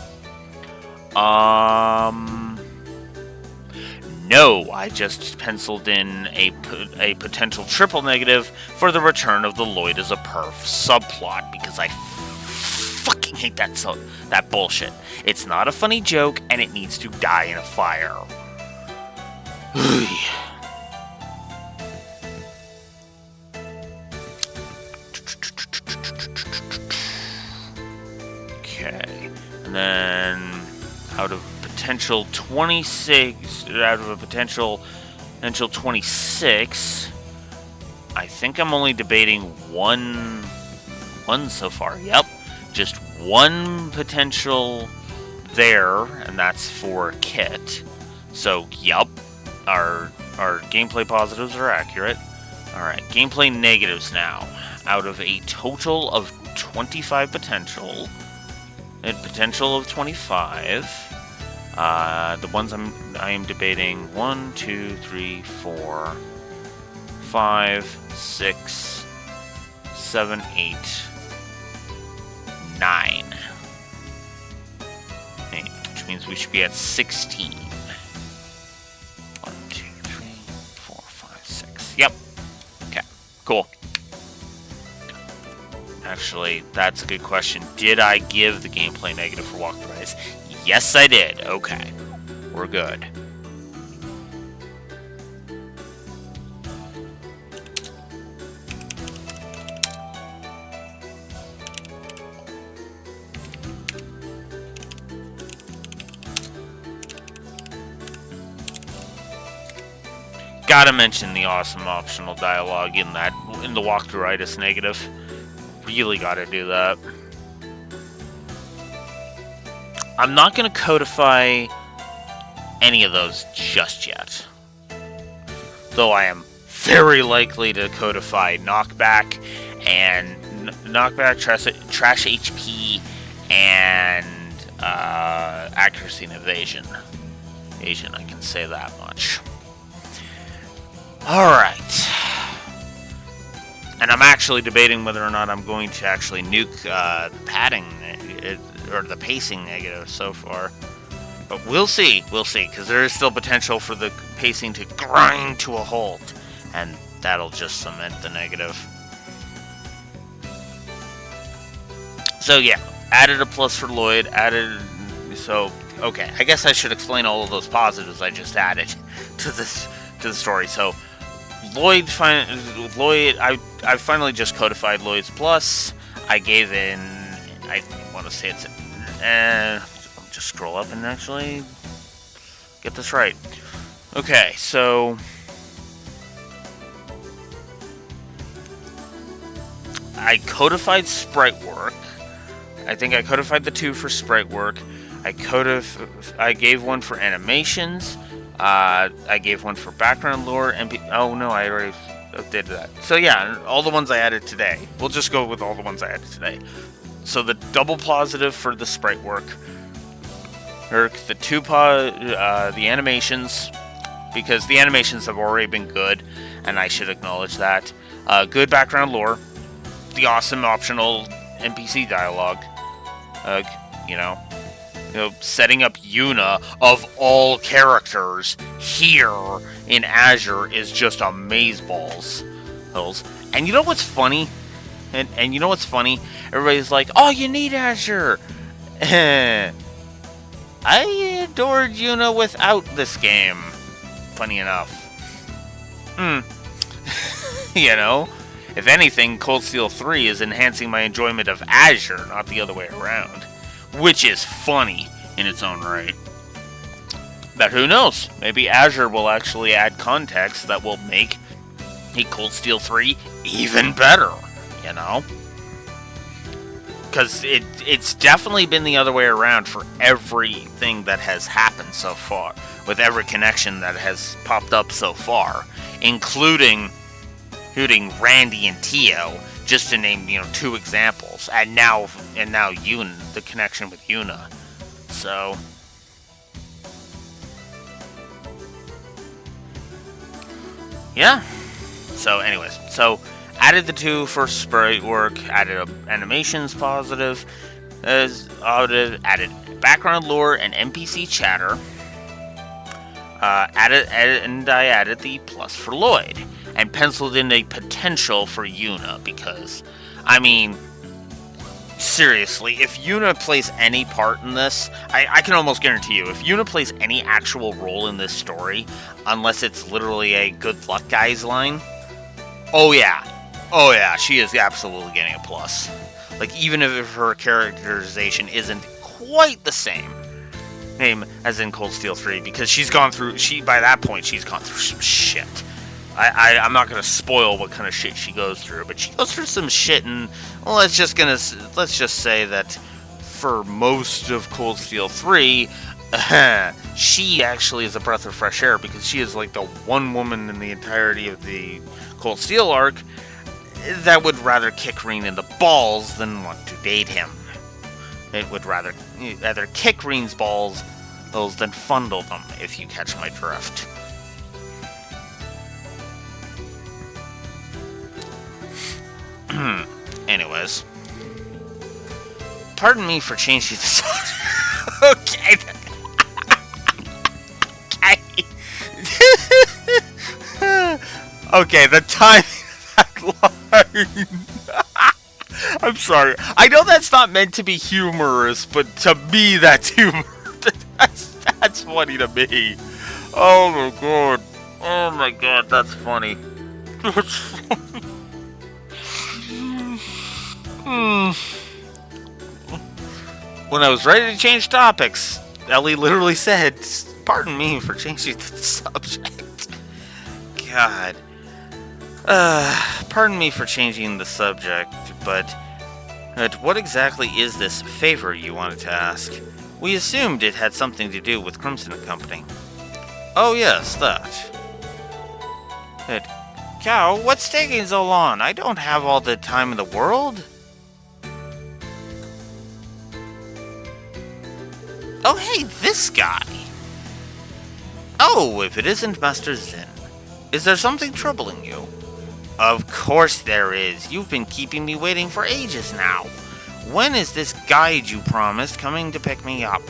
S1: No, I just penciled in a potential triple negative for the return of the Lloyd as a perf subplot, because I fucking hate that bullshit. It's not a funny joke, and it needs to die in a fire. Okay, and then out of potential 26, out of a potential 26, I think I'm only debating one so far. Yep, just one potential there, and that's for Kit. So, yep, our gameplay positives are accurate. Alright, gameplay negatives now. Out of a total of 25 potential, a potential of 25, the ones I am debating 1, 2, 3, 4, 5, 6, 7, 8, 9. Okay, which means we should be at 16. 1, 2, 3, 4, 5, 6. Yep. Okay, cool. Actually, that's a good question. Did I give the gameplay negative for Walkthrough Ice? Yes, I did. Okay. We're good. Gotta mention the awesome optional dialogue in the Walkthrough Itis negative. Really gotta do that. I'm not gonna codify any of those just yet. Though I am very likely to codify knockback and trash HP, and accuracy and evasion. I can say that much. Alright. And I'm actually debating whether or not I'm going to actually nuke the padding, or the pacing negative so far. But we'll see, because there is still potential for the pacing to grind to a halt, and that'll just cement the negative. So yeah, added a plus for Lloyd, okay, I guess I should explain all of those positives I just added to the story. So Lloyd, I finally just codified Lloyd's plus. I gave in, I want to say it's, I'll just scroll up and actually get this right. Okay, so I codified sprite work. I think I codified the 2 for sprite work. I gave one for animations. I gave one for background lore, oh no, I already did that. So yeah, all the ones I added today. We'll just go with all the ones I added today. So the double positive for the sprite work, or the the animations, because the animations have already been good, and I should acknowledge that. Good background lore, the awesome optional NPC dialogue, setting up Yuna, of all characters, here in Azure is just amazeballs. And you know what's funny? And you know what's funny? Everybody's like, oh, you need Azure! I adored Yuna without this game. Funny enough. If anything, Cold Steel 3 is enhancing my enjoyment of Azure, not the other way around. which is funny in its own right. But who knows? Maybe Azure will actually add context that will make a Cold Steel 3 even better, you know? Because it's definitely been the other way around for everything that has happened so far, with every connection that has popped up so far, including Randy and Tio, just to name, 2 examples, and now Yuna, the connection with Yuna. So yeah. So anyways, added the 2 for sprite work, added animations positive, added background lore and NPC chatter. I added the plus for Lloyd, and penciled in a potential for Yuna, because, I mean, seriously, if Yuna plays any part in this, I can almost guarantee you, if Yuna plays any actual role in this story, unless it's literally a good luck guys line, oh yeah, she is absolutely getting a plus. Like, even if her characterization isn't quite the same as in Cold Steel 3, because by that point, she's gone through some shit. I'm not gonna spoil what kind of shit she goes through, but she goes through some shit, and well, let's just say that for most of Cold Steel 3, she actually is a breath of fresh air, because she is like the one woman in the entirety of the Cold Steel arc that would rather kick Reen in the balls than want to date him. It would rather kick Reen's balls than fondle them, if you catch my drift. Anyways, pardon me for changing the subject. Okay. Okay, the timing of that line. I'm sorry. I know that's not meant to be humorous, but to me, that's humor. That's funny to me. Oh my god. Oh my god, that's funny. That's funny. When I was ready to change topics, Ellie literally said, "Pardon me for changing the subject." God. Pardon me for changing the subject, but what exactly is this favor you wanted to ask? We assumed it had something to do with Crimson and Company. Oh yes, that. Cow, what's taking so long? I don't have all the time in the world. Oh hey, this guy! Oh, if it isn't Master Zen. Is there something troubling you? Of course there is. You've been keeping me waiting for ages now. When is this guide you promised coming to pick me up?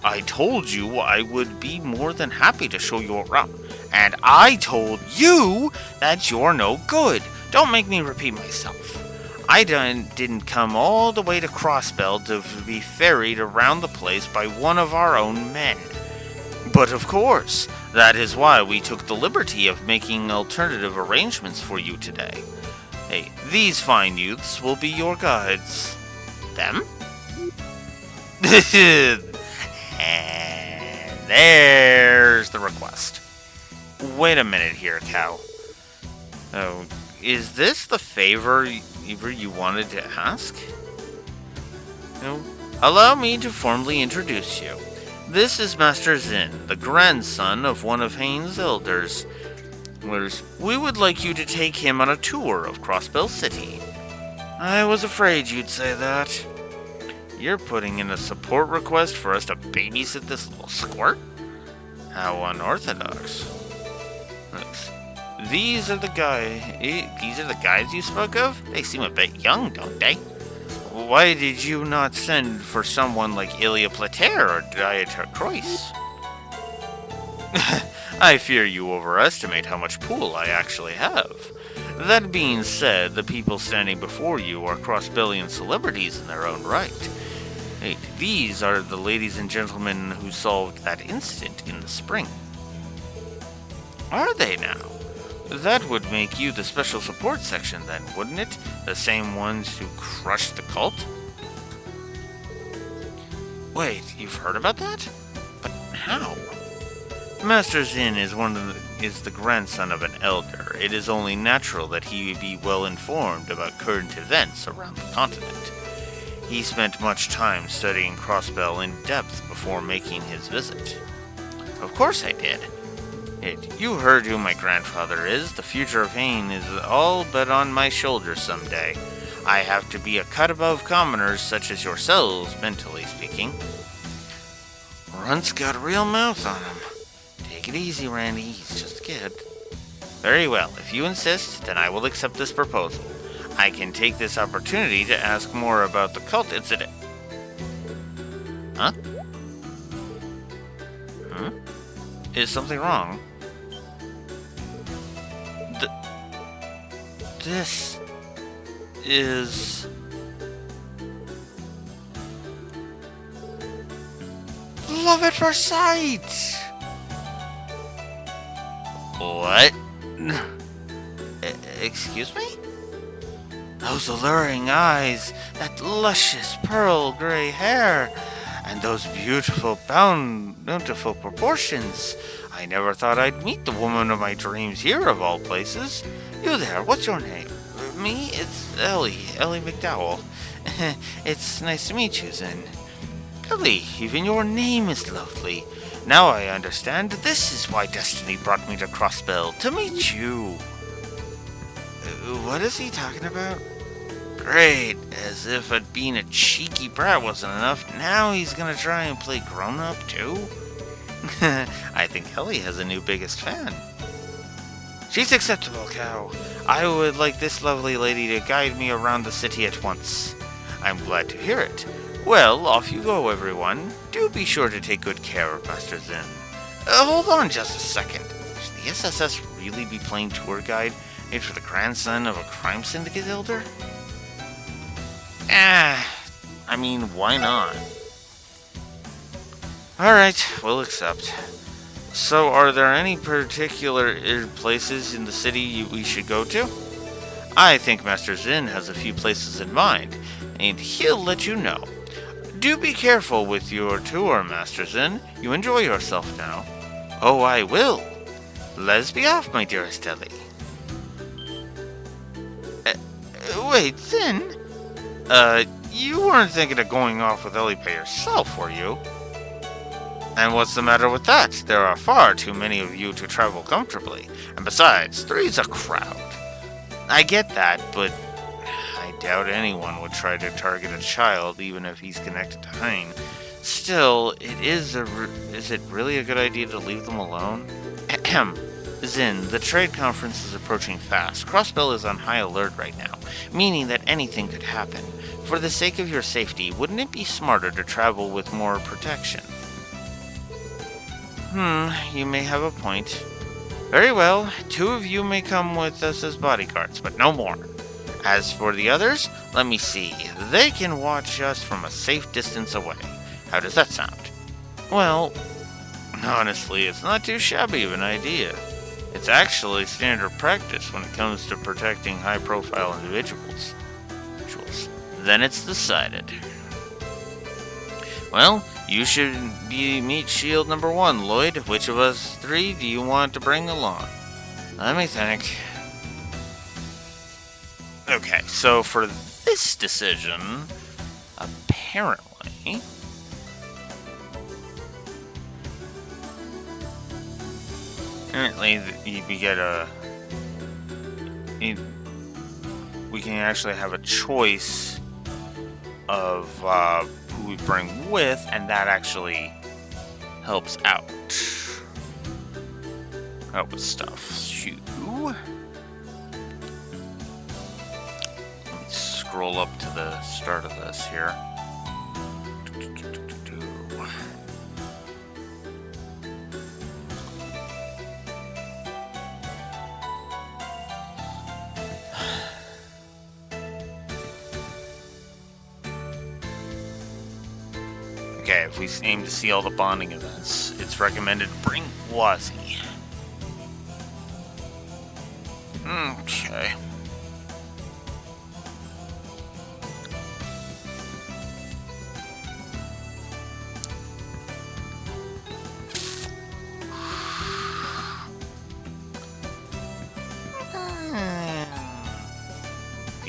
S1: I told you I would be more than happy to show you around. And I told you that you're no good. Don't make me repeat myself. I didn't come all the way to Crossbell to be ferried around the place by one of our own men. But of course, that is why we took the liberty of making alternative arrangements for you today. Hey, these fine youths will be your guides. Them? And there's the request. Wait a minute here, Cow. Oh, is this the favor you wanted to ask? No. Allow me to formally introduce you. This is Master Zin, the grandson of one of Hain's elders. We would like you to take him on a tour of Crossbell City. I was afraid you'd say that. You're putting in a support request for us to babysit this little squirt? How unorthodox. These are the guys you spoke of? They seem a bit young, don't they? Why did you not send for someone like Ilya Plater or Dieter Croix? I fear you overestimate how much pull I actually have. That being said, the people standing before you are cross-billion celebrities in their own right. Hey, these are the ladies and gentlemen who solved that incident in the spring. Are they now? That would make you the special support section then, wouldn't it? The same ones who crushed the cult? Wait, you've heard about that? But how? Master Zin is the grandson of an elder. It is only natural that he be well informed about current events around the continent. He spent much time studying Crossbell in depth before making his visit. Of course I did. You heard who my grandfather is. The future of Hain is all but on my shoulders someday. I have to be a cut above commoners such as yourselves, mentally speaking. Runt's got a real mouth on him. Take it easy, Randy. He's just a kid. Very well. If you insist, then I will accept this proposal. I can take this opportunity to ask more about the cult incident. Huh? Is something wrong? This is... love at first sight! What? Excuse me? Those alluring eyes, that luscious pearl gray hair, and those beautiful, bountiful proportions. I never thought I'd meet the woman of my dreams here, of all places. You there, what's your name? Me? It's Ellie McDowell. It's nice to meet you, Zin. Ellie, even your name is lovely. Now I understand. This is why destiny brought me to Crossbell, to meet you. What is he talking about? Great, as if being a cheeky brat wasn't enough, now he's gonna try and play grown-up too? I think Ellie has a new biggest fan. She's acceptable, Cow. I would like this lovely lady to guide me around the city at once. I'm glad to hear it. Well, off you go, everyone. Do be sure to take good care of Master Zin. Hold on just a second. Should the SSS really be playing tour guide made for the grandson of a crime syndicate elder? I mean, why not? Alright, we'll accept. So, are there any particular places in the city we should go to? I think Master Zin has a few places in mind, and he'll let you know. Do be careful with your tour, Master Zin. You enjoy yourself now. Oh, I will. Let's be off, my dearest Ellie. Wait, Zin? You weren't thinking of going off with Ellie by yourself, were you? And what's the matter with that? There are far too many of you to travel comfortably. And besides, three's a crowd. I get that, but I doubt anyone would try to target a child, even if he's connected to Hein. Still, is it really a good idea to leave them alone? Ahem. Zin, the trade conference is approaching fast. Crossbell is on high alert right now, meaning that anything could happen. For the sake of your safety, wouldn't it be smarter to travel with more protection? You may have a point. Very well, 2 of you may come with us as bodyguards, but no more. As for the others, let me see. They can watch us from a safe distance away. How does that sound? Well, honestly, it's not too shabby of an idea. It's actually standard practice when it comes to protecting high-profile individuals. Then it's decided. Well, you should meet Shield number 1, Lloyd. Which of us 3 do you want to bring along? Let me think. Okay, so for this decision, apparently... we can actually have a choice of who we bring with, and that actually helps out. Help with stuff. Shoot. Let me scroll up to the start of this here. Okay, if we aim to see all the bonding events, it's recommended to bring Wazi. Okay.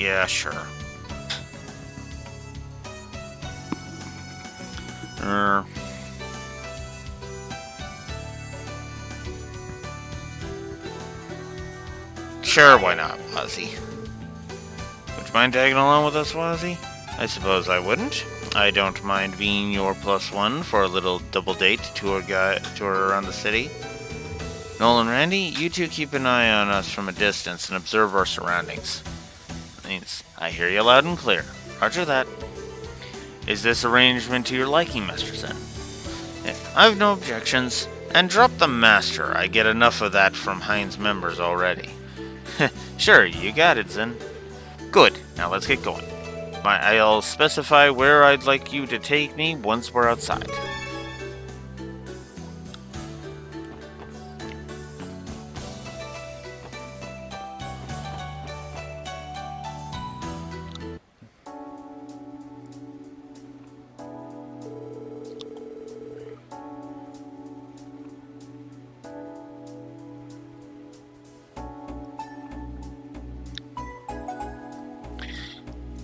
S1: Yeah, sure. Sure, why not, Wazzy? Would you mind tagging along with us, Wazzy? I suppose I wouldn't. I don't mind being your +1 for a little double date tour around the city. Noel and Randy, you two keep an eye on us from a distance and observe our surroundings. Means I hear you loud and clear. Roger that. Is this arrangement to your liking, Master Zen? I've no objections. And drop the Master. I get enough of that from Heinz members already. Sure, you got it, Zen. Good. Now let's get going. I'll specify where I'd like you to take me once we're outside.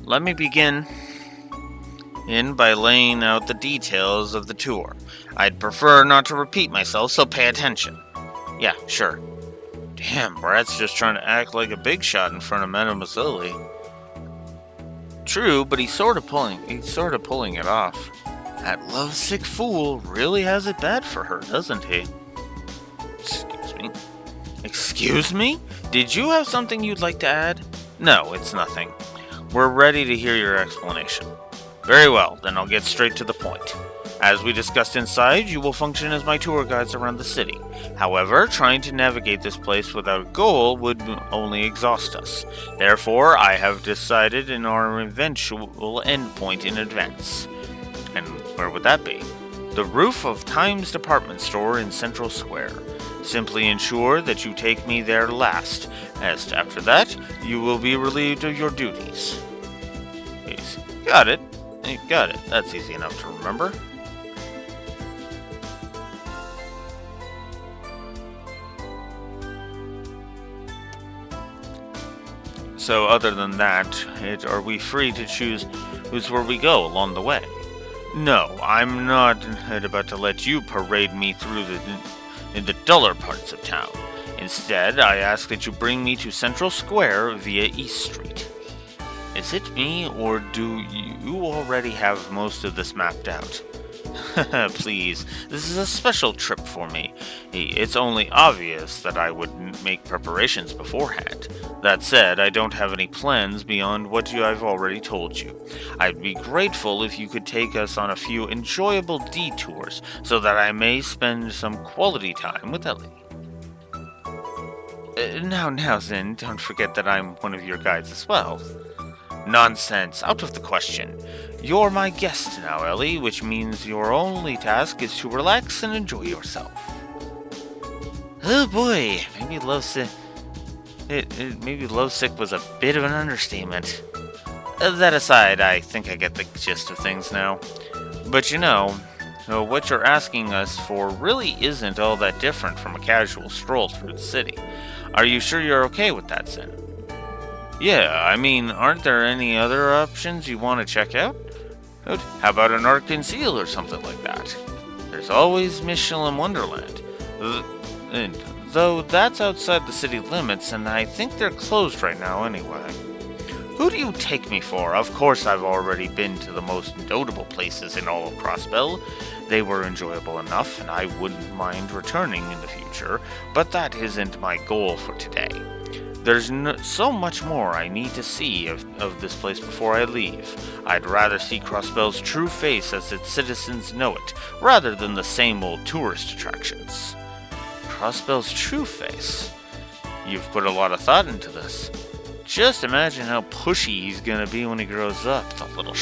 S1: Let me begin by laying out the details of the tour. I'd prefer not to repeat myself, so pay attention. Yeah, sure. Damn, Brad's just trying to act like a big shot in front of Mademoiselle. True, but he's sort of pulling it off. That lovesick fool really has it bad for her, doesn't he? Excuse me? Excuse me? Did you have something you'd like to add? No, it's nothing. We're ready to hear your explanation. Very well, then I'll get straight to the point. As we discussed inside, you will function as my tour guides around the city. However, trying to navigate this place without a goal would only exhaust us. Therefore, I have decided on our eventual endpoint in advance. And where would that be? The roof of Time's department store in Central Square. Simply ensure that you take me there last, as after that, you will be relieved of your duties. Please. Got it. Got it. That's easy enough to remember. So other than that, are we free to choose where we go along the way? No, I'm not about to let you parade me through in the duller parts of town. Instead, I ask that you bring me to Central Square via East Street. Is it me, or do you already have most of this mapped out? Please, this is a special trip for me. It's only obvious that I would make preparations beforehand. That said, I don't have any plans beyond what I've already told you. I'd be grateful if you could take us on a few enjoyable detours so that I may spend some quality time with Ellie. Now, Zen, don't forget that I'm one of your guides as well. Nonsense, out of the question. You're my guest now, Ellie, which means your only task is to relax and enjoy yourself. Oh boy, maybe lovesick was a bit of an understatement. That aside, I think I get the gist of things now. But what you're asking us for really isn't all that different from a casual stroll through the city. Are you sure you're okay with that, Zen? Yeah, I mean, aren't there any other options you want to check out? How about an art conceal or something like that? There's always Michelin Wonderland. Though that's outside the city limits, and I think they're closed right now anyway. Who do you take me for? Of course I've already been to the most notable places in all of Crossbell. They were enjoyable enough, and I wouldn't mind returning in the future, but that isn't my goal for today. There's so much more I need to see of this place before I leave. I'd rather see Crossbell's true face as its citizens know it, rather than the same old tourist attractions. Crossbell's true face? You've put a lot of thought into this. Just imagine how pushy he's gonna be when he grows up, the little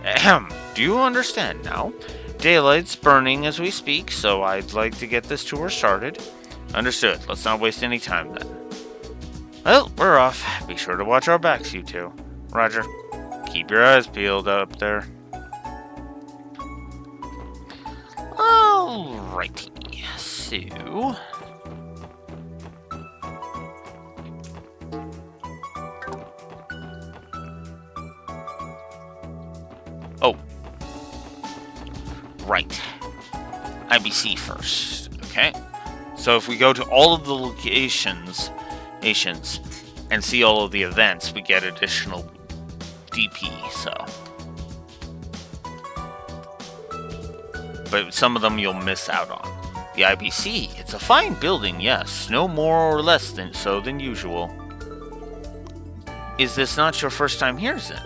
S1: Ahem. Do you understand now? Daylight's burning as we speak, so I'd like to get this tour started. Understood. Let's not waste any time then. Well, we're off. Be sure to watch our backs, you two. Roger. Keep your eyes peeled up there. Alrighty. So... Right. IBC first. Okay. So if we go to all of the locations, and see all of the events, we get additional DP, so. But some of them you'll miss out on. The IBC, it's a fine building, yes. No more or less than usual. Is this not your first time here, then?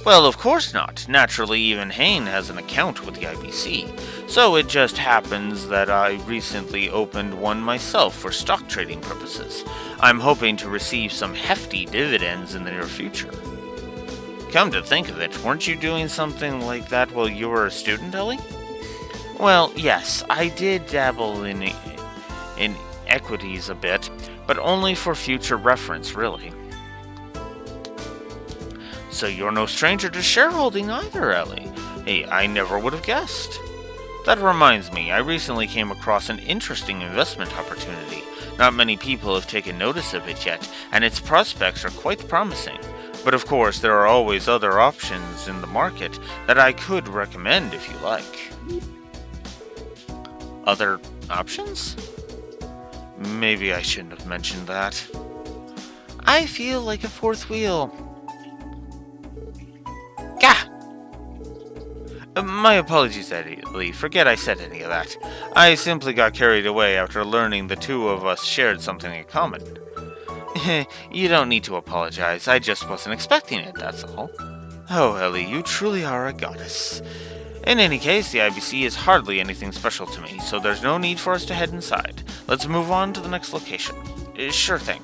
S1: Well, of course not. Naturally, even Hain has an account with the IBC. So it just happens that I recently opened one myself for stock trading purposes. I'm hoping to receive some hefty dividends in the near future. Come to think of it, weren't you doing something like that while you were a student, Ellie? Well, yes, I did dabble in equities a bit, but only for future reference, really. So you're no stranger to shareholding either, Ellie. Hey, I never would have guessed. That reminds me, I recently came across an interesting investment opportunity. Not many people have taken notice of it yet, and its prospects are quite promising. But of course, there are always other options in the market that I could recommend if you like. Other options? Maybe I shouldn't have mentioned that. I feel like a fourth wheel. Gah! My apologies, Eddie. Forget I said any of that. I simply got carried away after learning the two of us shared something in common. You don't need to apologize. I just wasn't expecting it, that's all. Oh, Ellie, you truly are a goddess. In any case, the IBC is hardly anything special to me, so there's no need for us to head inside. Let's move on to the next location. Sure thing.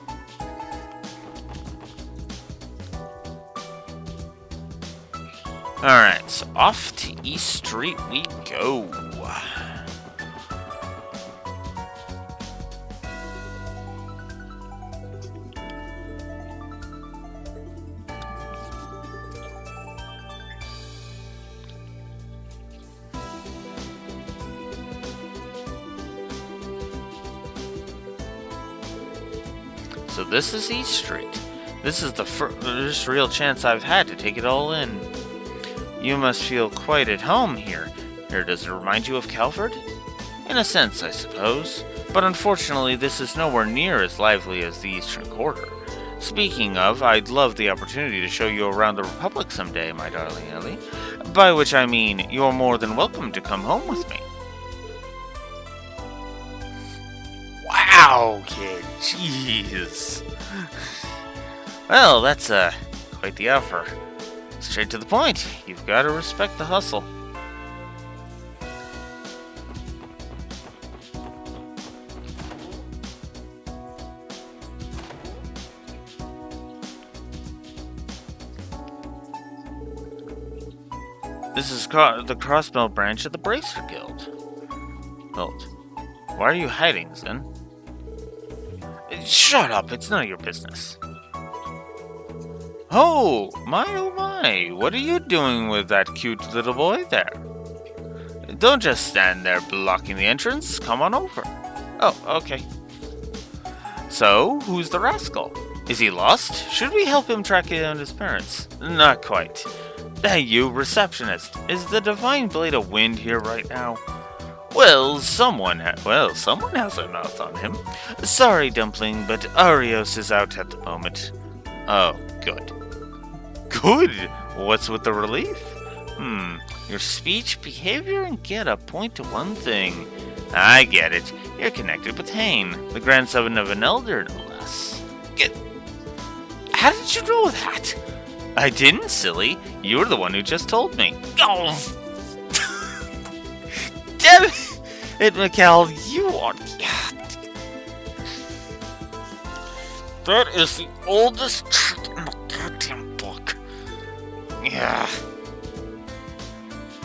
S1: Alright, so off to East Street we go. So this is East Street. This is the first real chance I've had to take it all in. You must feel quite at home here. Does it remind you of Calvert? In a sense, I suppose. But unfortunately, this is nowhere near as lively as the Eastern Quarter. Speaking of, I'd love the opportunity to show you around the Republic someday, my darling Ellie. By which I mean, you're more than welcome to come home with me. Wow, kid, jeez. Well, that's quite the offer. Straight to the point. You've got to respect the hustle. This is the Crossbell branch of the Bracer Guild. Why are you hiding, Zen? Shut up, it's none of your business. Oh my, what are you doing with that cute little boy there? Don't just stand there blocking the entrance, come on over. Oh, okay. So, who's the rascal? Is he lost? Should we help him track down his parents? Not quite. Hey, you, receptionist, is the Divine Blade of Wind here right now? Well, someone has a mouth on him. Sorry, Dumpling, but Arios is out at the moment. Oh, good. Good? What's with the relief? Your speech, behavior, and get-up point to one thing. I get it. You're connected with Hain, the grandson of an elder, no less. How did you know that? I didn't, silly. You were the one who just told me. Oh! Damn it, Mikkel, you are... That is the oldest trick in the goddamn book. Yeah.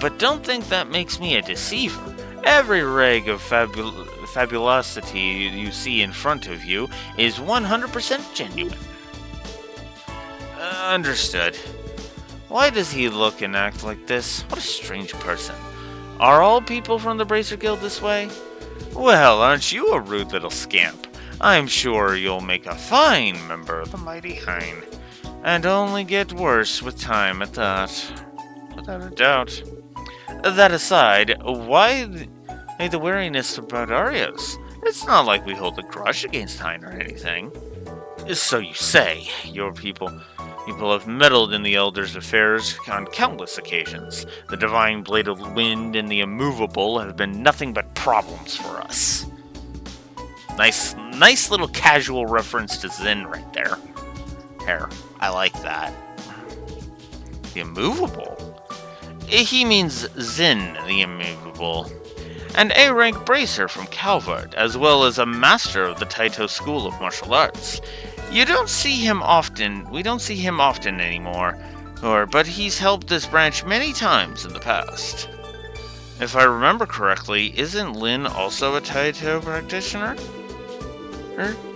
S1: But don't think that makes me a deceiver. Every rag of fabulosity you see in front of you is 100% genuine. Understood. Why does he look and act like this? What a strange person. Are all people from the Bracer Guild this way? Well, aren't you a rude little scamp? I'm sure you'll make a fine member of the mighty Hain. And only get worse with time at that. Without a doubt. That aside, why the wariness about Arios? It's not like we hold a grudge against Hein or anything. So you say. Your people have meddled in the Elder's affairs on countless occasions. The Divine Blade of Wind and the Immovable have been nothing but problems for us. Nice little casual reference to Zen right there. Here, I like that. The Immovable? He means Zin, the Immovable. An A-rank bracer from Calvard, as well as a master of the Taito School of Martial Arts. We don't see him often anymore, but he's helped this branch many times in the past. If I remember correctly, isn't Lin also a Taito practitioner?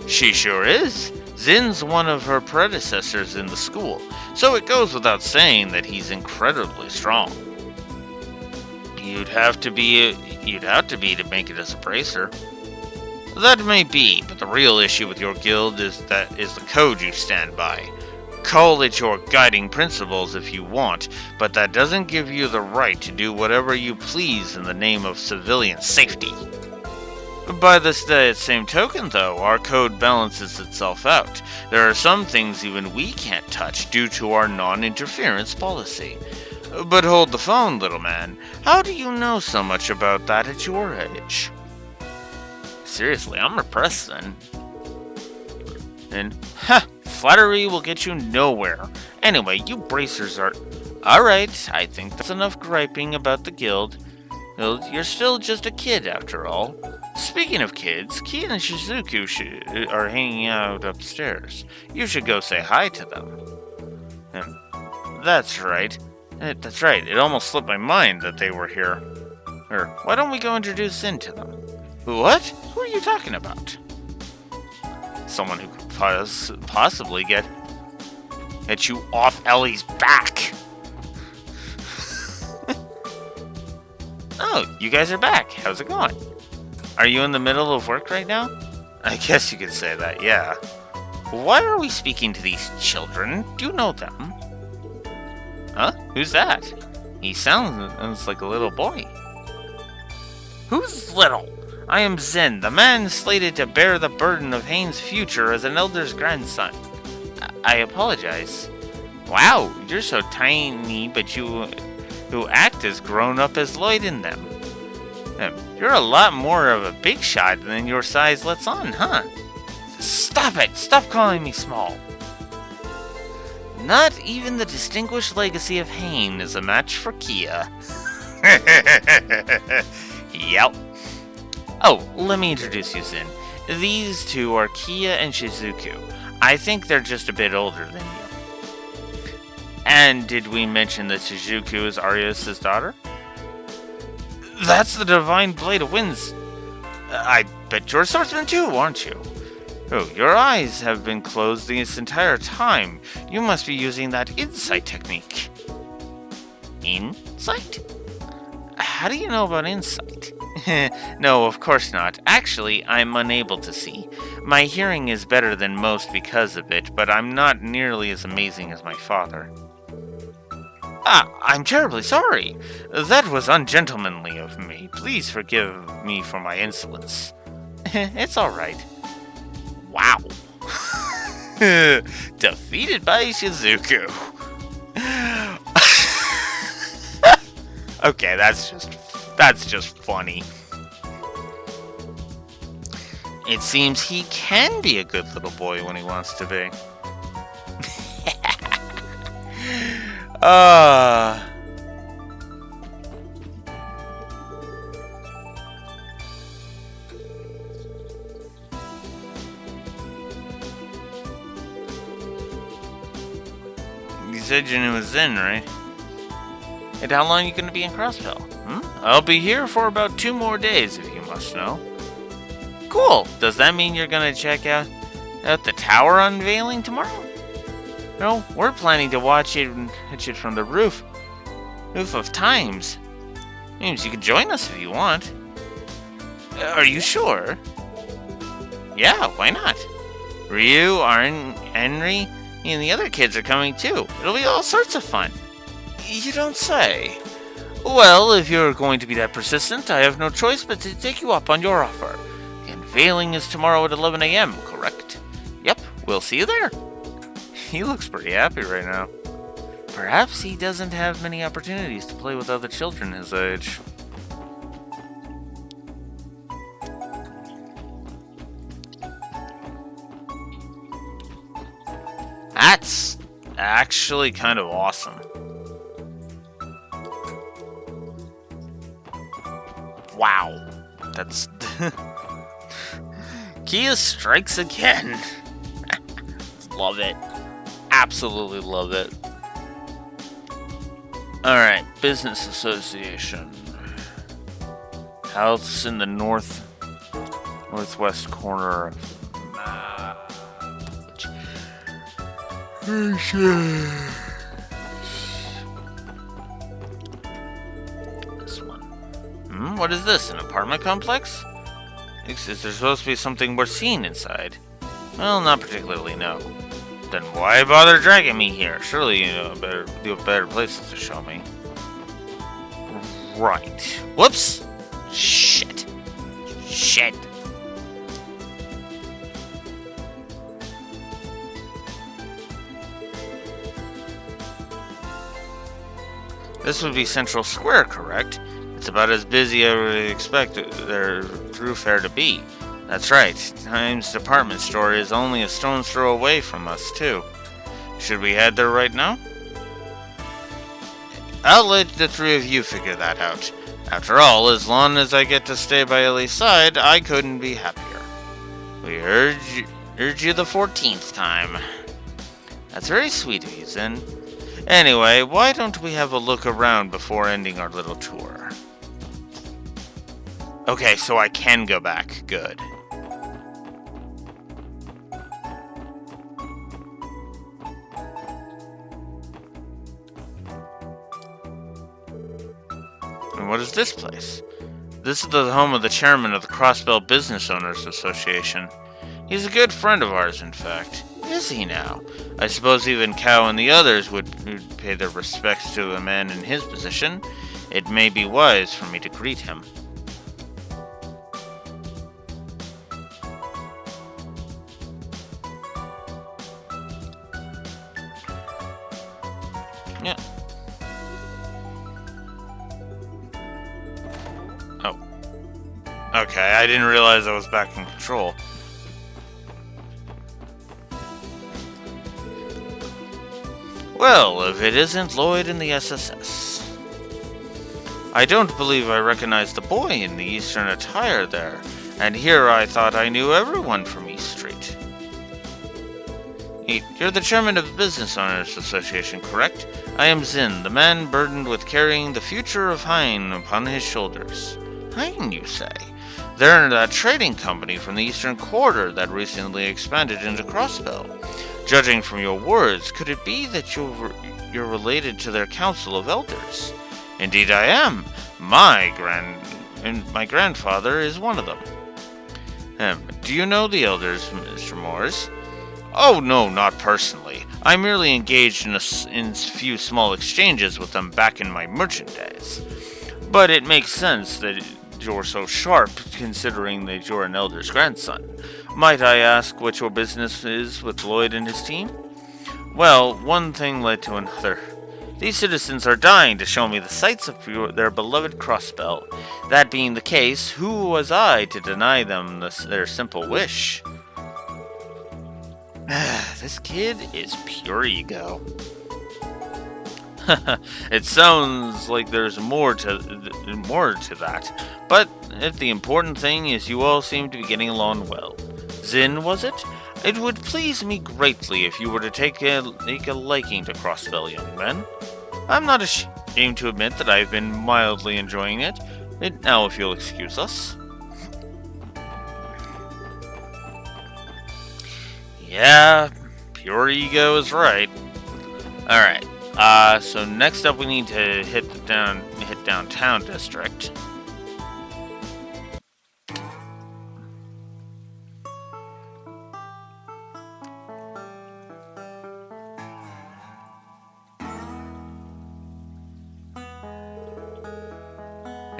S1: She sure is. Zin's one of her predecessors in the school, so it goes without saying that he's incredibly strong. You'd have to be to make it as a bracer. That may be, but the real issue with your guild is the code you stand by. Call it your guiding principles if you want, but that doesn't give you the right to do whatever you please in the name of civilian safety. By the same token, though, our code balances itself out. There are some things even we can't touch due to our non-interference policy. But hold the phone, little man. How do you know so much about that at your age? Seriously, I'm repressed then. And, flattery will get you nowhere. Anyway, you bracers are... Alright, I think that's enough griping about the guild. You're still just a kid, after all. Speaking of kids, Kia and Shizuku are hanging out upstairs. You should go say hi to them. That's right. It almost slipped my mind that they were here. Why don't we go introduce Zen to them? What? Who are you talking about? Someone who could possibly get you off Ellie's back. Oh, you guys are back. How's it going? Are you in the middle of work right now? I guess you could say that, yeah. Why are we speaking to these children? Do you know them? Huh? Who's that? He sounds like a little boy. Who's little? I am Zen, the man slated to bear the burden of Hain's future as an elder's grandson. I apologize. Wow, you're so tiny, but you act as grown up as Lloyd in them. You're a lot more of a big shot than your size lets on, huh? Stop it! Stop calling me small. Not even the distinguished legacy of Hain is a match for Kia. Yep. Oh, let me introduce you, Zen. These two are Kia and Shizuku. I think they're just a bit older than you. And did we mention that Shizuku is Arios' daughter? That's the Divine Blade of Winds. I bet you're a swordsman too, aren't you? Oh, your eyes have been closed this entire time. You must be using that insight technique. Insight? How do you know about insight? No, of course not. Actually, I'm unable to see. My hearing is better than most because of it, but I'm not nearly as amazing as my father. I'm terribly sorry. That was ungentlemanly of me. Please forgive me for my insolence. It's alright. Wow. Defeated by Shizuku. Okay, that's just funny. It seems he can be a good little boy when he wants to be. You said your name was Zen, right? And how long are you going to be in Crossville? I'll be here for about 2 more days, if you must know. Cool. Does that mean you're going to check out the tower unveiling tomorrow? No, we're planning to watch it from the roof of Times. Means you can join us if you want. Are you sure? Yeah, why not? Ryu, Arn, Henry, and the other kids are coming too. It'll be all sorts of fun. You don't say. Well, if you're going to be that persistent, I have no choice but to take you up on your offer. The unveiling is tomorrow at 11 a.m., correct? Yep, we'll see you there. He looks pretty happy right now. Perhaps he doesn't have many opportunities to play with other children his age. That's actually kind of awesome. Wow. That's... Kia strikes again. Love it. Absolutely love it. Alright, business association. House in the northwest corner of the map. This one. What is this? An apartment complex? Is there supposed to be something we're seeing inside? Well, not particularly, no. Then why bother dragging me here? Surely you have better places to show me. Right. Whoops! Shit. Shit. This would be Central Square, correct? It's about as busy as I would expect their through fair to be. That's right. Time's department store is only a stone's throw away from us, too. Should we head there right now? I'll let the three of you figure that out. After all, as long as I get to stay by Ellie's side, I couldn't be happier. We urge you the 14th time. That's very sweet of you, Zen. Anyway, why don't we have a look around before ending our little tour? Okay, so I can go back. Good. And what is this place? This is the home of the chairman of the Crossbell Business Owners Association. He's a good friend of ours, in fact. Is he now? I suppose even Cow and the others would pay their respects to a man in his position. It may be wise for me to greet him. Yeah. Oh. Okay, I didn't realize I was back in control. Well, if it isn't Lloyd in the SSS. I don't believe I recognize the boy in the Eastern attire there, and here I thought I knew everyone from East Street. You're the chairman of the Business Owners Association, correct? I am Zin, the man burdened with carrying the future of Hein upon his shoulders. Hein, you say? They're that trading company from the Eastern Quarter that recently expanded into Crossbell. Judging from your words, could it be that you're related to their council of elders? Indeed I am. My grandfather is one of them. Do you know the elders, Mr. Morris? Oh, no, not personally. I merely engaged in a few small exchanges with them back in my merchant days. But it makes sense that you're so sharp, considering that you're an elder's grandson. Might I ask what your business is with Lloyd and his team? Well, one thing led to another. These citizens are dying to show me the sights of their beloved Crossbell. That being the case, who was I to deny them their simple wish? This kid is pure ego. It sounds like there's more to that, but the important thing is you all seem to be getting along well. Zin, was it? It would please me greatly if you were to take a liking to Crossbell, young man. I'm not ashamed to admit that I've been mildly enjoying it. Now, if you'll excuse us. Yeah, pure ego is right. Alright, so next up we need to hit downtown district.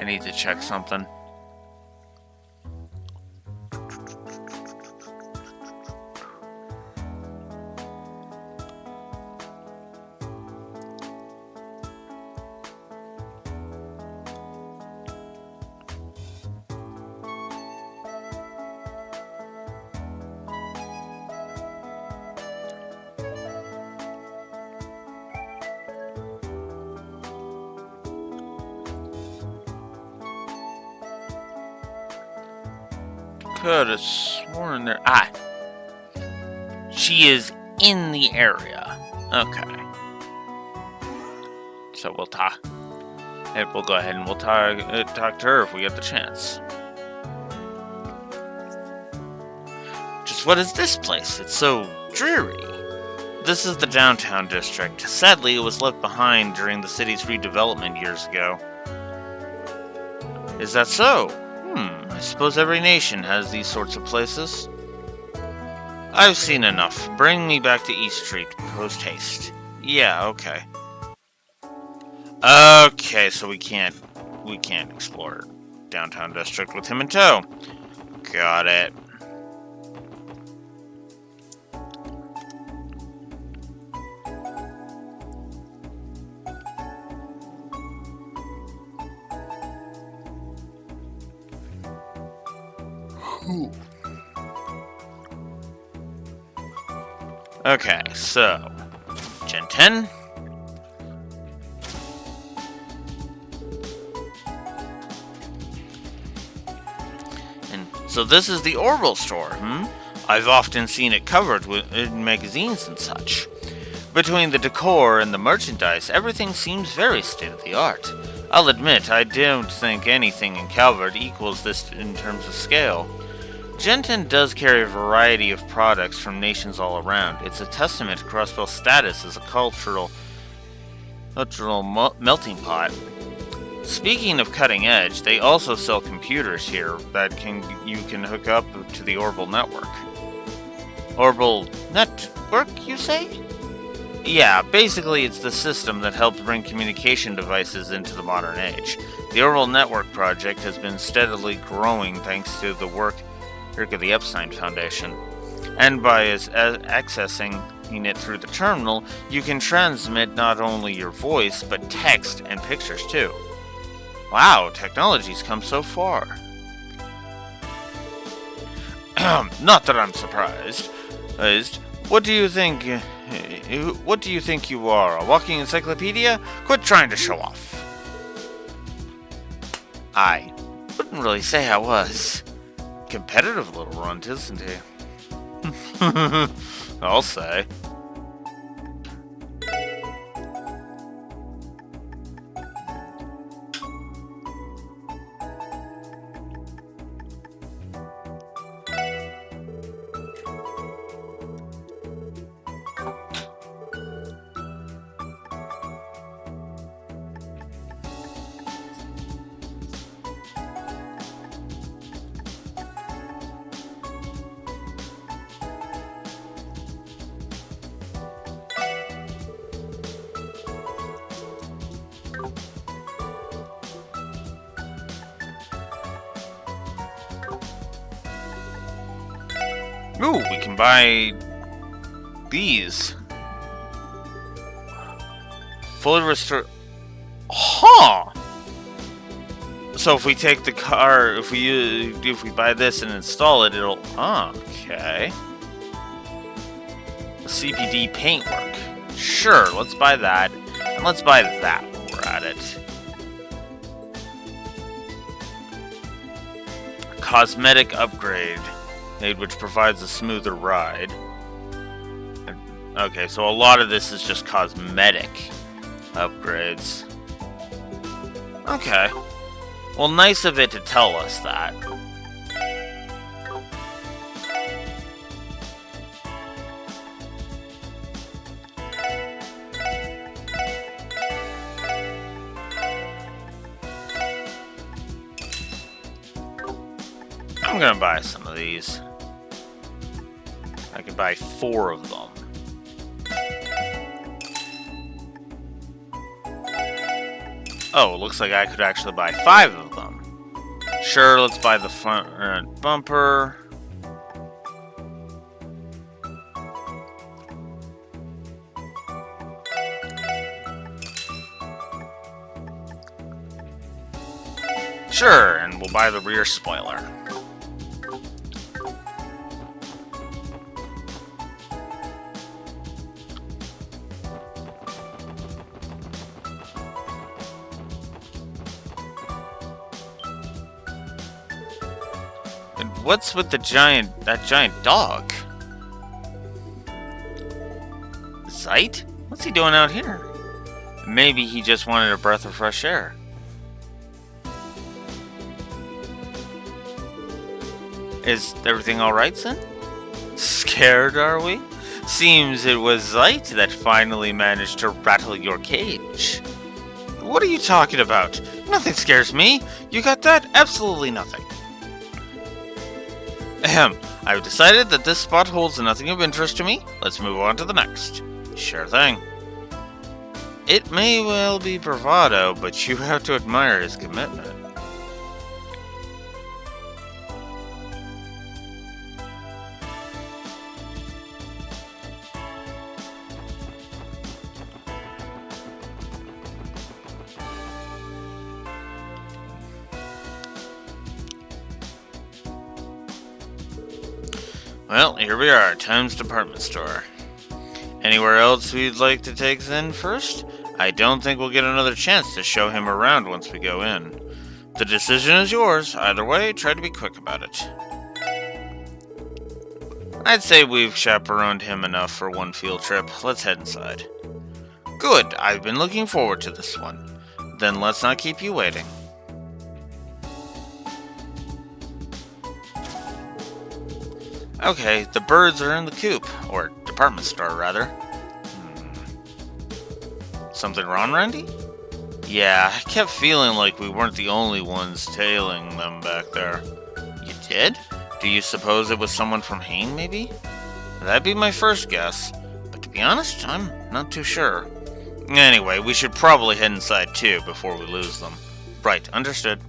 S1: I need to check something. Could have sworn there. Ah, she is in the area. Okay. So we'll talk. We'll go ahead and we'll talk to her if we get the chance. Just what is this place? It's so dreary. This is the downtown district. Sadly, it was left behind during the city's redevelopment years ago. Is that so? I suppose every nation has these sorts of places. I've seen enough. Bring me back to East Street, post haste. Yeah, okay. Okay, so we can't explore downtown district with him in tow. Got it. Okay, so Gen 10. And so this is the Orbital store, I've often seen it covered in magazines and such. Between the decor and the merchandise, everything seems very state-of-the-art. I'll admit, I don't think anything in Calvert equals this in terms of scale. Gen 10 does carry a variety of products from nations all around. It's a testament to Crossbell's status as a cultural melting pot. Speaking of cutting edge, they also sell computers here that you can hook up to the Orbital network. Orbital network, you say? Yeah, basically it's the system that helped bring communication devices into the modern age. The Orbital Network project has been steadily growing thanks to the work of the Epstein Foundation. And by accessing it through the terminal, you can transmit not only your voice, but text and pictures too. Wow, technology's come so far. Not that I'm surprised. What do you think you are, a walking encyclopedia? Quit trying to show off. I wouldn't really say I was. Competitive little runt, isn't he? I'll say. Ooh, we can buy these. Fully restore. Huh! So if we take the car, if we buy this and install it, it'll. Okay. CPD paintwork. Sure, let's buy that, and let's buy that while we're at it. Cosmetic upgrade. Which provides a smoother ride. Okay, so a lot of this is just cosmetic upgrades. Okay. Well, nice of it to tell us that. I'm gonna buy some of these. I can buy 4 of them. Oh, looks like I could actually buy 5 of them. Sure, let's buy the front bumper. Sure, and we'll buy the rear spoiler. And what's with that giant dog? Sight? What's he doing out here? Maybe he just wanted a breath of fresh air. Is everything alright, son? Scared, are we? Seems it was Zeit that finally managed to rattle your cage. What are you talking about? Nothing scares me. You got that? Absolutely nothing. Ahem. I've decided that this spot holds nothing of interest to me. Let's move on to the next. Sure thing. It may well be bravado, but you have to admire his commitment. Well, here we are, Time's department store. Anywhere else we'd like to take Zen first? I don't think we'll get another chance to show him around once we go in. The decision is yours. Either way, try to be quick about it. I'd say we've chaperoned him enough for one field trip. Let's head inside. Good, I've been looking forward to this one. Then let's not keep you waiting. Okay, the birds are in the coop, or department store, rather. Something wrong, Randy? Yeah, I kept feeling like we weren't the only ones tailing them back there. You did? Do you suppose it was someone from Hain, maybe? That'd be my first guess, but to be honest, I'm not too sure. Anyway, we should probably head inside too before we lose them. Right, understood.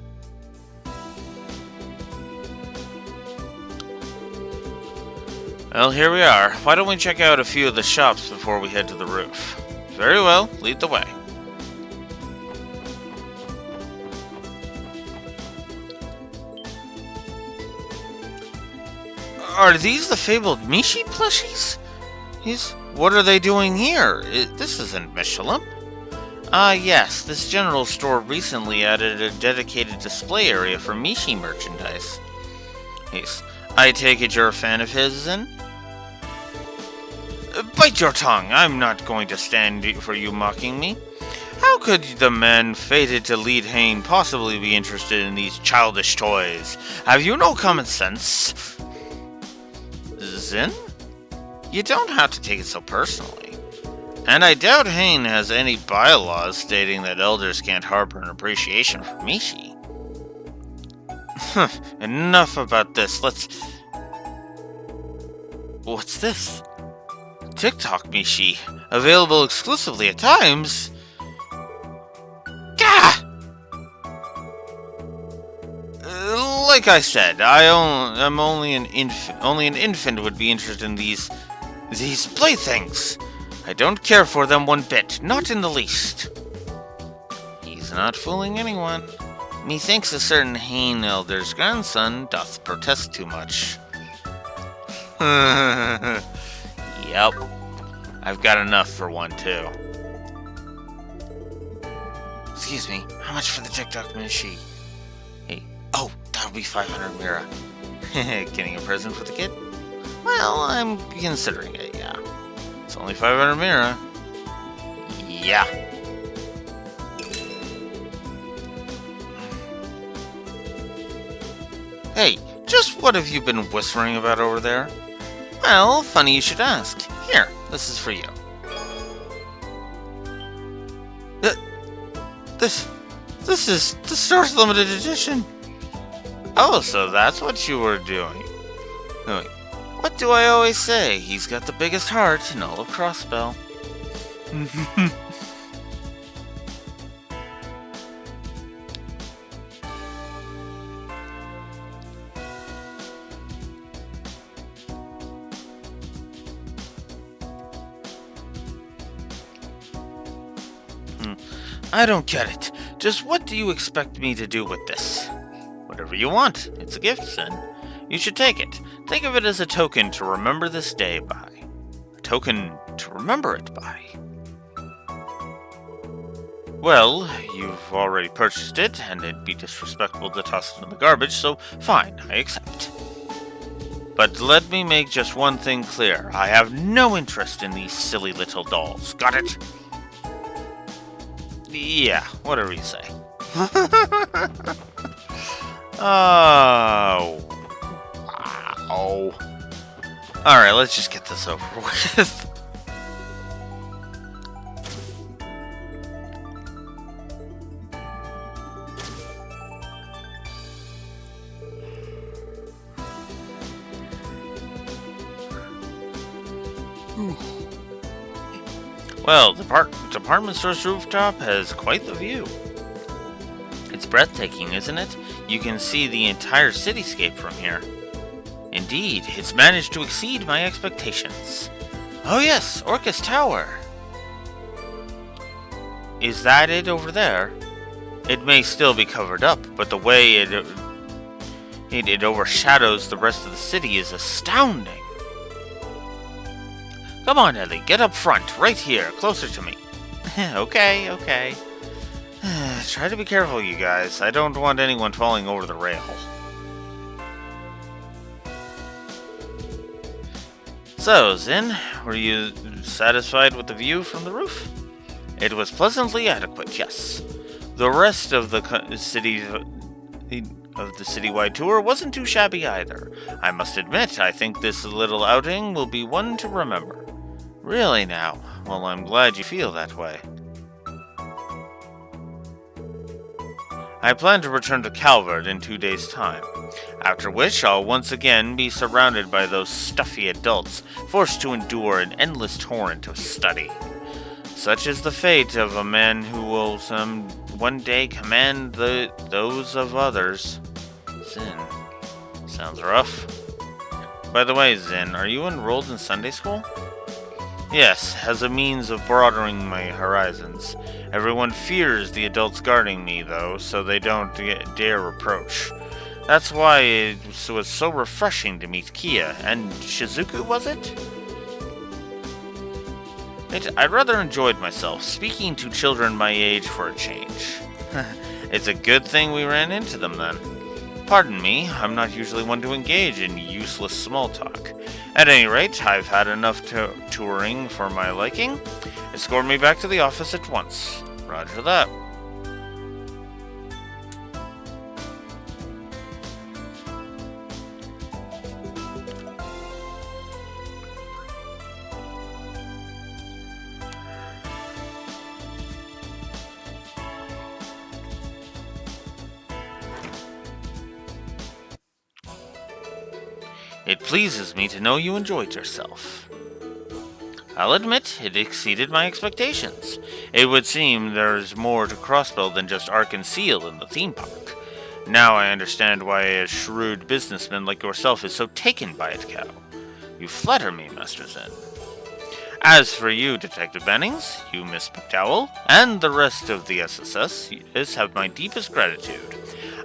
S1: Well, here we are. Why don't we check out a few of the shops before we head to the roof? Very well, lead the way. Are these the fabled Mishi plushies? What are they doing here? This isn't Michelin. Yes, this general store recently added a dedicated display area for Mishi merchandise. Yes, I take it you're a fan of his, then? Bite your tongue! I'm not going to stand for you mocking me. How could the man fated to lead Hain possibly be interested in these childish toys? Have you no common sense? Zin? You don't have to take it so personally. And I doubt Hain has any bylaws stating that elders can't harbor an appreciation for Mishi. Enough about this, What's this? TikTok Mishi. Available exclusively at Times? Gah! Like I said, I'm only an infant. Only an infant would be interested in these playthings. I don't care for them one bit, not in the least. He's not fooling anyone. Methinks a certain Hain elder's grandson doth protest too much. Yep. I've got enough for one, too. Excuse me, how much for the TikTok Mishi? Hey, oh, that'll be 500 Mira. Getting a present for the kid? Well, I'm considering it, yeah. It's only 500 Mira. Yeah. Hey, just what have you been whispering about over there? Well, funny you should ask. Here, this is for you. This is the store's limited edition. Oh, so that's what you were doing. Wait, what do I always say? He's got the biggest heart in all of Crossbell. I don't get it. Just what do you expect me to do with this? Whatever you want. It's a gift, Zen. You should take it. Think of it as a token to remember this day by. A token to remember it by. Well, you've already purchased it, and it'd be disrespectful to toss it in the garbage, so fine, I accept. But let me make just one thing clear. I have no interest in these silly little dolls. Got it? Yeah, whatever you say. Oh. Wow. Alright, let's just get this over with. Well, the department store's rooftop has quite the view. It's breathtaking, isn't it? You can see the entire cityscape from here. Indeed, it's managed to exceed my expectations. Oh yes, Orcus Tower. Is that it over there? It may still be covered up, but the way it overshadows the rest of the city is astounding. Come on, Ellie, get up front, right here, closer to me. Okay. Try to be careful, you guys. I don't want anyone falling over the rail. So, Zin, were you satisfied with the view from the roof? It was pleasantly adequate, yes. The rest of the citywide tour wasn't too shabby either. I must admit, I think this little outing will be one to remember. Really now? Well, I'm glad you feel that way. I plan to return to Calvert in 2 days' time, after which I'll once again be surrounded by those stuffy adults, forced to endure an endless torrent of study. Such is the fate of a man who will one day command those of others. Zin. Sounds rough. By the way, Zin, are you enrolled in Sunday school? Yes, as a means of broadening my horizons. Everyone fears the adults guarding me, though, so they don't dare reproach. That's why it was so refreshing to meet Kia. And Shizuku, was it? I rather enjoyed myself, speaking to children my age for a change. It's a good thing we ran into them, then. Pardon me, I'm not usually one to engage in useless small talk. At any rate, I've had enough touring for my liking. Escort me back to the office at once. Roger that. It pleases me to know you enjoyed yourself. I'll admit, it exceeded my expectations. It would seem there's more to Crossbell than just Ark and Seal in the theme park. Now I understand why a shrewd businessman like yourself is so taken by it, Cow. You flatter me, Master Zen. As for you, Detective Bennings, you, Miss McDowell, and the rest of the SSS, have my deepest gratitude.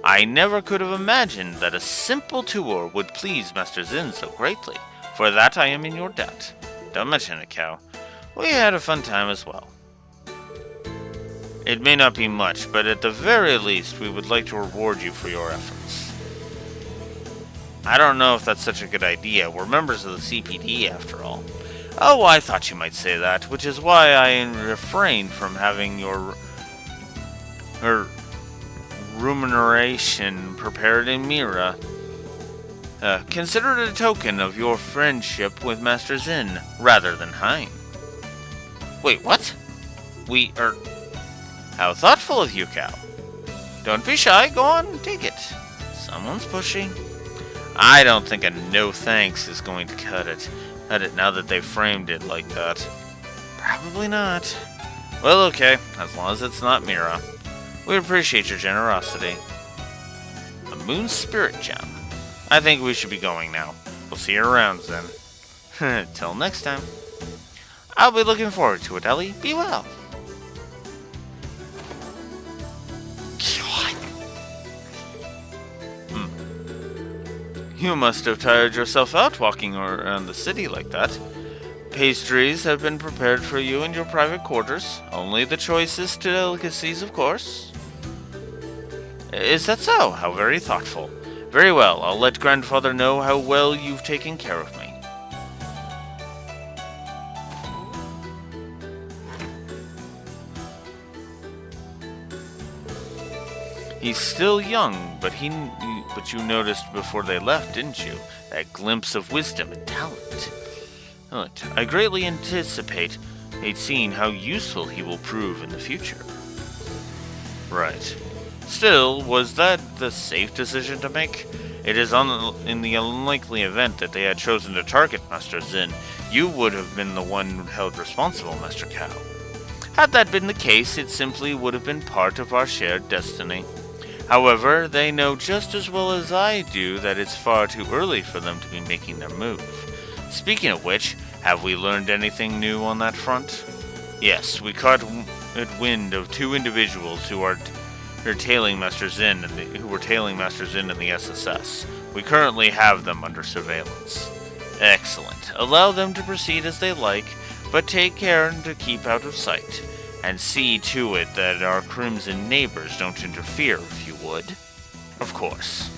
S1: I never could have imagined that a simple tour would please Master Zin so greatly. For that I am in your debt. Don't mention it, Cow. We had a fun time as well. It may not be much, but at the very least we would like to reward you for your efforts. I don't know if that's such a good idea. We're members of the CPD after all. Oh, I thought you might say that, which is why I refrained from having your remuneration prepared in Mira. Consider it a token of your friendship with Master Zin, rather than Hein. Wait, what? How thoughtful of you, Cow. Don't be shy, go on, take it. Someone's pushing. I don't think a no thanks is going to cut it now that they've framed it like that. Probably not. Well, okay, as long as it's not Mira. We appreciate your generosity. A Moon Spirit Gem. I think we should be going now. We'll see you around then. Till next time. I'll be looking forward to it, Ellie. Be well. You must have tired yourself out walking around the city like that. Pastries have been prepared for you in your private quarters. Only the choicest delicacies, of course. Is that so? How very thoughtful. Very well, I'll let Grandfather know how well you've taken care of me. He's still young, but you noticed before they left, didn't you? That glimpse of wisdom and talent. But I greatly anticipate seeing how useful he will prove in the future. Right. Still, was that the safe decision to make? It is in the unlikely event that they had chosen to target Master Zin, you would have been the one held responsible, Master Cow. Had that been the case, it simply would have been part of our shared destiny. However, they know just as well as I do that it's far too early for them to be making their move. Speaking of which, have we learned anything new on that front? Yes, we caught wind of two individuals who were tailing Master Zin in the SSS. We currently have them under surveillance. Excellent. Allow them to proceed as they like, but take care to keep out of sight. And see to it that our Crimson neighbors don't interfere, if you would. Of course.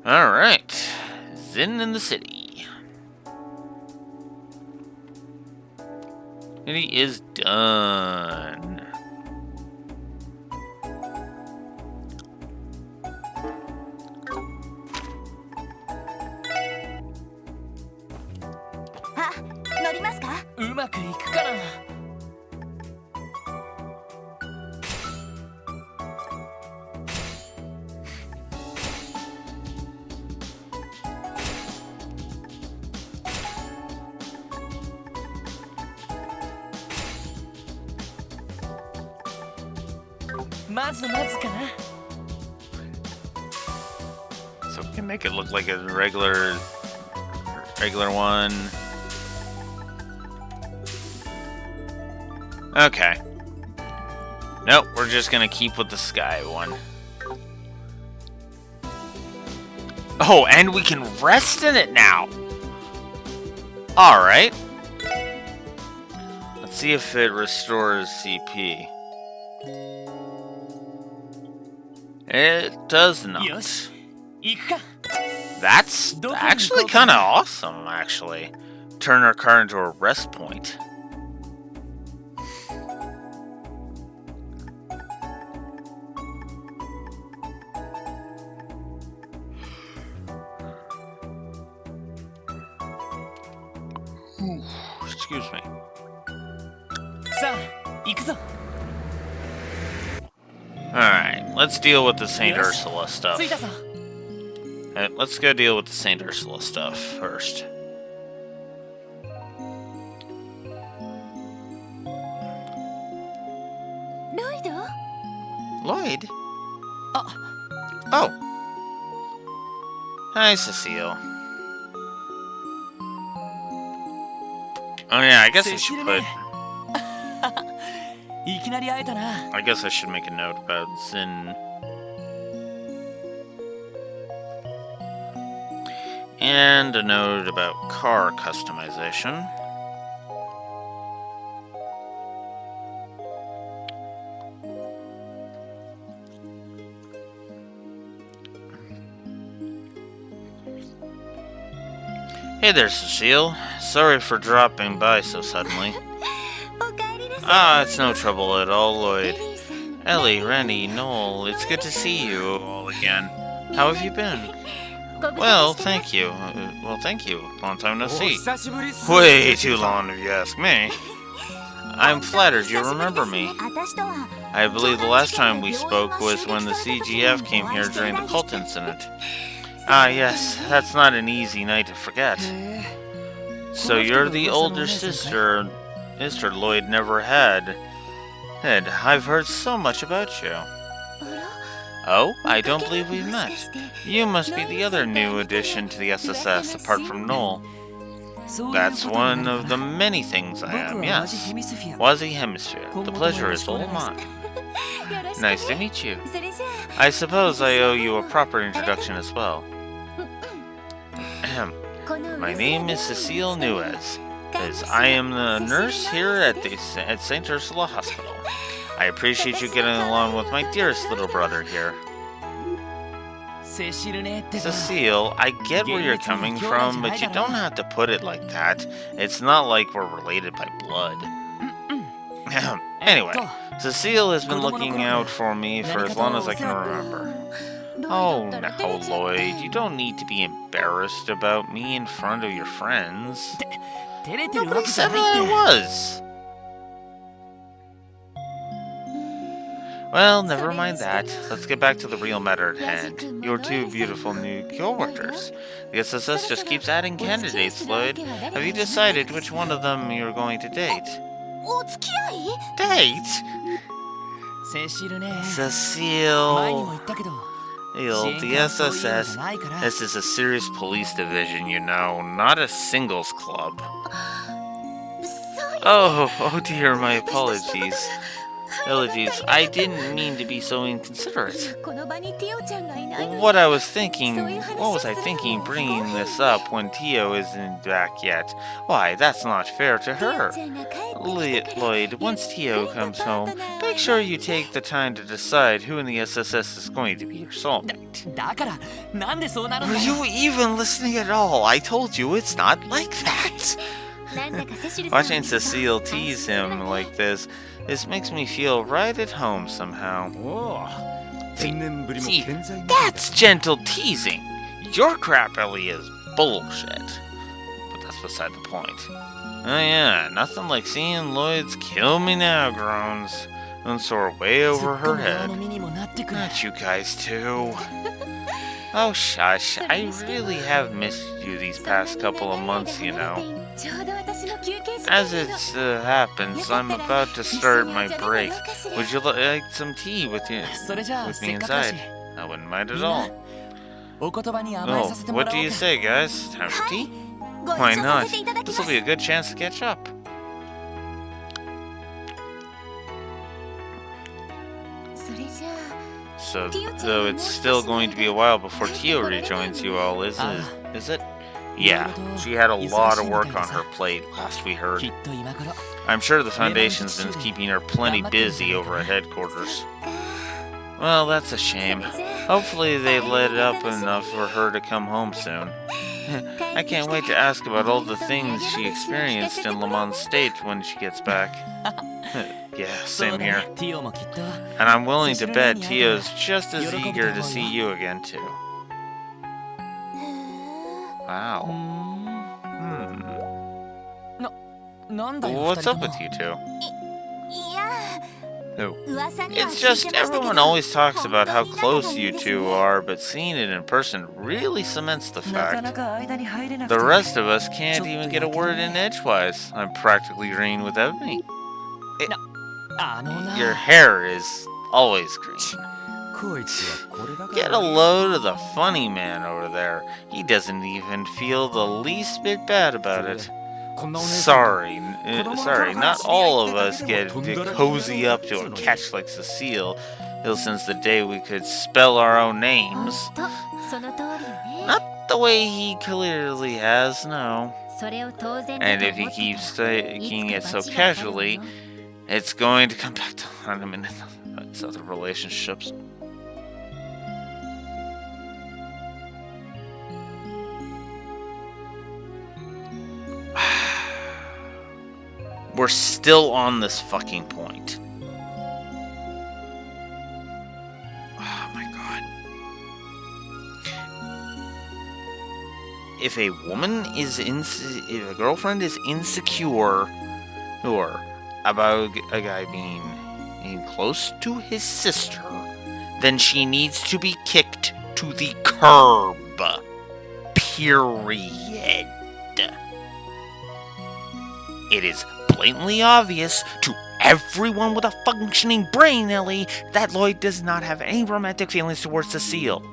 S1: Alright. Zin in the city. And he is done.
S3: Ah, 乗りますか？
S2: うまくいくかな。まずまずかな。
S1: So we can make it look like a regular one. Okay. Nope, we're just gonna keep with the sky one. Oh, and we can rest in it now! Alright. Let's see if it restores CP. It does not.
S2: よし、行くか。
S1: That's actually kind of awesome, actually. Turn our car into a rest point. Excuse me.
S2: さあ、行くぞ。
S1: Alright, let's deal with the St.
S2: Yes.
S1: Ursula stuff.
S2: 着いたぞ。
S1: Let's go deal with the St. Ursula stuff first. Lloyd? Oh. Hi, Cecile. Oh yeah, I guess I should put...
S2: いきなり会えたな。
S1: I guess I should make a note about Zin. And a note about car customization. Hey there, Cecile. Sorry for dropping by so suddenly. Ah, it's no trouble at all, Lloyd. Ellie, Randy, Noel, it's good to see you all again. How have you been? Well, thank you. Thank you. Long time no see. Way too long if you ask me. I'm flattered you remember me. I believe the last time we spoke was when the CGF came here during the cult incident. Ah, yes, that's not an easy night to forget. So you're the older sister Lloyd never had. Ed, I've heard so much about you. Oh, I don't believe we've met. You must be the other new addition to the SSS, apart from Noel. That's one of the many things I am, yes. Wazi Hemisphere. The pleasure is all mine. Nice to meet you.
S3: それじゃ
S1: I suppose I owe you a proper introduction as well.
S3: あこの
S1: My name is Cecile Nuez. As I am the nurse here at St. Ursula Hospital. I appreciate you getting along with my dearest little brother here.
S2: セシルねってさ
S1: Cecile, I get where you're coming from, but you don't have to put it like that. It's not like we're related by blood. Anyway, Cecile has been looking out for me for as long as I can remember. Oh, now, Lloyd, you don't need to be embarrassed about me in front of your friends.
S2: 照れてるわ
S1: Nobody
S2: けじゃ
S1: said
S2: ない
S1: that I
S2: って
S1: was. Well, never mind that. Let's get back to the real matter at hand. Your two beautiful new co-workers. The SSS just keeps adding candidates, Lloyd. Have you decided which one of them you're going to date?
S3: お付き合い
S1: Date?
S2: セシルね前にも
S1: Cecile.
S2: 言ったけど
S1: The SSS. This is a serious police division, you know, not a singles club.
S3: そう
S1: Oh dear, my apologies. Apologies, I didn't mean to be so inconsiderate.
S3: この場にティオちゃんがいないのに
S1: What was I thinking bringing this up when Tio isn't back yet? Why, that's not fair to
S3: ティ
S1: her.
S3: オちゃんが帰ってきたから
S1: Lloyd, once Tio comes home, make sure you take the time to decide who in the SSS is going to be your soulmate.
S2: だからなんでそうなるん
S1: Were
S2: だ
S1: you
S2: よ
S1: even listening at all? I told you it's not like that.
S3: なんだかセシルさん
S1: Watching Cecile tease him like this makes me feel right at home somehow.
S4: おお千年ぶりも
S1: See,
S4: 健在なんだ
S1: that's gentle teasing. Your crap, Ellie, is bullshit. But that's beside the point. Oh yeah, nothing like seeing Lloyd's kill me now groans and soar way
S2: ツ
S1: over
S2: ッコ
S1: her
S2: ミ側
S1: head.
S2: の身にもなってくる
S1: Not you guys too. Oh shush, I really have missed you these past couple of months, you know.
S3: ちょうど私の休憩時間
S1: As it happens, I'm about to start my break. Would you like some tea with you
S2: それじゃあ
S1: with
S2: せ
S1: me
S2: っかくだし
S1: inside? I wouldn't mind
S2: み
S1: at
S2: んな
S1: all.
S2: お言葉に甘え
S1: Oh,
S2: させても
S1: what
S2: らお
S1: do
S2: う
S1: you
S2: か
S1: say, guys? Time for tea?
S3: ご一
S1: Why
S3: 緒さ
S1: not?
S3: せていただき
S1: This
S3: ま
S1: will
S3: す
S1: be a good chance to catch up.
S3: それじゃあ
S1: So, though it's still going to be a while before Tio rejoins you all, is it? Yeah, she had a lot of work on her plate, last we heard.
S2: きっと今頃
S1: I'm sure the Foundation's been keeping her plenty busy over at headquarters. Well, that's a shame. Hopefully they let it up enough for her to come home soon. I can't wait to ask about all the things she experienced in Lamont State when she gets back. Yeah,
S2: そう
S1: same
S2: だ
S1: here.
S2: ねティオもきっと
S1: And I'm willing to bet Tio's just as eager to see you again, too. Wow.
S2: うーん
S1: Hmm.
S2: なんだよ
S1: What's
S2: 二人
S1: up
S2: とも
S1: with you two?
S3: いや
S1: Oh.
S3: 噂には
S1: It's
S3: 聞いてまし
S1: just
S3: たけど
S1: everyone always talks about how
S3: 本当に
S1: close
S3: 仲がいい
S1: you
S3: です
S1: two
S3: ね
S1: are, but seeing it in person really cements the
S2: なかな
S1: fact.
S2: か間に入れなく
S1: The
S2: て
S1: rest of us can't even get a word in edgewise. I'm practically green without me.
S2: あのな
S1: Your hair is always green.
S4: こいつはこれだか
S1: Get a
S4: ら
S1: load of the funny man over there. He doesn't even feel the least bit bad about it.
S4: こんなお姉さん
S1: Sorry, not all of us get to cozy up to a catch like Cecile, since the day we could spell our own
S3: 本
S1: names.
S3: 当その通りよね
S1: Not the way he clearly has, no.
S3: それを当然だ
S1: And
S3: と
S1: if
S3: 思
S1: he
S3: って
S1: keeps
S3: た
S1: taking
S3: い
S1: it
S3: つ
S1: so
S3: か罰が当たる
S1: casually,
S3: の
S1: it's going to come back to haunt him in his other relationships. We're still on this fucking point. Oh my god. If a woman is if a girlfriend is insecure or about a guy being close to his sister, then she needs to be kicked to the curb. Period. It is blatantly obvious to everyone with a functioning brain, Ellie, that Lloyd does not have any romantic feelings towards Cecile.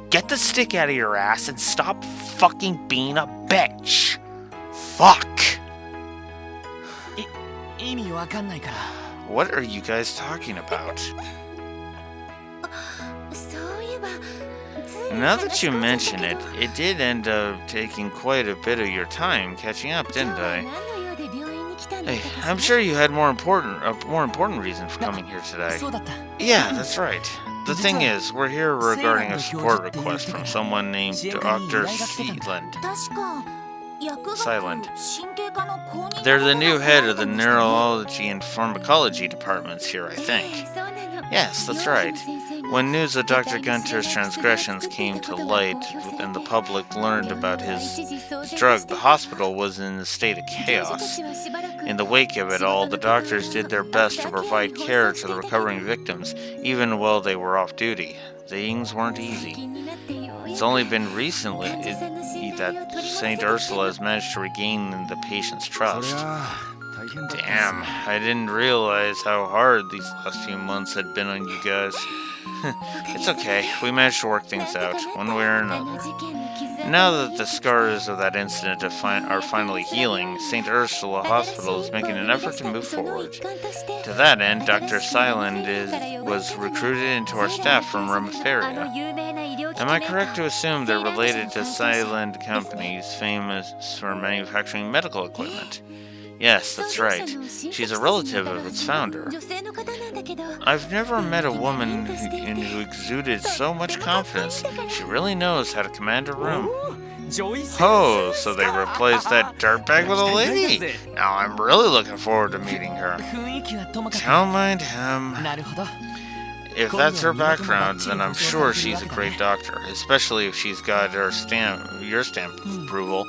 S1: Get the stick out of your ass and stop fucking being a bitch. Fuck.
S2: 意味わかんないから
S1: What are you guys talking about? Now that you mention it, it did end up taking quite a bit of your time catching up, didn't I? Hey, I'm sure you had a more important reason for coming here today.
S2: そうだった。
S1: Yeah, that's right. The thing is, we're here regarding a support request from someone named Dr. Sealand.
S3: 確か薬学
S1: Silent.
S3: 神経科の公認
S1: They're the new head of the neurology and pharmacology departments here, I think.
S3: そうなの
S1: Yes, that's right. When news of Dr. Gunter's transgressions came to light and the public learned about his drug, the hospital was in a state of chaos. In the wake of it all, the doctors did their best to provide care to the recovering victims, even while they were off duty. Things weren't easy. It's only been recently that St. Ursula has managed to regain the patient's
S4: そり
S1: trust.
S4: ゃ大変だったんですよ
S1: Damn, I didn't realize how hard these last few months had been on you guys. It's okay, we managed to work things out, one way or another. Now that the scars of that incident are finally healing, St. Ursula Hospital is making an effort to move forward. To that end, Dr. Silent was recruited into our staff from Remiferia. Am I correct to assume they're related to Silent Companies, famous for manufacturing medical equipment? Yes, that's right. She's a relative of its founder. I've never met a woman who exuded so much confidence. She really knows how to command a room. Oh, so they replaced that dirtbag with a lady. Now I'm really looking forward to meeting her.
S2: 雰囲気はともかく
S1: Don't mind him.
S2: なるほど
S1: If that's her background, then I'm sure she's a great doctor, especially if she's got your stamp of approval.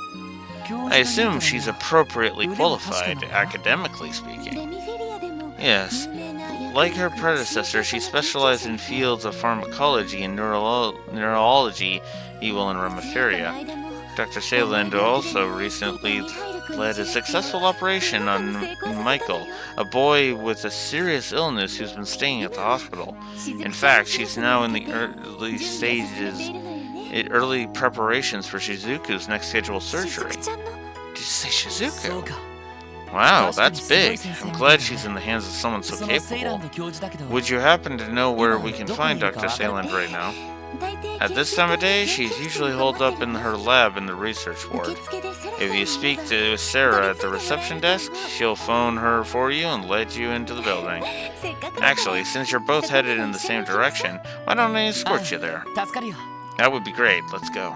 S1: I assume she's appropriately qualified, academically
S3: レ
S1: speaking.
S3: ミフェリアでも
S1: Yes.
S3: 有名な薬
S1: Like her predecessor, she specialized in fields of pharmacology and neurology, evil and
S3: 学
S1: Remiferia.
S3: の間も
S1: Dr. Sayland also recently led a successful operation on Michael, a boy with a serious illness who's been staying at the hospital. In fact, she's now in the early preparations for Shizuku's next scheduled surgery.
S3: しずくちゃんの
S1: Did you say
S2: そう
S1: Shizuku?
S2: か
S1: Wow, that's big. I'm glad she's in the hands of someone so
S2: そのセイラン
S1: capable.
S2: ド教授だけど
S1: Would you happen to know where we can find Dr. Sayland right now?
S3: 大抵
S1: At this time of day, she's usually holed up in her lab in the research
S3: 受
S1: ward.
S3: 付でセラ
S1: If
S3: さん
S1: you
S3: の
S1: speak
S3: 方が
S1: to Sarah at the reception desk, she'll phone her for you and let you into the building.
S3: せっかくだから
S1: Actually, since you're both headed in the same direction, why don't I escort you there?
S2: 助かるよ
S1: That would be great. Let's go.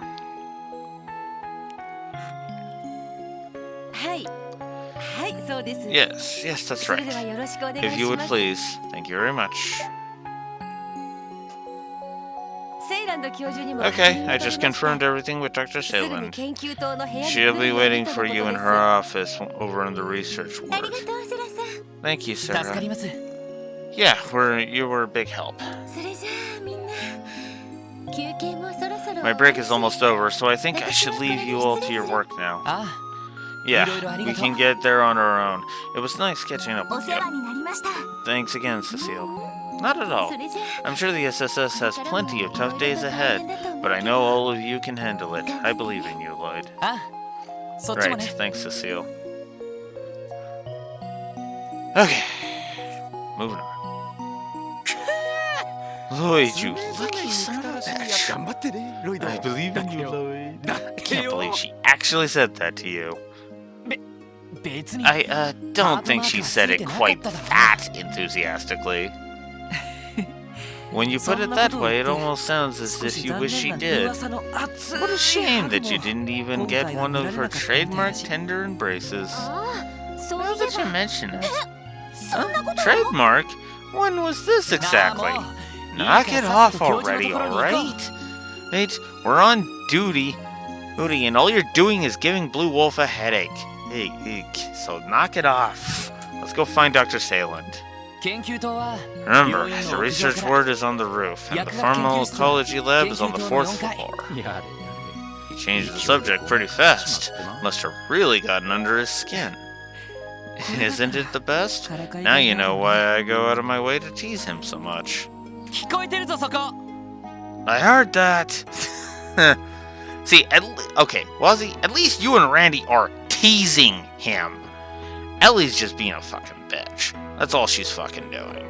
S3: はいはいそうです
S1: Yes, yes, that's
S3: それでは
S1: right.
S3: よろしくお願い
S1: If
S3: し
S1: you
S3: ま
S1: would
S3: す
S1: please. Thank you very much.
S3: セイランド教授にも
S1: Okay, I just confirmed everything with Dr.
S3: すぐに
S1: Sayland.
S3: 研究棟の部屋に
S1: She'll
S3: 来
S1: be
S3: るように
S1: waiting
S3: との
S1: for
S3: こと
S1: you in
S3: です
S1: her office over in the research
S3: あり
S1: ward.
S3: がとうセラさん
S1: Thank you,
S2: 助か
S1: Sarah.
S2: ります
S1: Yeah, you were a big help.
S3: それじゃあみんな休憩もそろそろ
S1: My break is almost over, so I think I should leave you all to your work now.
S2: あ
S1: Yeah, we can get there on our own. It was nice catching up
S3: お
S1: with
S3: 世
S1: you.
S3: 話になりました
S1: Thanks again, Cecile. Not at all.
S3: それじゃあ
S1: I'm sure the SSS has plenty of tough days ahead, but I know all of you can handle it. I believe in you, Lloyd.
S2: あそっちも
S1: Right,
S2: ね
S1: thanks, Cecile. Okay, moving on. Lloyd, you lucky son of a bitch.
S4: 頑張ってねロイド
S1: I believe in you,
S4: だ
S1: Lloyd.
S4: だ
S1: I
S4: け
S1: can't
S4: よ
S1: believe she actually said that to you.
S2: 別に
S1: I don't think she said it quite that enthusiastically. When you put it that way, it almost sounds as if you wish she did. What a shame that you didn't even get one of her trademark tender embraces.
S3: ああそう
S1: Now
S3: いえ
S1: that you
S3: ば
S1: mention it.
S3: そんなこと
S1: Trademark? When was this exactly? Knock it off already, alright? Wait, we're on duty. And all you're doing is giving Blue Wolf a headache. Hey, so knock it off. Let's go find Dr. Sayland.
S2: 研究棟は
S1: Remember, the research ward is on the roof, and the pharmacology lab is on the 4th floor.
S4: やれや
S1: He changed the subject pretty fast. Must have really gotten under his skin. Isn't it the best? Now you know why I go out of my way to tease him so much.
S2: 聞こえてるぞそこ
S1: I heard that. See, okay, Wazzy, at least you and Randy are teasing him. Ellie's just being a fucking bitch. That's all she's fucking doing.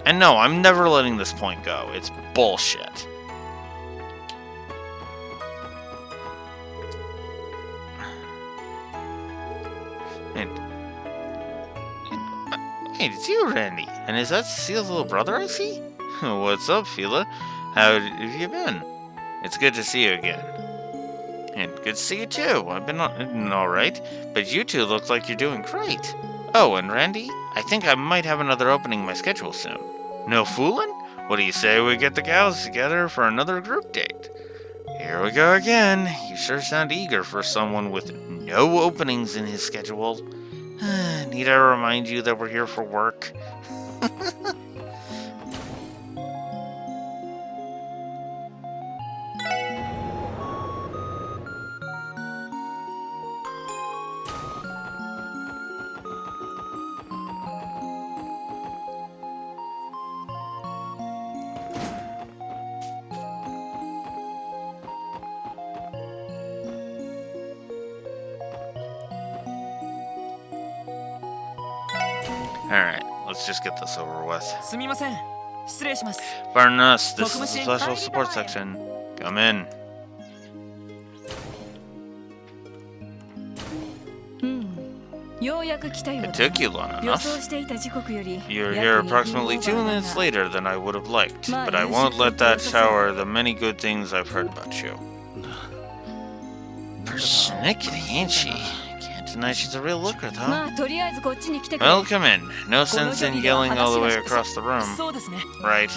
S1: And no, I'm never letting this point go. It's bullshit. Wait, it's you, Randy. And is that Cecile's little brother I see? What's up, Fila? How have you been? It's good to see you again. And good to see you too. I've been alright, but you two look like you're doing great. Oh, and Randy, I think I might have another opening in my schedule soon. No fooling? What do you say we get the gals together for another group date? Here we go again. You sure sound eager for someone with no openings in his schedule. Need I remind you that we're here for work? Alright, let's just get this over with.
S2: すみません。失礼します。
S1: Pardon us, this is the special support section. Come in.
S3: ようやく来たよう
S1: It
S3: だ
S1: took you long
S3: 予
S1: enough.
S3: 想していた時刻より
S1: You're
S3: 約
S1: here
S3: 2
S1: approximately 2
S3: 分
S1: minutes later than I would have liked,
S3: Ma,
S1: but I
S3: you
S1: won't
S3: should
S1: let that
S3: take
S1: sour the many good things I've heard about you. Persnickety, ain't she? Can't deny she's a real looker, though.
S3: まあとりあえずこっちに来てくれ
S1: Well, come in. No sense in yelling all the way across the room,
S2: そうですね。
S1: right?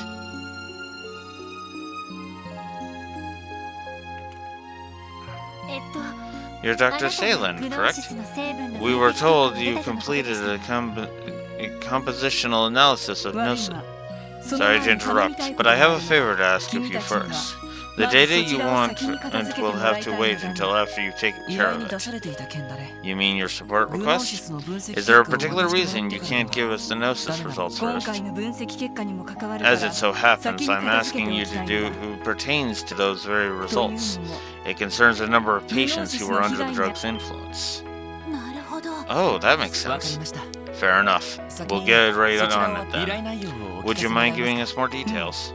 S1: You're Dr. Salen, correct? We were told you completed a compositional analysis of
S3: 悪い
S1: Gnosis.
S3: わ
S1: Sorry to interrupt, but I have a favor to ask of you first. The data you want and will have to wait until after you've taken
S2: 依
S1: care
S2: 頼
S1: of
S2: に出
S1: it.
S2: されていた件だね。
S1: You mean your support
S2: グノー
S1: request?
S2: シスの分析
S1: Is there a
S2: 結果を
S1: particular
S2: 私に
S1: reason
S2: も
S1: you
S2: らって
S1: can't give us the Gnosis
S2: 誰なの
S1: results
S3: 今
S1: first?
S3: 回の分析結果にも関わるか
S1: As
S3: ら
S1: it so happens,
S3: 先に
S1: I'm
S3: 片付け
S1: asking
S3: てお
S1: you
S3: きた
S1: to
S3: い
S1: do
S3: んだ
S1: who pertains to those very
S3: という
S1: results.
S3: のも
S1: It concerns a number of patients who were under the
S3: Gnosis
S1: drug's influence.
S3: なるほど
S1: Oh, that makes
S2: わかり
S1: sense.
S2: ました。
S1: Fair enough.
S2: 先
S1: We'll
S2: に
S1: get right
S2: そちら
S1: on
S2: を
S1: it
S2: 依
S1: then.
S2: 頼内容をお聞
S1: Would
S2: かせ
S1: you
S2: 願
S1: mind
S2: い
S1: giving
S2: ます
S1: us more details?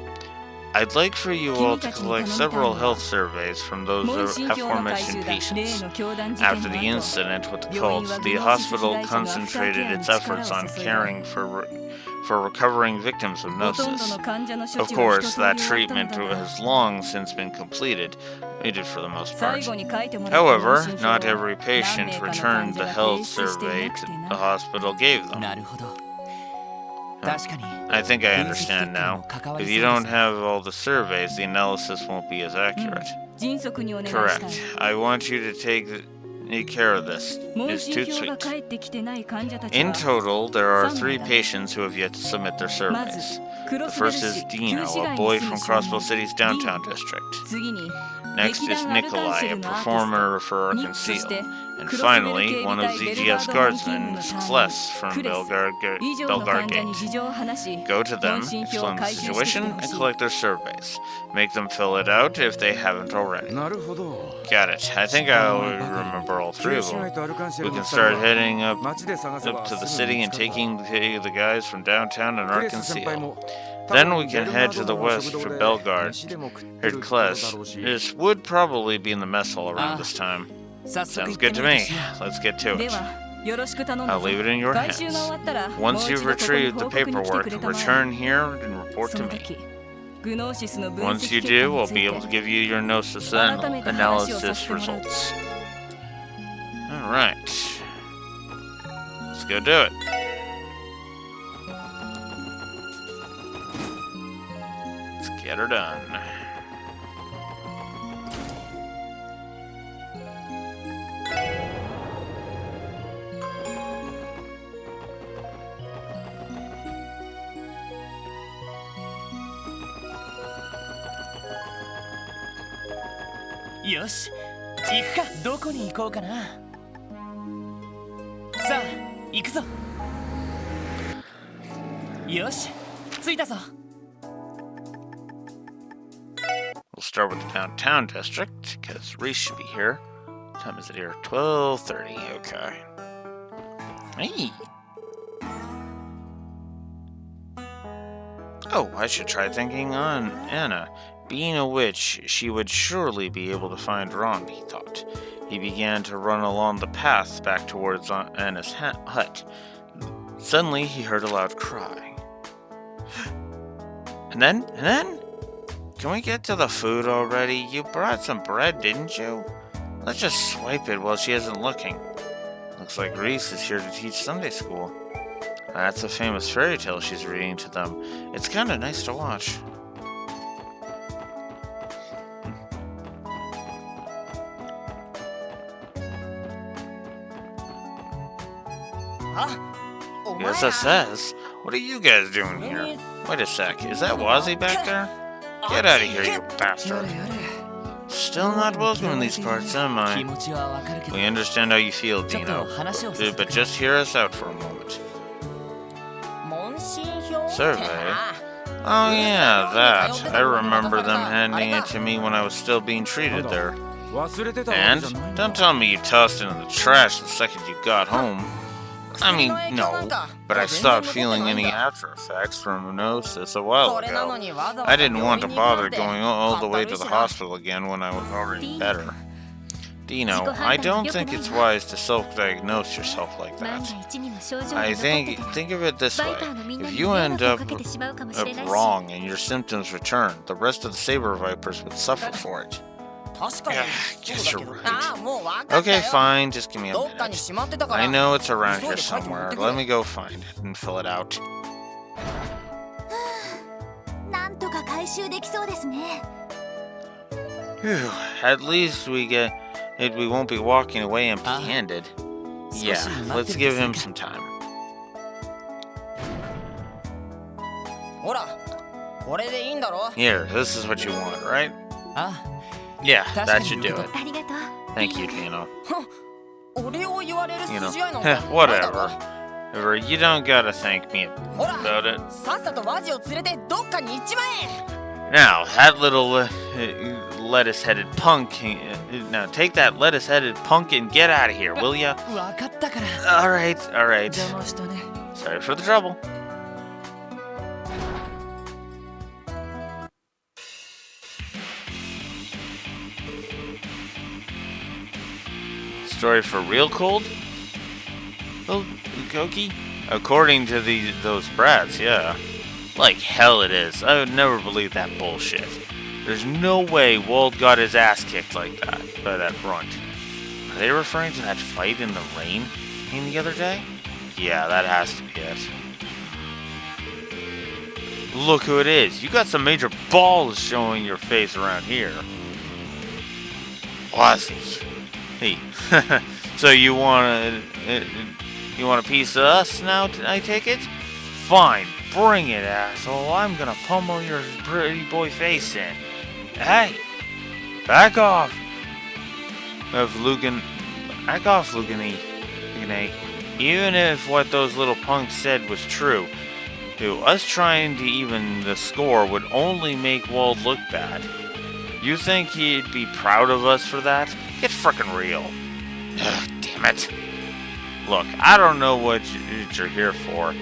S1: I'd like for you all to collect several health surveys from those
S3: 問診票の回
S1: aforementioned
S3: 収だ例
S1: patients.
S3: の教団事
S1: After
S3: 件
S1: the
S3: の後
S1: incident with the
S3: 病院
S1: cults,
S3: は
S1: the
S3: グノーシス
S1: hospital
S3: 被害者のアフターケ
S1: concentrated
S3: アに
S1: its
S3: 力
S1: efforts
S3: を
S1: on
S3: 注いだ
S1: caring for recovering victims of
S3: ほとんど
S1: Gnosis.
S3: の患者の処
S1: Of
S3: 置は
S1: course,
S3: 一通
S1: that
S3: り終わったの
S1: treatment
S3: だが
S1: has long since been completed for the most
S3: 最
S1: part.
S3: 後に書いてもらった問
S1: However,
S3: 診票
S1: not
S3: は
S1: every
S3: 何
S1: patient
S3: 名かの
S1: returned
S3: 患
S1: the
S3: 者が
S1: health
S3: 提出してい
S1: survey
S3: なくて
S1: the
S3: な
S1: hospital gave them.
S2: なるほど。確かに。
S1: I think I
S2: 分析結
S1: understand
S2: 果に
S1: now.
S2: も関わり
S1: If
S2: そう
S1: you
S2: で
S1: don't
S2: すね。
S1: have all the surveys, the analysis won't be as accurate.
S3: 迅速にお願いしたい
S1: Correct. I want you to take care of this.
S3: 問
S1: It's
S3: 診
S1: too
S3: 票が
S1: sweet.
S3: 返ってきてない患者たち
S1: In
S3: は
S1: total, there are
S3: 3
S1: 3
S3: 名だ
S1: patients who have yet to submit their
S3: まず
S1: surveys.
S3: クロ
S1: The
S3: スベル
S1: first
S3: 市
S1: is
S3: 旧
S1: Dino,
S3: 市
S1: a
S3: 街
S1: boy
S3: に
S1: from
S3: 住む少
S1: Crossville
S3: 年
S1: City's
S3: ディ
S1: downtown
S3: ーン
S1: district.
S3: 次に
S1: Next
S3: 劇
S1: is
S3: 団アルカン
S1: Nikolai,
S3: シ
S1: a
S3: ェルのアーティスト
S1: performer for
S3: ニックそし
S1: Conceal.
S3: て
S1: And
S3: クロスベル
S1: finally,
S3: 警
S1: one
S3: 備
S1: of
S3: 隊ベル
S1: ZGS
S3: ガードマン勤務
S1: guardsmen,
S3: の隊員
S1: Kless
S3: ク
S1: from
S3: レス
S1: Belgar
S3: 以上の
S1: Belgar
S3: 患者に
S1: Gate.
S3: 事情を話し
S1: Go to them,
S3: 問診票を
S1: explain the
S3: 回収してきて
S1: situation,
S3: ほ
S1: and
S3: しい
S1: collect their surveys. Make them fill it out if they haven't already.
S4: なるほど
S1: Got it. I think I'll remember all
S4: 旧
S1: three of
S4: 市街
S1: them.
S4: とアルカンシェ
S1: We
S4: ルの
S1: can
S4: 2人
S1: start
S4: は
S1: heading up
S4: 街で探せば
S1: to the
S4: すぐ
S1: city
S4: 見
S1: and
S4: つかる
S1: taking the guys from downtown and
S4: クレス先輩
S1: Arkansas.
S4: も
S1: Then we can head to the west for Belgard. Heard Kless. This would probably be in the mess hall around this time.
S2: 早速行
S1: Sounds
S2: って
S1: good to
S2: みる
S1: me.
S2: としよ
S1: Let's get to
S3: で
S1: it.
S3: はよろしく頼んだ
S1: I'll
S3: ぞ
S1: leave it in your
S3: 回収が終
S1: hands.
S3: わったらもう
S1: Once
S3: 一
S1: you've
S3: 度ここに
S1: retrieved
S3: 報
S1: the
S3: 告に来て
S1: paperwork,
S3: くれたまえ
S1: return here and report
S3: そ
S1: to
S3: の
S1: me.
S3: 時グノーシスの分
S1: Once
S3: 析
S1: you
S3: 結
S1: do,
S3: 果
S1: I'll
S3: につ
S1: be
S3: い
S1: able to
S3: て
S1: give you your gnosis
S3: 改めて話をさ
S1: analysis
S3: せてもらう
S1: results. Alright. Let's go do it. Let's get her done.
S2: Yosh, 行くか。どこに行こうかな。さあ、行くぞ。よし、着いたぞ。
S1: We'll start with the downtown district, because Reese should be here. What time is it here? 12:30. Okay. Hey. Oh, I should try thinking on Anna. Being a witch, she would surely be able to find Ron, he thought. He began to run along the path back towards Anna's hut. Suddenly, he heard a loud cry. And then? Can we get to the food already? You brought some bread, didn't you? Let's just swipe it while she isn't looking. Looks like Reese is here to teach Sunday school. That's a famous fairy tale she's reading to them. It's kind of nice to watch. Yes, it says. What are you guys doing here? Wait a sec, is that Wazzy back there? Get out of here, you bastard. Still not welcome in these parts, am I? We understand how you feel, Dino. But just hear us out for a moment. Survey? Oh yeah, that. I remember them handing it to me when I was still being treated there. And? Don't tell me you tossed it in the trash the second you got home. I mean, no, but I stopped feeling any after effects from hypnosis a while ago. I didn't want to bother going all the way to the hospital again when I was already better. Dino, I don't think it's wise to self-diagnose yourself like that. I think of it this way. If you end up wrong and your symptoms return, the rest of the Saber Vipers would suffer for it. Guess you're right. Okay, fine, just give me a minute. I know it's around here somewhere. Let me go find it and fill it out. Phew, at least we won't be walking away empty-handed. Yeah, let's give him some time. Here, this is what you want, right? Yeah, that should do it. Thank you, Dino. Whatever. You don't gotta thank me about it. Now, that little lettuce-headed punk... now, take that lettuce-headed punk and get out of here, will ya? Alright. Sorry for the trouble. Story for real cold? Oh, Koki? According to those brats, yeah. Like hell it is. I would never believe that bullshit. There's no way Wald got his ass kicked like that by that runt. Are they referring to that fight in the rain the other day? Yeah, that has to be it. Look who it is. You got some major balls showing your face around here. Wazzy. Hey, so you want a piece of us now, I take it? Fine, bring it, asshole. I'm gonna pummel your pretty boy face in. Hey, back off. Back off, Lugani. Even if what those little punks said was true, us trying to even the score would only make Wald look bad. You think he'd be proud of us for that? Get frickin' real. Ugh, damn it. Look, I don't know what you're here for,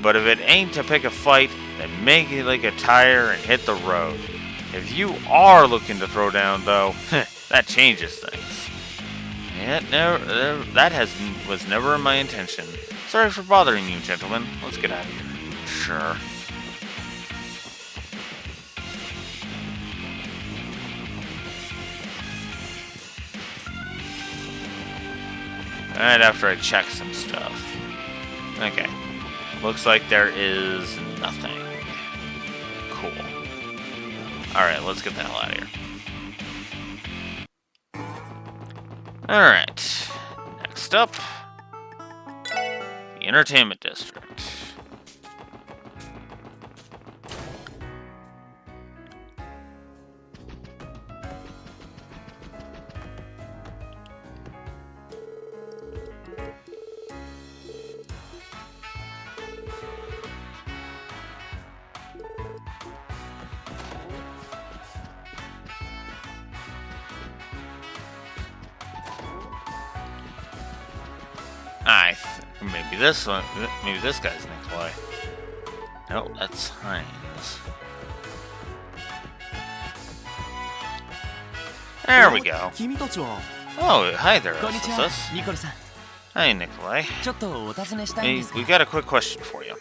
S1: but if it ain't to pick a fight, then make it like a tire and hit the road. If you are looking to throw down, though, that changes things. That was never my intention. Sorry for bothering you, gentlemen. Let's get out of here. Sure. Alright, after I check some stuff. Okay. Looks like there is nothing. Cool. Alright, let's get the hell out of here. Alright. Next up, the Entertainment District. Maybe this one. Maybe this guy's Nikolai. No, that's Heinz. There we go. Oh, hi there, Sus. Hey, Nikolai.
S2: ちょっとお尋ねしたいん
S1: Hey,
S2: ですが
S1: we got a quick question for you.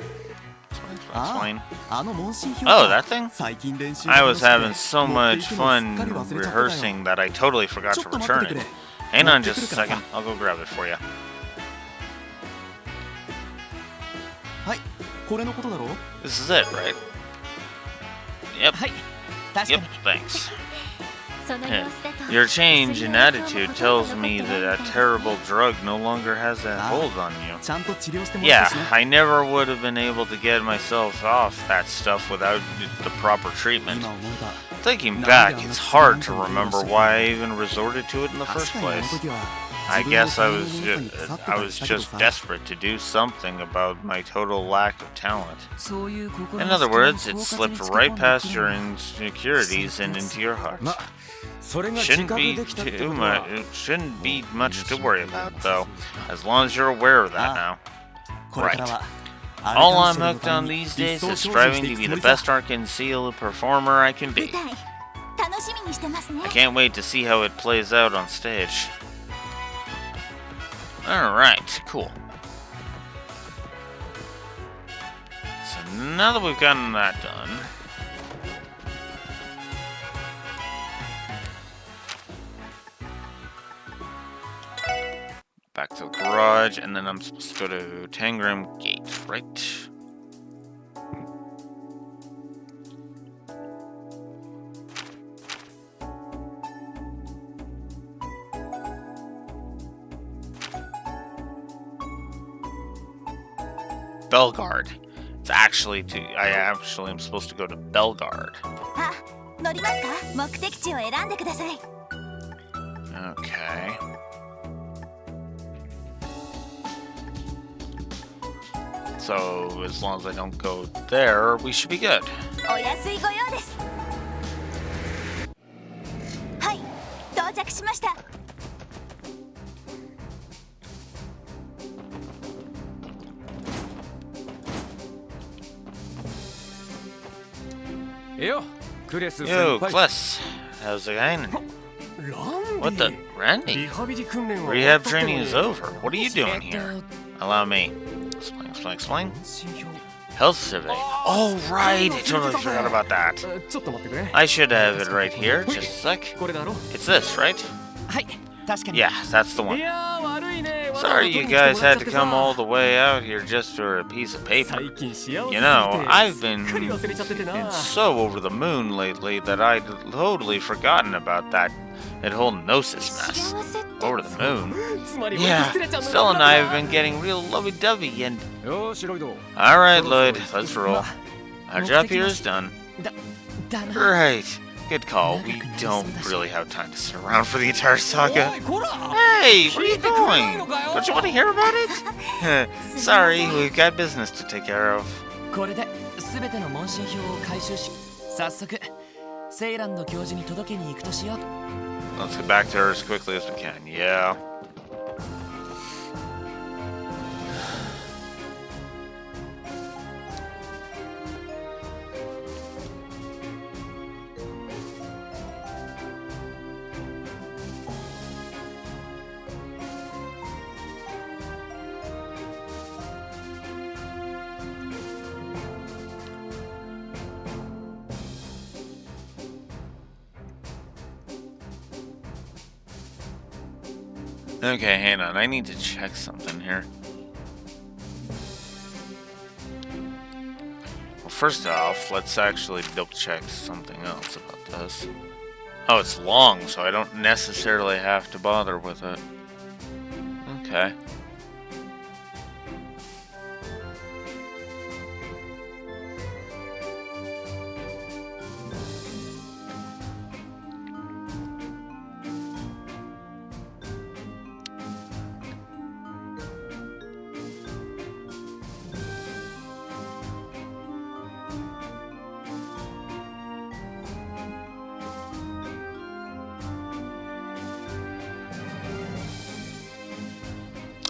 S1: Explain.
S4: あの問診票
S1: Oh, that thing?
S4: 最近練習
S1: I was
S4: して
S1: having so
S4: 持ってい
S1: much
S4: くのをすっ
S1: fun
S4: かり忘れちゃってたよ
S1: rehearsing that I totally forgot
S4: ちょ
S1: to
S4: っと待って
S1: return
S4: てく
S1: it.
S4: れ
S1: Hang on
S4: 持って
S1: just
S4: く
S1: a
S4: るから
S1: second.
S4: さ
S1: I'll go grab it for you.
S4: はいこれのことだろ
S1: This is it, right? Yep.
S2: はい確か
S1: Yep.
S2: に
S1: Thanks.
S3: その様子だと
S1: Your change in attitude tells me that that terrible drug no longer has that hold on you.
S4: ちゃんと治療してもらっ
S1: Yeah,
S4: たしね
S1: I never would have been able to get myself off that stuff without the proper treatment.
S4: 今思えば
S1: Thinking back, it's hard to remember why I even resorted to it in the
S4: 確
S1: first
S4: かにあの
S1: place.
S4: 時は
S1: I
S4: 自分の
S1: guess I
S4: 才能の
S1: was
S4: 良さに腐ってた
S1: I
S4: り
S1: was
S4: したけど
S1: just
S4: さ
S1: desperate to do something about my total lack of talent.
S2: そういう心
S1: In
S2: の
S1: other
S2: 隙間を
S1: words,
S2: 狡
S1: it
S2: 猾に
S1: slipped
S2: つけ込
S1: right
S2: んで
S1: past
S2: くる
S1: your
S2: の
S1: insecurities and into your heart.
S4: まそれが自
S1: Shouldn't
S4: 覚
S1: be
S4: できたってこ
S1: too
S4: と
S1: much.
S4: は
S1: It shouldn't be much to worry about, though, as long as you're aware of that now.
S4: これからは
S1: All
S4: ア
S1: I'm
S4: ルカンシェルの
S1: hooked
S4: た
S1: on
S4: めに
S1: these
S4: 一
S1: days
S4: 層
S1: is
S4: 精進
S1: striving
S4: して
S1: to
S4: いく
S1: be
S4: つも
S1: the
S4: りさ
S1: best Arkansas performer I can
S3: 舞
S1: be.
S3: 台楽しみにしてますね
S1: I can't wait to see how it plays out on stage. Alright, cool. So now that we've gotten that done, back to the garage, and then I'm supposed to go to Tangram Gate, right? Belgard. It's actually I actually am supposed to go to Belgard.
S3: あ乗りますか目的地を選んでください
S1: Okay. So as long as I don't go there, we should be good.
S3: お安いご用ですはい到着しました
S4: よクレス
S1: Yo,
S4: 先輩
S1: Kless. How's it going?
S4: ラン
S1: What
S4: デ
S1: the?
S4: ィ
S1: Randy?
S4: リハビリ訓練は終わっ
S1: Rehab
S4: たっての
S1: training
S4: に
S1: is over. What are you doing here? Allow me. Explain.
S4: 問診票
S1: Health survey. Oh, right. I totally forgot about that.
S4: ちょっと待ってくれ
S1: I should have it right here. Just a sec.
S4: これだろ
S1: It's this, right?
S2: はい確かに
S1: Yeah, that's the
S4: い
S1: one.
S4: やー悪いね
S1: Sorry you guys had to come all the way out here just for a piece of paper.
S4: 最近幸せすぎ
S1: You
S4: て
S1: know, I've
S4: す
S1: been
S4: っかり忘れちゃっててな
S1: so over the moon lately that I'd totally forgotten about that whole gnosis
S3: 幸
S1: mess.
S3: せって
S1: Over the moon?
S4: つまり俺と
S1: Yeah,
S4: ステラちゃんの
S1: Stella and
S4: 仲
S1: I
S4: 間
S1: have been getting real lovey-dovey and...
S4: よーしロイド
S1: Alright, Lloyd, let's roll. Our
S2: Well,
S1: job
S2: taking
S1: here
S2: us-
S1: is done.
S2: だな
S1: Right. Good call. We don't really have time to sit around for the entire
S4: お
S1: saga.
S4: いこら
S1: Hey, where are you going? Don't you want to hear about it? Sorry, we've got business to take care of.
S2: これで全ての問診票を回収し早速セイランド教授に届けに行くとしよう
S1: Let's get back to her as quickly as we can. Yeah. Okay, hang on. I need to check something here. Well, first off, let's actually double check something else about this. Oh, it's long, so I don't necessarily have to bother with it. Okay.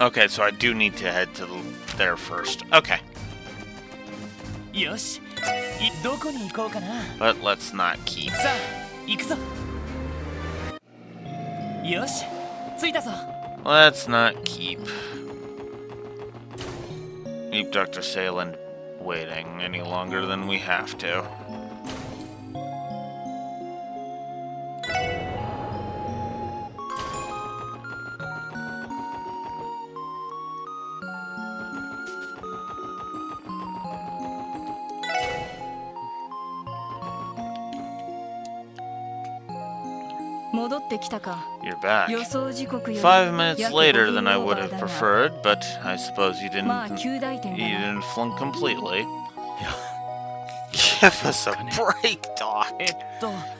S1: Okay, so I do need to head to there first. Okay,
S2: よしどこに行こうかな
S1: but let's not keep.
S2: さあ行くぞよし着いたぞ
S1: Let's not keep. keep Dr. Salen waiting any longer than we have to. You're back. 5 minutes later than I would have preferred, but I suppose you didn't flunk completely. Give us a break, Doc.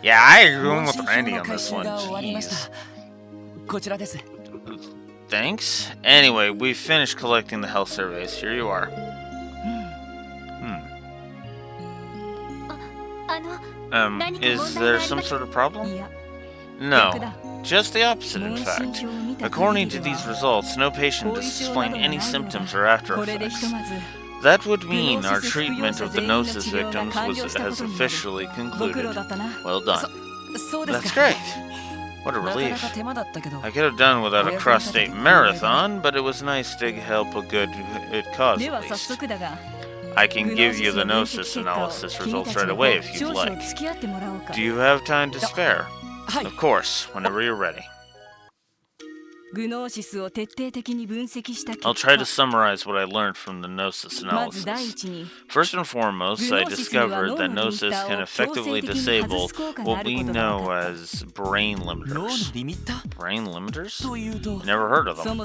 S1: Yeah, I agree with Randy on this one. Jeez. Thanks. Anyway, we finished collecting the health surveys. Here you are. Is there some sort of problem? No, just the opposite, in fact. According to these results, no patient is displaying any symptoms or after effects. That would mean our treatment of the Gnosis victims has officially concluded. Well done. That's great. What a relief. I could have done without a cross-state marathon, but it was nice to help a good cause at least. I can give you the Gnosis analysis results right away if you'd like. Do you have time to spare? Of course, whenever you're ready. I'll try to summarize what I learned from the Gnosis analysis. First and foremost, I discovered that Gnosis can effectively disable what we know as brain limiters. Brain limiters? Never heard of them.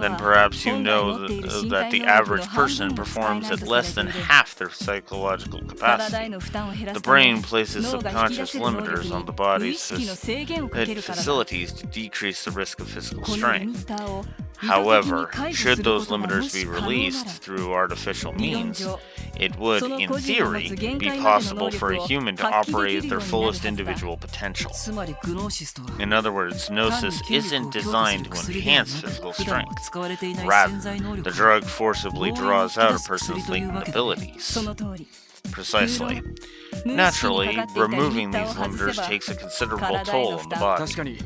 S1: Then perhaps you know that the average person performs at less than half their psychological capacity. The brain places subconscious limiters on the body's facilities to decrease the risk of physical strain. However, should those limiters be released through artificial means, it would, in theory, be possible for a human to operate at their fullest individual potential. In other words, Gnosis isn't designed to enhance physical strength. Rather, the drug forcibly draws out a person's latent abilities. Precisely. Naturally, removing these limiters takes a considerable toll on the body.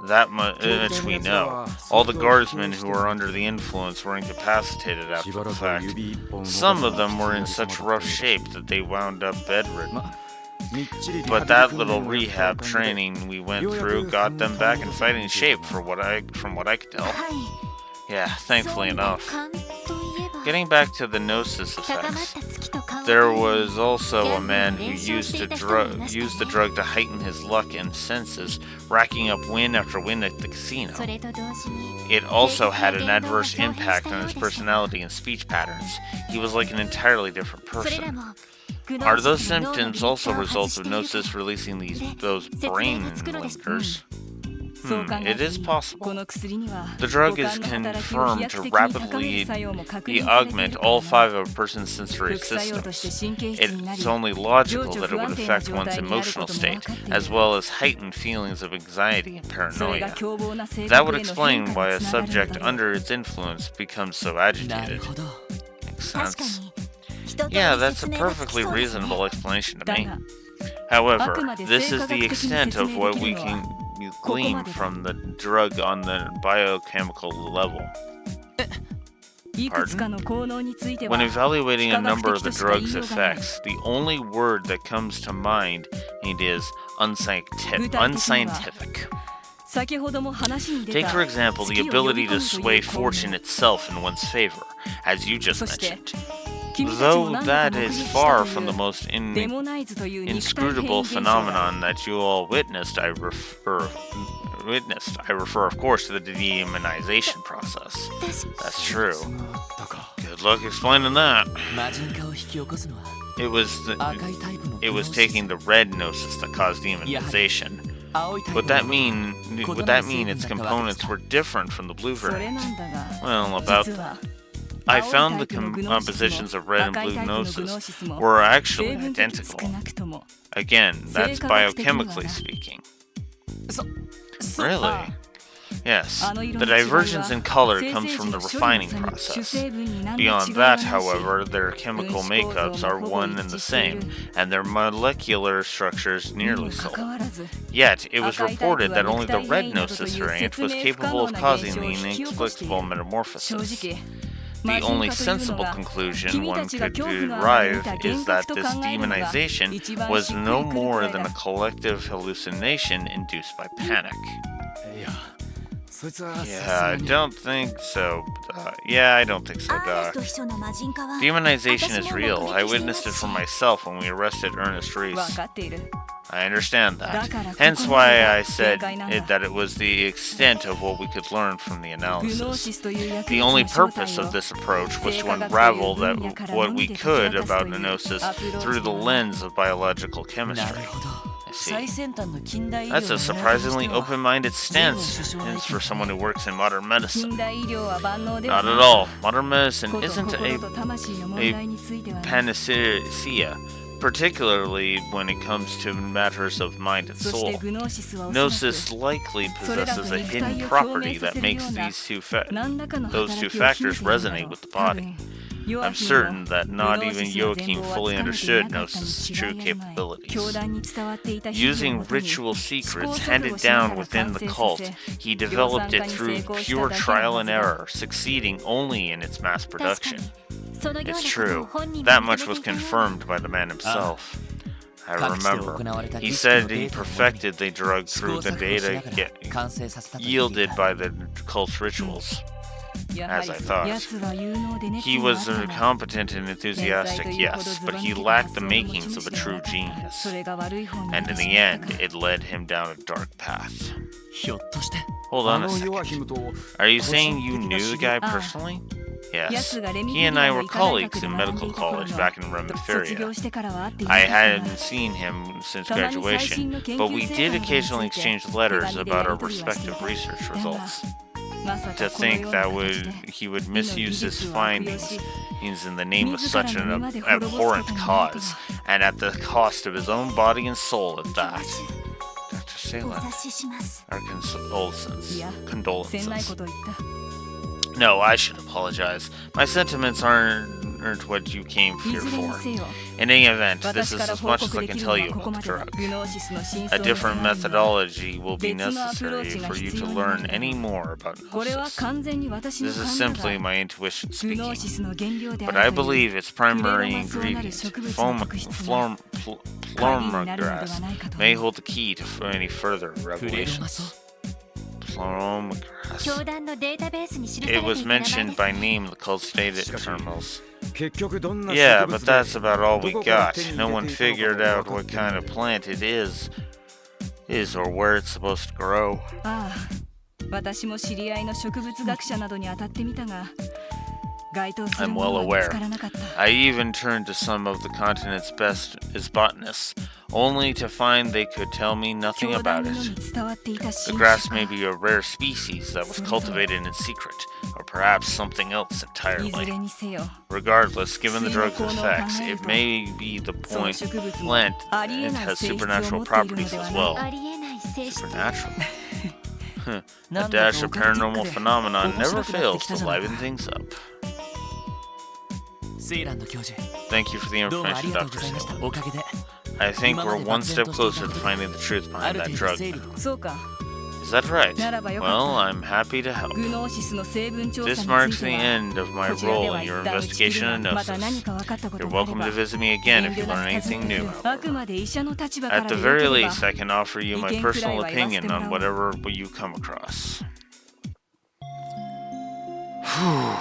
S1: That much we know. All the guardsmen who were under the influence were incapacitated after the fact. Some of them were in such rough shape that they wound up bedridden. But that little rehab training we went through got them back in fighting shape from what I could tell. Yeah, thankfully enough. Getting back to the Gnosis effects, there was also a man who used the drug to heighten his luck and senses, racking up win after win at the casino. It also had an adverse impact on his personality and speech patterns. He was like an entirely different person. Are those symptoms also results of Gnosis releasing those brain limiters? It is possible. The drug is confirmed to rapidly augment all 5 of a person's sensory systems. It's only logical that it would affect one's emotional state, as well as heighten feelings of anxiety and paranoia. That would explain why a subject under its influence becomes so agitated. Makes sense. Yeah, that's a perfectly reasonable explanation to me. However, this is the extent of what we can glean from the drug on the biochemical level. Pardon? When evaluating a number of the drug's effects, the only word that comes to mind is unscientific. Take, for example, the ability to sway fortune itself in one's favor, as you just mentioned. Though that is far from the most inscrutable phenomenon that you all witnessed, I refer, of course, to the demonization process. That's true. Good luck explaining that. It was taking the red Gnosis that caused demonization. Would that mean its components were different from the blue variant? Well, about that. I found the compositions of red and blue Gnosis were actually identical. Again, that's biochemically speaking. Really? Yes. The divergence in color comes from the refining process. Beyond that, however, their chemical makeups are one and the same, and their molecular structures nearly so. Yet, it was reported that only the red Gnosis variant was capable of causing the inexplicable metamorphosis. The only sensible conclusion one could derive is that this demonization was no more than a collective hallucination induced by panic. Yeah, I don't think so. I don't think so, Doc. Demonization is real. I witnessed it for myself when we arrested Ernest Reese. I understand that. Hence why I said that it was the extent of what we could learn from the analysis. The only purpose of this approach was to unravel what we could about Gnosis through the lens of biological chemistry. I see. That's a surprisingly open-minded stance for someone who works in modern medicine. Not at all. Modern medicine isn't a panacea, particularly when it comes to matters of mind and soul. Gnosis likely possesses a hidden property that makes those two factors resonate with the body. I'm certain that not even Joachim fully understood Gnosis' true capabilities. Using ritual secrets handed down within the cult, he developed it through pure trial and error, succeeding only in its mass production. It's true. That much was confirmed by the man himself. I remember. He said he perfected the drug through the data yielded by the cult's rituals. As I thought. He was competent and enthusiastic, yes, but he lacked the makings of a true genius. And in the end, it led him down a dark path. Hold on a second. Are you saying you knew the guy personally? Yes. He and I were colleagues in medical college back in Remiferia. I hadn't seen him since graduation, but we did occasionally exchange letters about our respective research results. To think that he would misuse his findings in the name of such an abhorrent cause, and at the cost of his own body and soul at that. Dr. Salem, our condolences. No, I should apologize. My sentiments aren't what you came here for. In any event, this is as much as I can tell you about the drug. A different methodology will be necessary for you to learn any more about Gnosis. This is simply my intuition speaking, but I believe its primary ingredient, flormegrass, may hold the key to any further revelations. It was mentioned by name in the cult's data terminals. Yeah, but that's about all we got. No one figured out what kind of plant it is or where it's supposed to grow. I'm well aware. I even turned to some of the continent's best as botanists, only to find they could tell me nothing about it. The grass may be a rare species that was cultivated in secret, or perhaps something else entirely. Regardless, given the drug's effects, it may be the plant it has supernatural properties as well. Supernatural? A dash of paranormal phenomenon never fails to liven things up. Thank you for the information, Dr. Salem. I think we're one step closer to finding the truth behind that drug now. Is that right? Well, I'm happy to help. This marks the end of my role in your investigation of Gnosis. You're welcome to visit me again if you learn anything new. At the very least, I can offer you my personal opinion on whatever you come across. Whew.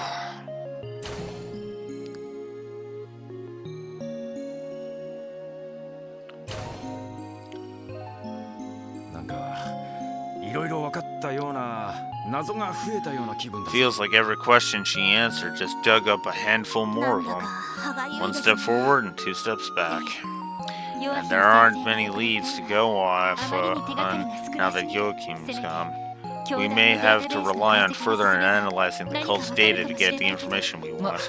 S1: Feels like every question she answered just dug up a handful more of them. One step forward and two steps back. And there aren't many leads to go off on now that Joachim's gone. We may have to rely on further analyzing the cult's data to get the information we want.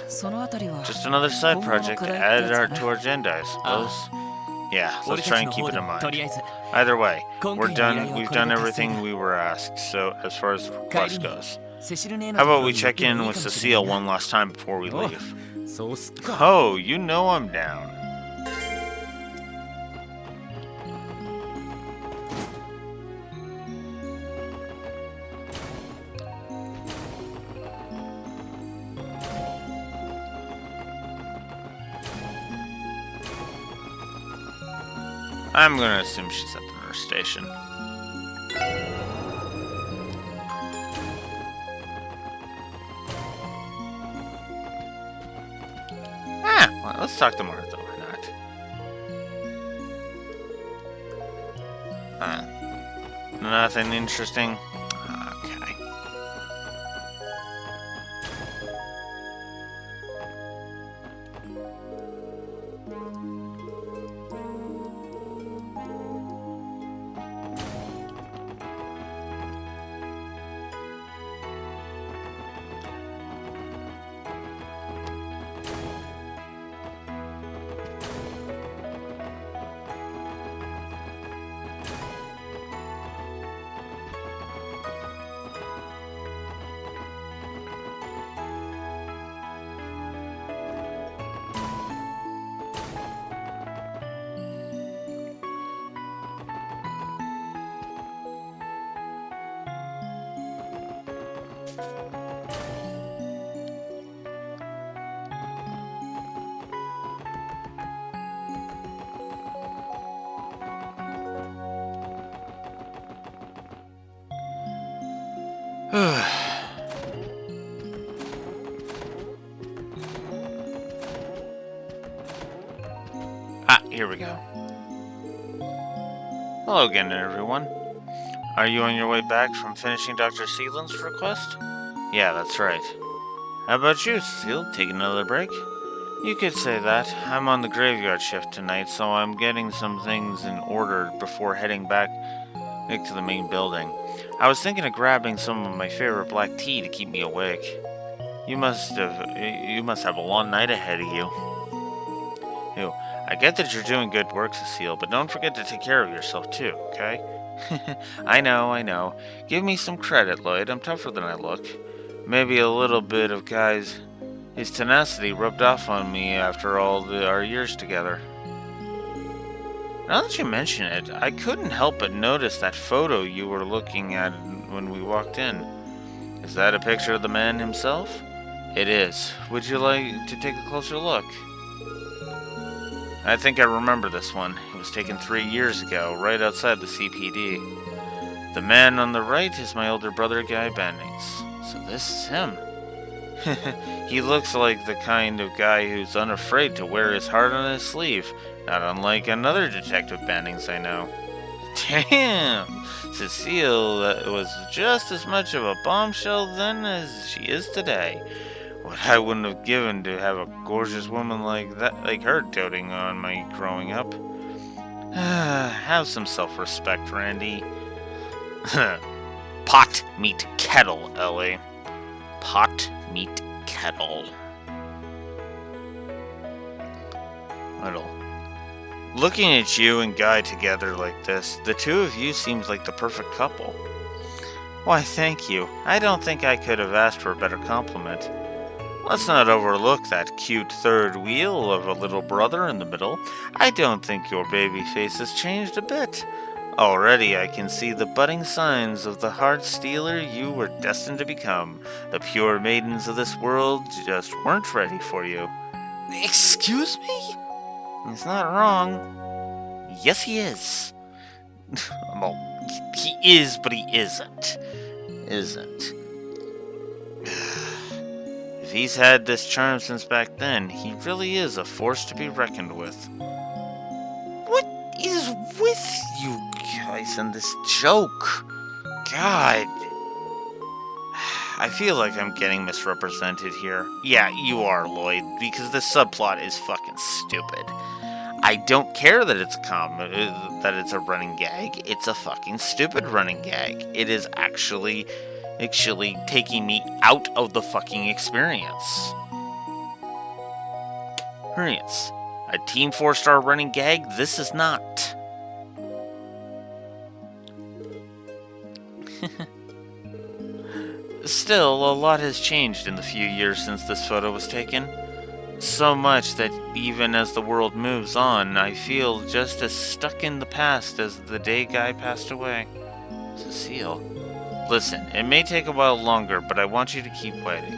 S1: Just another side project added to our agenda, I suppose. Yeah, let's try and keep it in mind. Either way, we're done. We've done everything we were asked, so as far as the request goes. How about we check in with Cecile one last time before we leave? Oh, you know I'm down. I'm gonna assume she's at the nurse station. Well, let's talk to Martha, why not? Nothing interesting? Okay. Here we go. Hello again, everyone. Are you on your way back from finishing Dr. Seeland's request? Yeah, that's right. How about you, Cecile? Taking another break? You could say that. I'm on the graveyard shift tonight, so I'm getting some things in order before heading back to the main building. I was thinking of grabbing some of my favorite black tea to keep me awake. You must have a long night ahead of you. Ew. I get that you're doing good work, Cecile, but don't forget to take care of yourself too, okay? I know. Give me some credit, Lloyd. I'm tougher than I look. Maybe a little bit of his tenacity rubbed off on me after our years together. Now that you mention it, I couldn't help but notice that photo you were looking at when we walked in. Is that a picture of the man himself? It is. Would you like to take a closer look? I think I remember this one. It was taken 3 years ago, right outside the CPD. The man on the right is my older brother, Guy Bannings. So this is him. He looks like the kind of guy who's unafraid to wear his heart on his sleeve, not unlike another Detective Bannings I know. Damn! Cecile was just as much of a bombshell then as she is today. What I wouldn't have given to have a gorgeous woman like her doting on me growing up. Have some self-respect, Randy. Pot meet kettle, Ellie. Pot meet kettle. Little. Looking at you and Guy together like this, the two of you seems like the perfect couple. Why, thank you. I don't think I could have asked for a better compliment. Let's not overlook that cute third wheel of a little brother in the middle. I don't think your baby face has changed a bit. Already I can see the budding signs of the heart stealer you were destined to become. The pure maidens of this world just weren't ready for you. Excuse me? He's not wrong. Yes, he is. Well, he is, but he isn't. If he's had this charm since back then, he really is a force to be reckoned with. What is with you guys and this joke? God. I feel like I'm getting misrepresented here. Yeah, you are, Lloyd, because this subplot is fucking stupid. I don't care that it's a running gag. It's a fucking stupid running gag. It is actually taking me out of the fucking experience. Experience. A Team 4-star running gag? This is not. Still, a lot has changed in the few years since this photo was taken. So much that even as the world moves on, I feel just as stuck in the past as the day Guy passed away. Cecile. Listen, it may take a while longer, but I want you to keep waiting.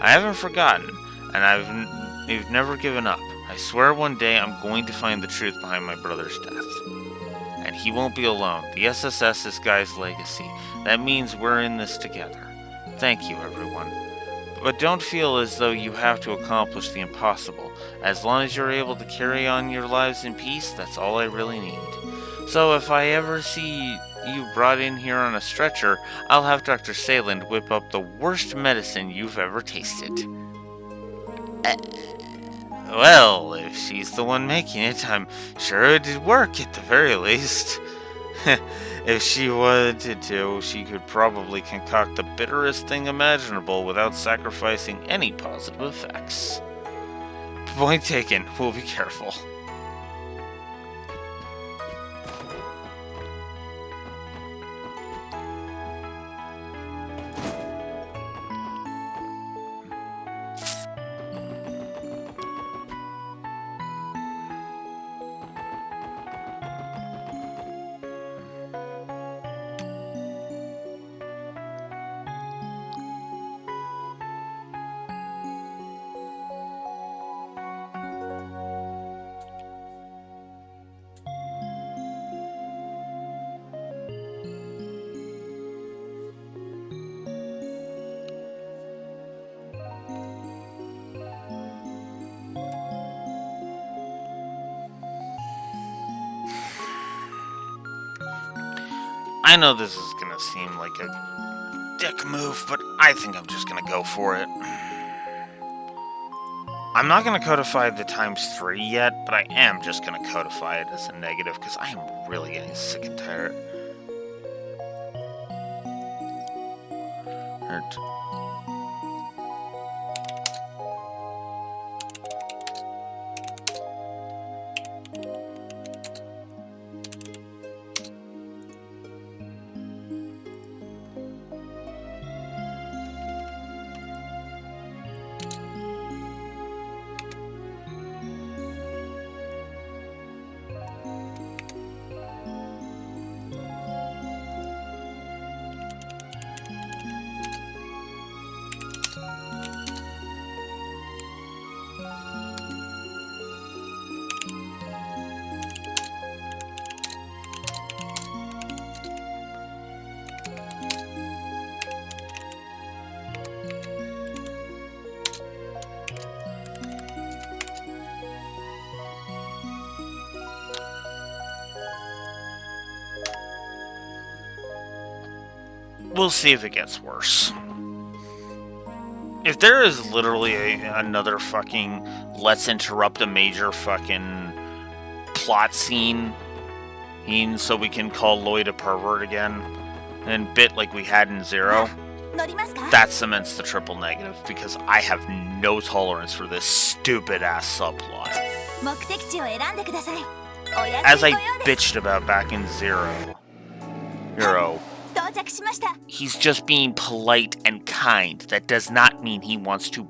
S1: I haven't forgotten, and you've never given up. I swear one day I'm going to find the truth behind my brother's death. And he won't be alone. The SSS is Guy's legacy. That means we're in this together. Thank you, everyone. But don't feel as though you have to accomplish the impossible. As long as you're able to carry on your lives in peace, that's all I really need. So if I ever see you brought in here on a stretcher, I'll have Dr. Sayland whip up the worst medicine you've ever tasted. Well, if she's the one making it, I'm sure it'd work at the very least. If she wanted to, she could probably concoct the bitterest thing imaginable without sacrificing any positive effects. Point taken. We'll be careful. I know this is gonna seem like a dick move, but I think I'm just gonna go for it. I'm not gonna codify the ×3 yet, but I am just gonna codify it as a negative, because I am really getting sick and tired. We'll see if it gets worse. If there is literally another fucking let's interrupt a major fucking plot scene so we can call Lloyd a pervert again and bit like we had in Zero, that cements the triple negative, because I have no tolerance for this stupid ass subplot. As I bitched about back in Zero, he's just being polite and kind. That does not mean he wants to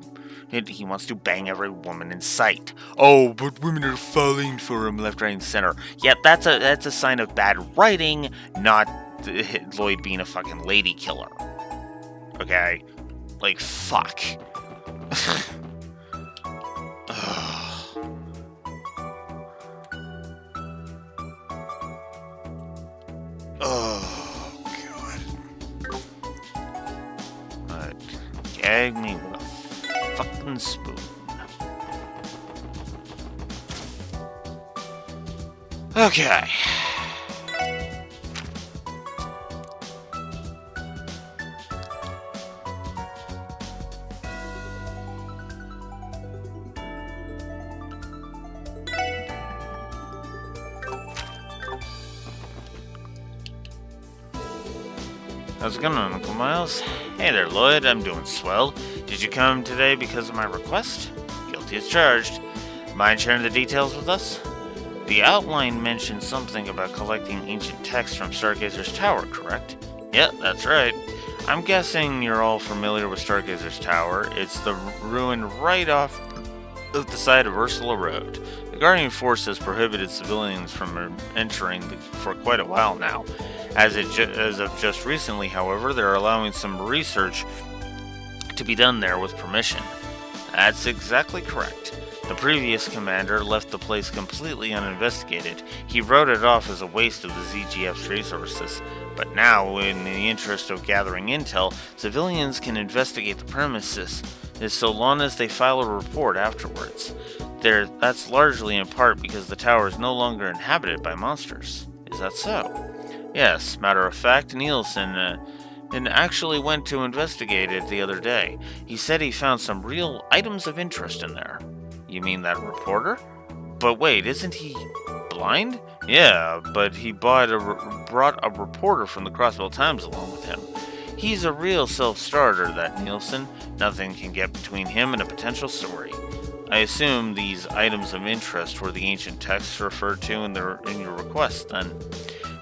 S1: bang every woman in sight. Oh, but women are falling for him left, right, and center. Yeah, that's a sign of bad writing, not Lloyd being a fucking lady killer. Okay? Like, fuck. Gag me with a fucking spoon. Okay. How's it going, Uncle Miles? Hey there, Lloyd. I'm doing swell. Did you come today because of my request? Guilty as charged. Mind sharing the details with us? The outline mentioned something about collecting ancient texts from Stargazer's Tower, correct? Yeah, that's right. I'm guessing you're all familiar with Stargazer's Tower. It's the ruin right off of the side of Ursula Road. The Guardian Force has prohibited civilians from entering for quite a while now. As of just recently, however, they're allowing some research to be done there with permission. That's exactly correct. The previous commander left the place completely uninvestigated. He wrote it off as a waste of the ZGF's resources. But now, in the interest of gathering intel, civilians can investigate the premises, so long as they file a report afterwards. That's largely in part because the tower is no longer inhabited by monsters. Is that so? Yes, matter of fact, Nielsen actually went to investigate it the other day. He said he found some real items of interest in there. You mean that reporter? But wait, isn't he blind? Yeah, but he brought a reporter from the Crossbell Times along with him. He's a real self-starter, that Nielsen. Nothing can get between him and a potential story. I assume these items of interest were the ancient texts referred to in your request, then.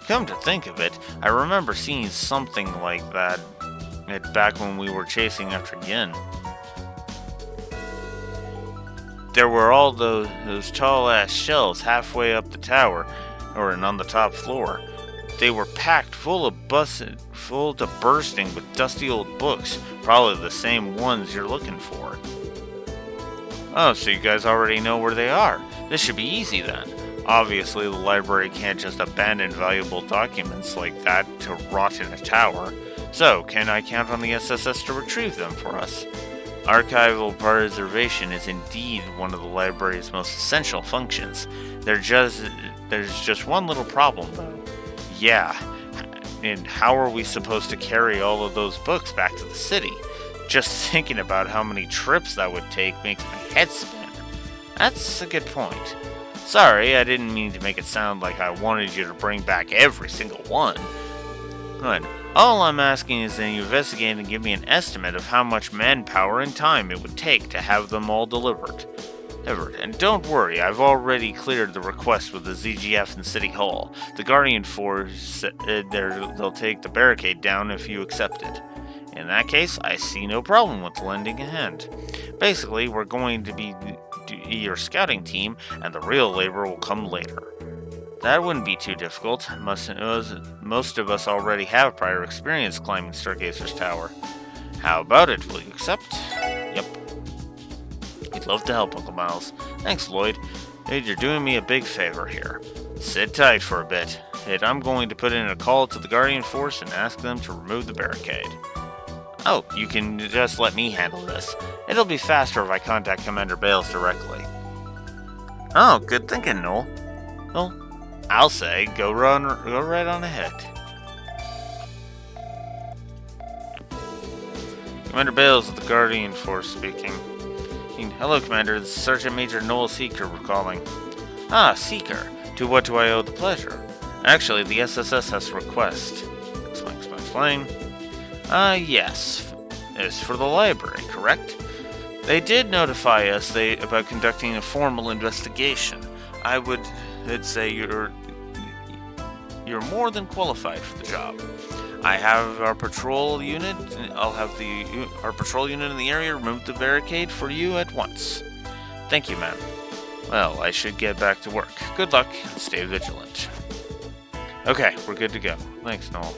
S1: Come to think of it, I remember seeing something like that back when we were chasing after Yin. There were all those tall-ass shelves halfway up the tower, and on the top floor. They were packed full to bursting with dusty old books, probably the same ones you're looking for. Oh, so you guys already know where they are. This should be easy then. Obviously, the library can't just abandon valuable documents like that to rot in a tower. So, can I count on the SSS to retrieve them for us? Archival preservation is indeed one of the library's most essential functions. There's just one little problem, though. Yeah, and how are we supposed to carry all of those books back to the city? Just thinking about how many trips that would take makes my head spin. That's a good point. Sorry, I didn't mean to make it sound like I wanted you to bring back every single one. Good. All I'm asking is that you investigate and give me an estimate of how much manpower and time it would take to have them all delivered. And don't worry, I've already cleared the request with the ZGF and City Hall. The Guardian Force, they'll take the barricade down if you accept it. In that case, I see no problem with lending a hand. Basically, we're going to be your scouting team, and the real labor will come later. That wouldn't be too difficult. Most of us already have prior experience climbing Stargazer's Tower. How about it? Will you accept? Yep. We'd love to help, Uncle Miles. Thanks, Lloyd. Dude, you're doing me a big favor here. Sit tight for a bit. I'm going to put in a call to the Guardian Force and ask them to remove the barricade. Oh, you can just let me handle this. It'll be faster if I contact Commander Bales directly. Oh, good thinking, Noel. Well, I'll say, go right on ahead. Commander Bales of the Guardian Force speaking. Hello, Commander. This is Sergeant Major Noel Seeker calling. Ah, Seeker. To what do I owe the pleasure? Actually, the SSS has a request. Explain. Yes. It's for the library, correct? They did notify us about conducting a formal investigation. I'd say you're more than qualified for the job. I have our patrol unit. I'll have our patrol unit in the area remove the barricade for you at once. Thank you, ma'am. Well, I should get back to work. Good luck and stay vigilant. Okay, we're good to go. Thanks, Noel.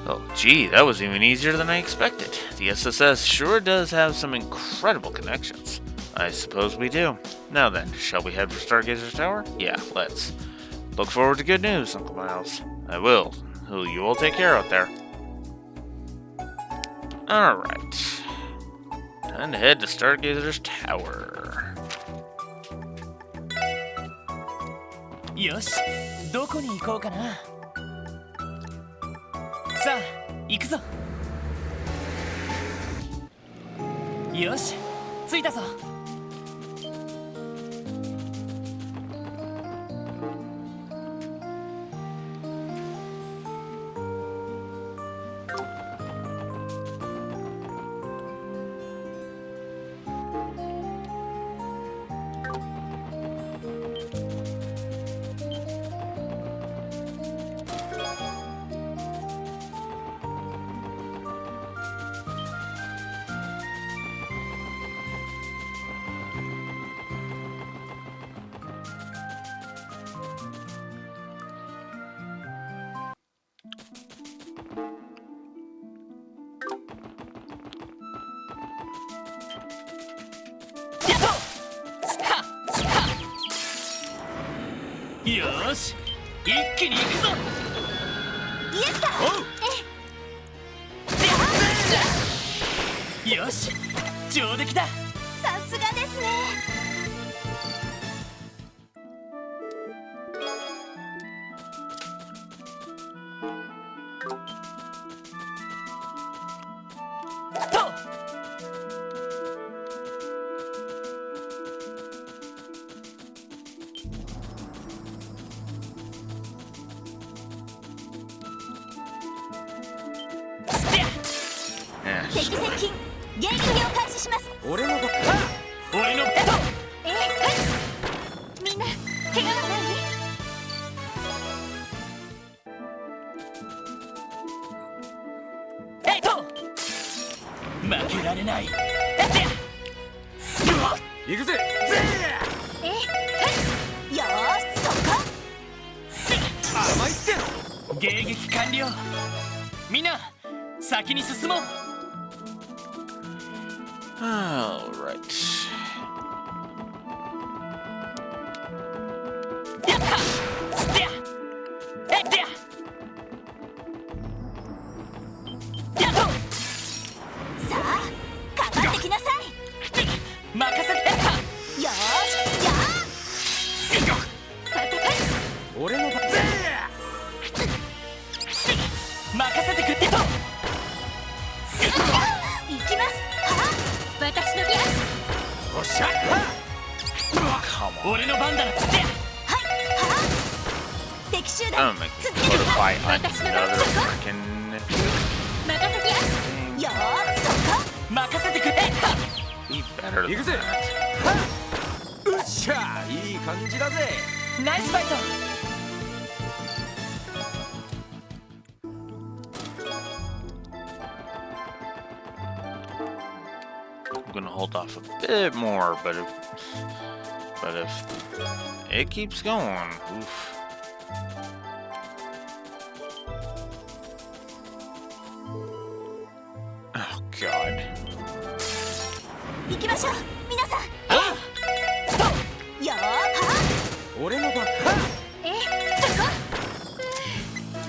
S1: Oh, gee, that was even easier than I expected. The SSS sure does have some incredible connections. I suppose we do. Now then, shall we head for Stargazer's Tower? Yeah, let's. Look forward to good news, Uncle Miles. I will. You all take care out there. Alright. Time to head to Stargazer's Tower.
S2: よし、どこに行こうかな。さあ、行くぞ。よし、着いたぞ。よーし一気に行くぞ。
S3: イエスだ。
S2: よし上出来だ。
S3: さすがですね。
S2: とスペア
S1: Yeah.
S3: 敵接近迎撃を開始します。
S4: 俺の
S2: 俺の
S3: みんな怪我はない？
S2: 負けられない。
S4: 行くぜ。
S3: よーしそこ。
S4: 甘いっての。
S2: 迎撃完了。みんな先に進もう。
S1: Alright.
S2: やったステアエッテアやっと
S3: さあかかってきなさい。
S2: 任せて。
S3: よーしやー。さて
S4: 俺の
S2: 任せてくれと。
S3: 行きます。私の番。
S4: おっしゃ。
S1: Come on.
S2: 俺の番だな。ステ
S3: はい敵集
S1: I'm
S3: 団
S1: gonna
S3: 続けてきます。
S1: fight
S3: 私の番
S1: another
S3: そこ。
S1: freaking.
S3: 任せてや。よーしそこ。
S2: ア任せてくれ。
S1: Be better
S4: 行く
S1: than
S4: ぜ。
S1: that.
S4: うっしゃ、いい感じだぜ。
S2: ナイスファイト。
S1: I'm gonna hold off a bit more, but if it keeps going, oof. Oh God.
S3: 行きましょう皆さん。
S2: スト
S3: よーは
S4: 俺の番。
S3: そこ。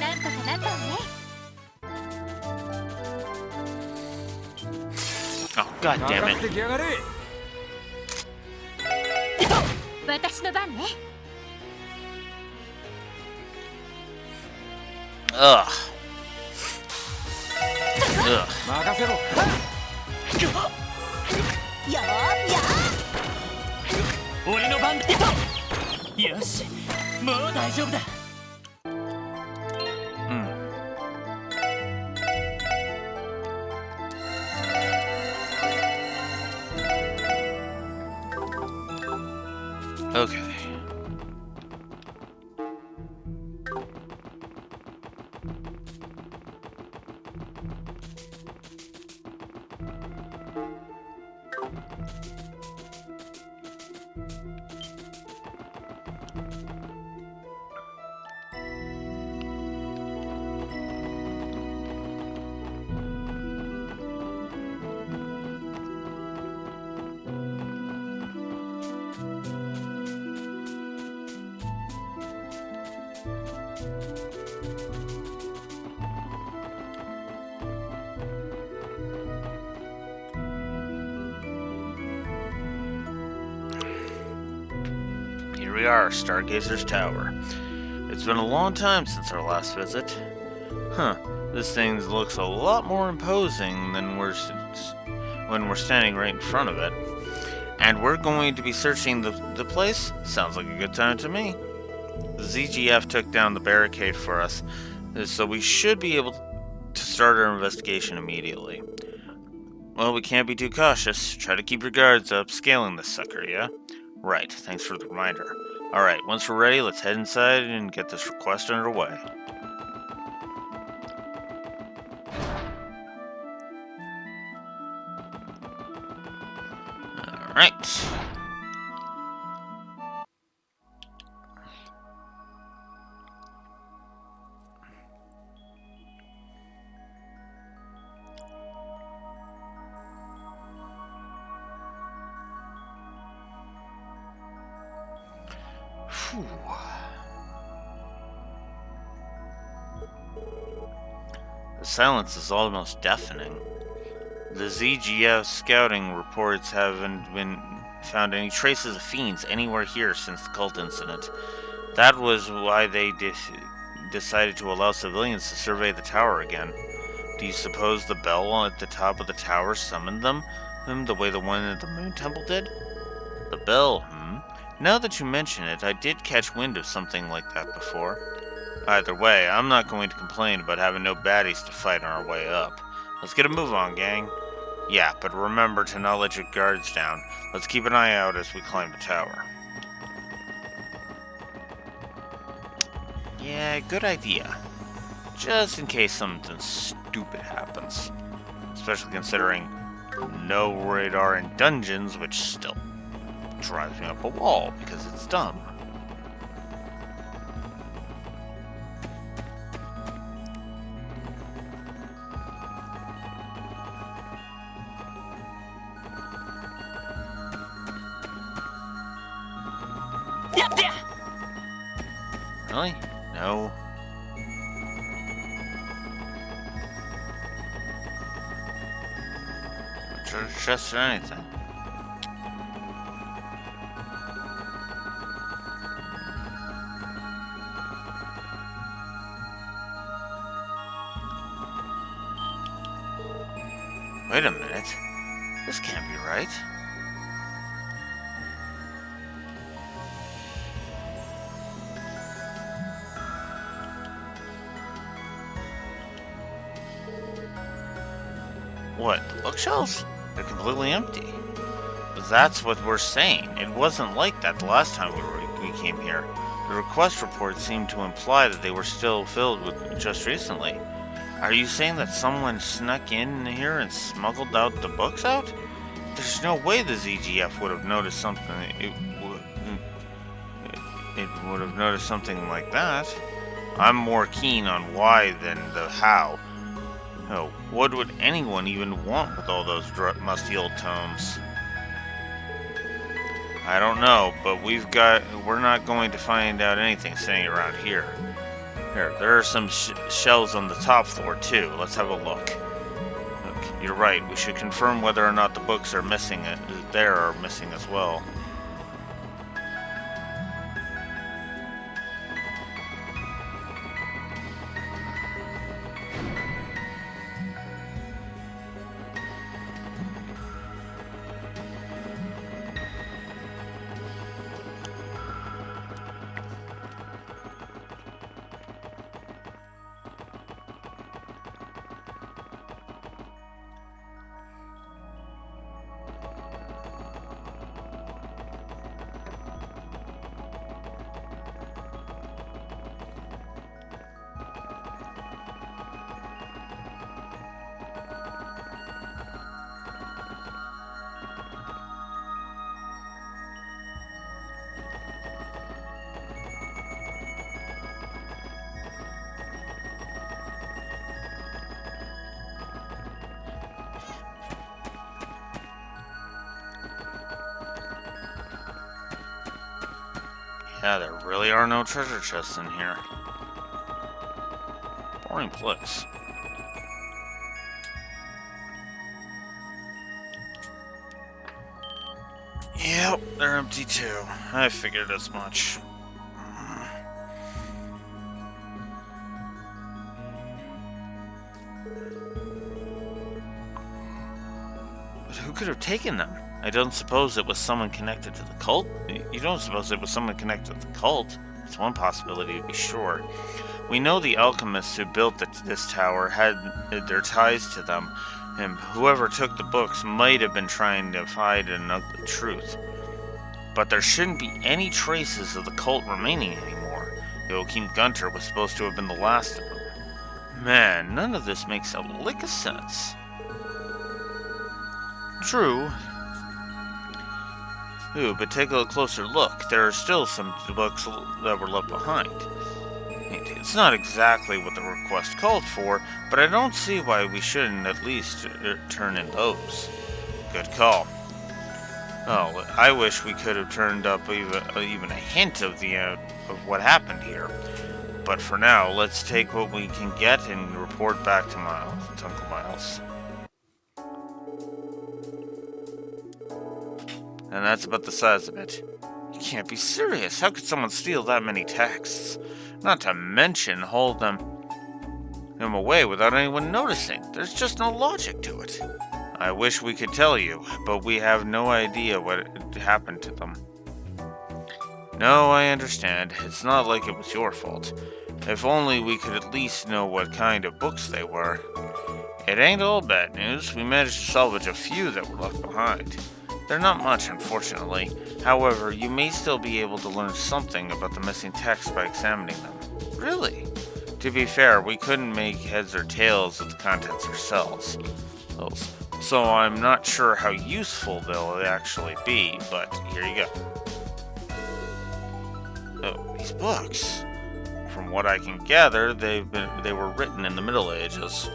S3: なんとかなったわね。
S1: Oh God
S4: か
S1: damn
S4: かっ
S1: it.
S4: てきやがれ。
S3: 私の番ね。
S1: Ugh. Ugh.
S4: 任せろ。
S3: よーや
S2: 俺の番だ。よしもう大丈夫だ。
S1: Mm. Okay. Here we are, Stargazer's Tower. It's been a long time since our last visit. Huh, this thing looks a lot more imposing than when we're standing right in front of it. And we're going to be searching the place? Sounds like a good time to me. The ZGF took down the barricade for us, so we should be able to start our investigation immediately. Well, we can't be too cautious. Try to keep your guards up, scaling this sucker, yeah? Right, thanks for the reminder. Alright, once we're ready, let's head inside and get this request underway. Alright. Phew. The silence is almost deafening. The ZGF scouting reports haven't been found any traces of fiends anywhere here since the cult incident. That was why they decided to allow civilians to survey the tower again. Do you suppose the bell at the top of the tower summoned them the way the one at the Moon Temple did? The bell, Now that you mention it, I did catch wind of something like that before. Either way, I'm not going to complain about having no baddies to fight on our way up. Let's get a move on, gang. Yeah, but remember to not let your guards down. Let's keep an eye out as we climb the tower. Yeah, good idea. Just in case something stupid happens. Especially considering no radar in dungeons, which still drives me up a wall because it's dumb. Really? No. Just or anything. Wait a minute. This can't be right. What, the bookshelves? They're completely empty. But that's what we're saying. It wasn't like that the last time we came here. The request report seemed to imply that they were still filled with just recently. Are you saying that someone snuck in here and smuggled out the books out? There's no way the ZGF would have noticed something. It would have noticed something like that. I'm more keen on why than the how. Oh, what would anyone even want with all those musty old tomes? I don't know, but we're not going to find out anything sitting around here. Here, there are some shelves on the top floor too. Let's have a look. Look, you're right. We should confirm whether or not the books are missing. There are missing as well. Yeah, there really are no treasure chests in here. Boring place. Yep, they're empty too. I figured as much. But who could have taken them? I don't suppose it was someone connected to the cult? You don't suppose it was someone connected to the cult? It's one possibility to be sure. We know the alchemists who built this tower had their ties to them, and whoever took the books might have been trying to hide an ugly truth. But there shouldn't be any traces of the cult remaining anymore. Joachim Gunter was supposed to have been the last of them. Man, none of this makes a lick of sense. True. Ooh, but take a closer look. There are still some books that were left behind. It's not exactly what the request called for, but I don't see why we shouldn't at least turn in those. Good call. Oh, I wish we could have turned up even a hint of what happened here. But for now, let's take what we can get and report back to Uncle Miles. And that's about the size of it. You can't be serious. How could someone steal that many texts? Not to mention hold them away without anyone noticing. There's just no logic to it. I wish we could tell you, but we have no idea what happened to them. No, I understand. It's not like it was your fault. If only we could at least know what kind of books they were. It ain't all bad news. We managed to salvage a few that were left behind. They're not much, unfortunately. However, you may still be able to learn something about the missing text by examining them. Really? To be fair, we couldn't make heads or tails of the contents ourselves. So I'm not sure how useful they'll actually be, but here you go. Oh, these books. From what I can gather, they were written in the Middle Ages.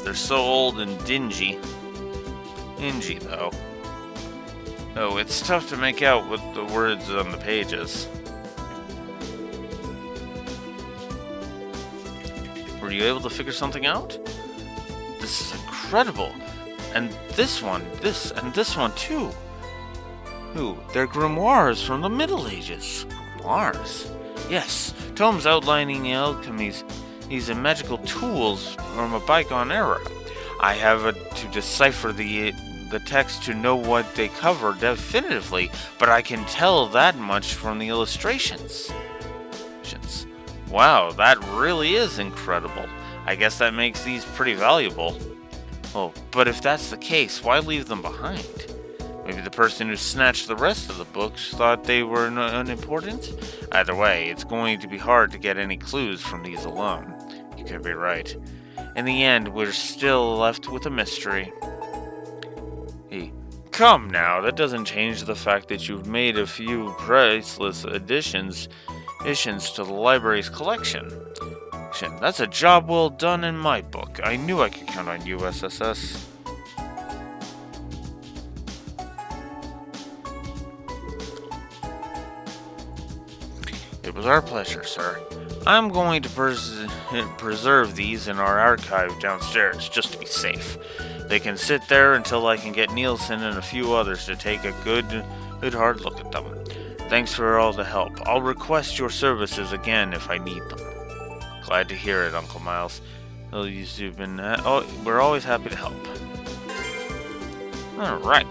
S1: They're so old and dingy. Dingy, though. Oh, it's tough to make out with the words on the pages. Were you able to figure something out? This is incredible. And this one too. Ooh, they're grimoires from the Middle Ages. Grimoires? Yes, tomes outlining the alchemies, these magical tools from a bygone era. I have to decipher the text to know what they cover definitively, but I can tell that much from the illustrations. Wow, that really is incredible. I guess that makes these pretty valuable. Oh, but if that's the case, why leave them behind? Maybe the person who snatched the rest of the books thought they were unimportant? Either way, it's going to be hard to get any clues from these alone. You could be right. In the end, we're still left with a mystery. Hey, come now, that doesn't change the fact that you've made a few priceless additions to the library's collection. That's a job well done in my book. I knew I could count on you, SSS. It was our pleasure, sir. I'm going to preserve these in our archive downstairs, just to be safe. They can sit there until I can get Nielsen and a few others to take a good hard look at them. Thanks for all the help. I'll request your services again if I need them. Glad to hear it, Uncle Miles. You've been, we're always happy to help. Alright.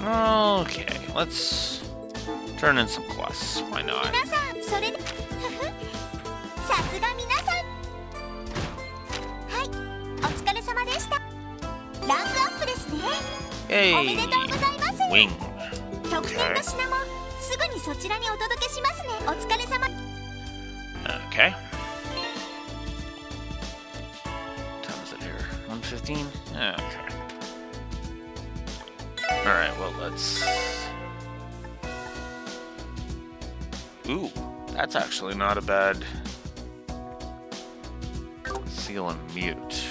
S1: Okay, let's turn in some quests. Why not?
S3: 皆さん、それでさすが皆さん。はい、お疲れ様でした。ランクアップですね。おめでとうございます。
S1: Wing.
S3: 特典の品もすぐにそちらにお届けしますね。お疲れ様。
S1: Okay. What time is it here? 1:15? Okay. Alright, well, let's... Ooh, that's actually not a bad... Seal and mute.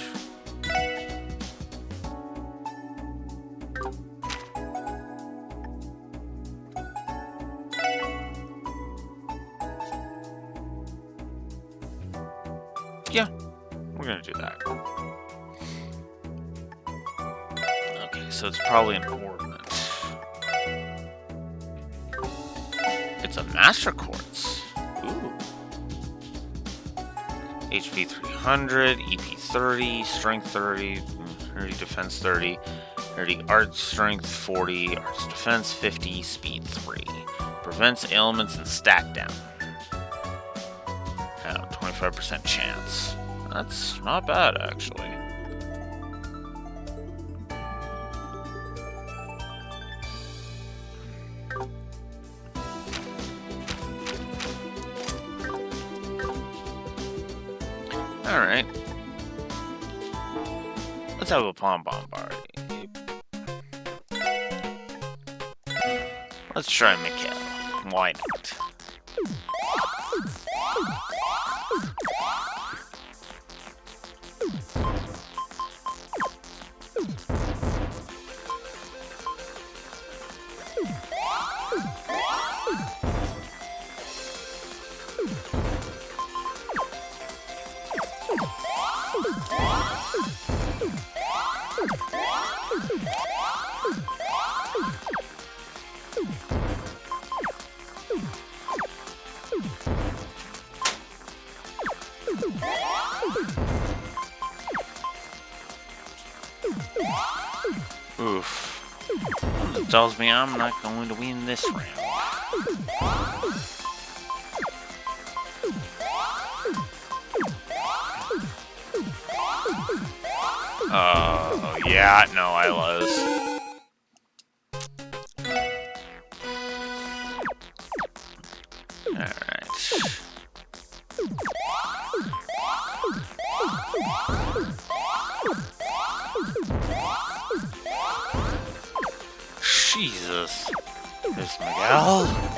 S1: Yeah, we're gonna do that. Okay, so it's probably an ornament. It's a Master Quartz. Ooh. HP 300, EP 30, Strength 30, 30 Defense 30, 30 Art Strength 40, Arts Defense 50, Speed 3. Prevents ailments and stat down. 25% chance. That's not bad, actually. Alright. Let's have a Palm Bombard. Let's try Mikhail. Why not? Oof. That tells me I'm not going to win this round. Oh, yeah, no, I was. Alright. Jesus. There's Miguel.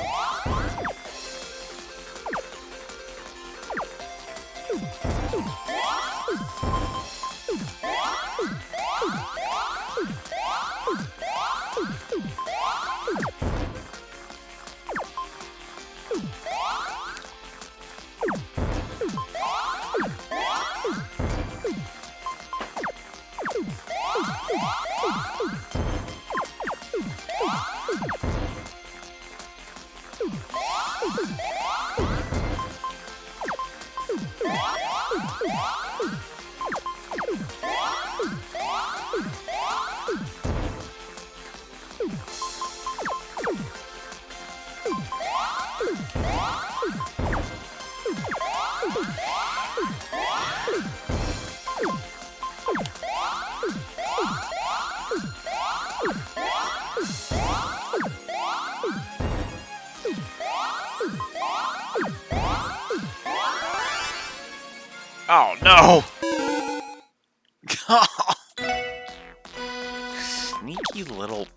S1: Oh, no! Sneaky little...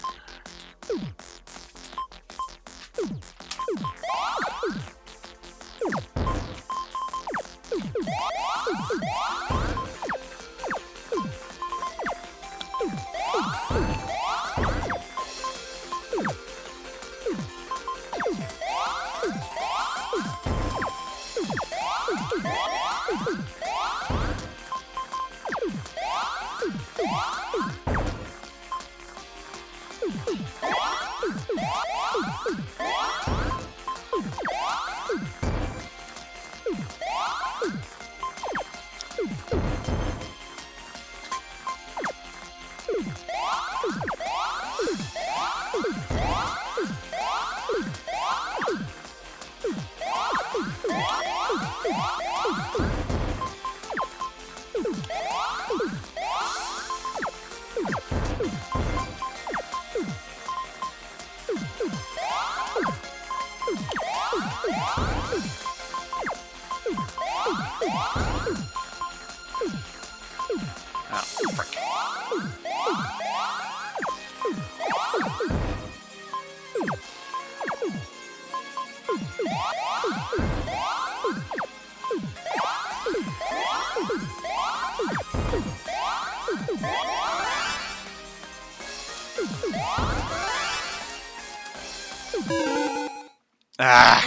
S1: Ah,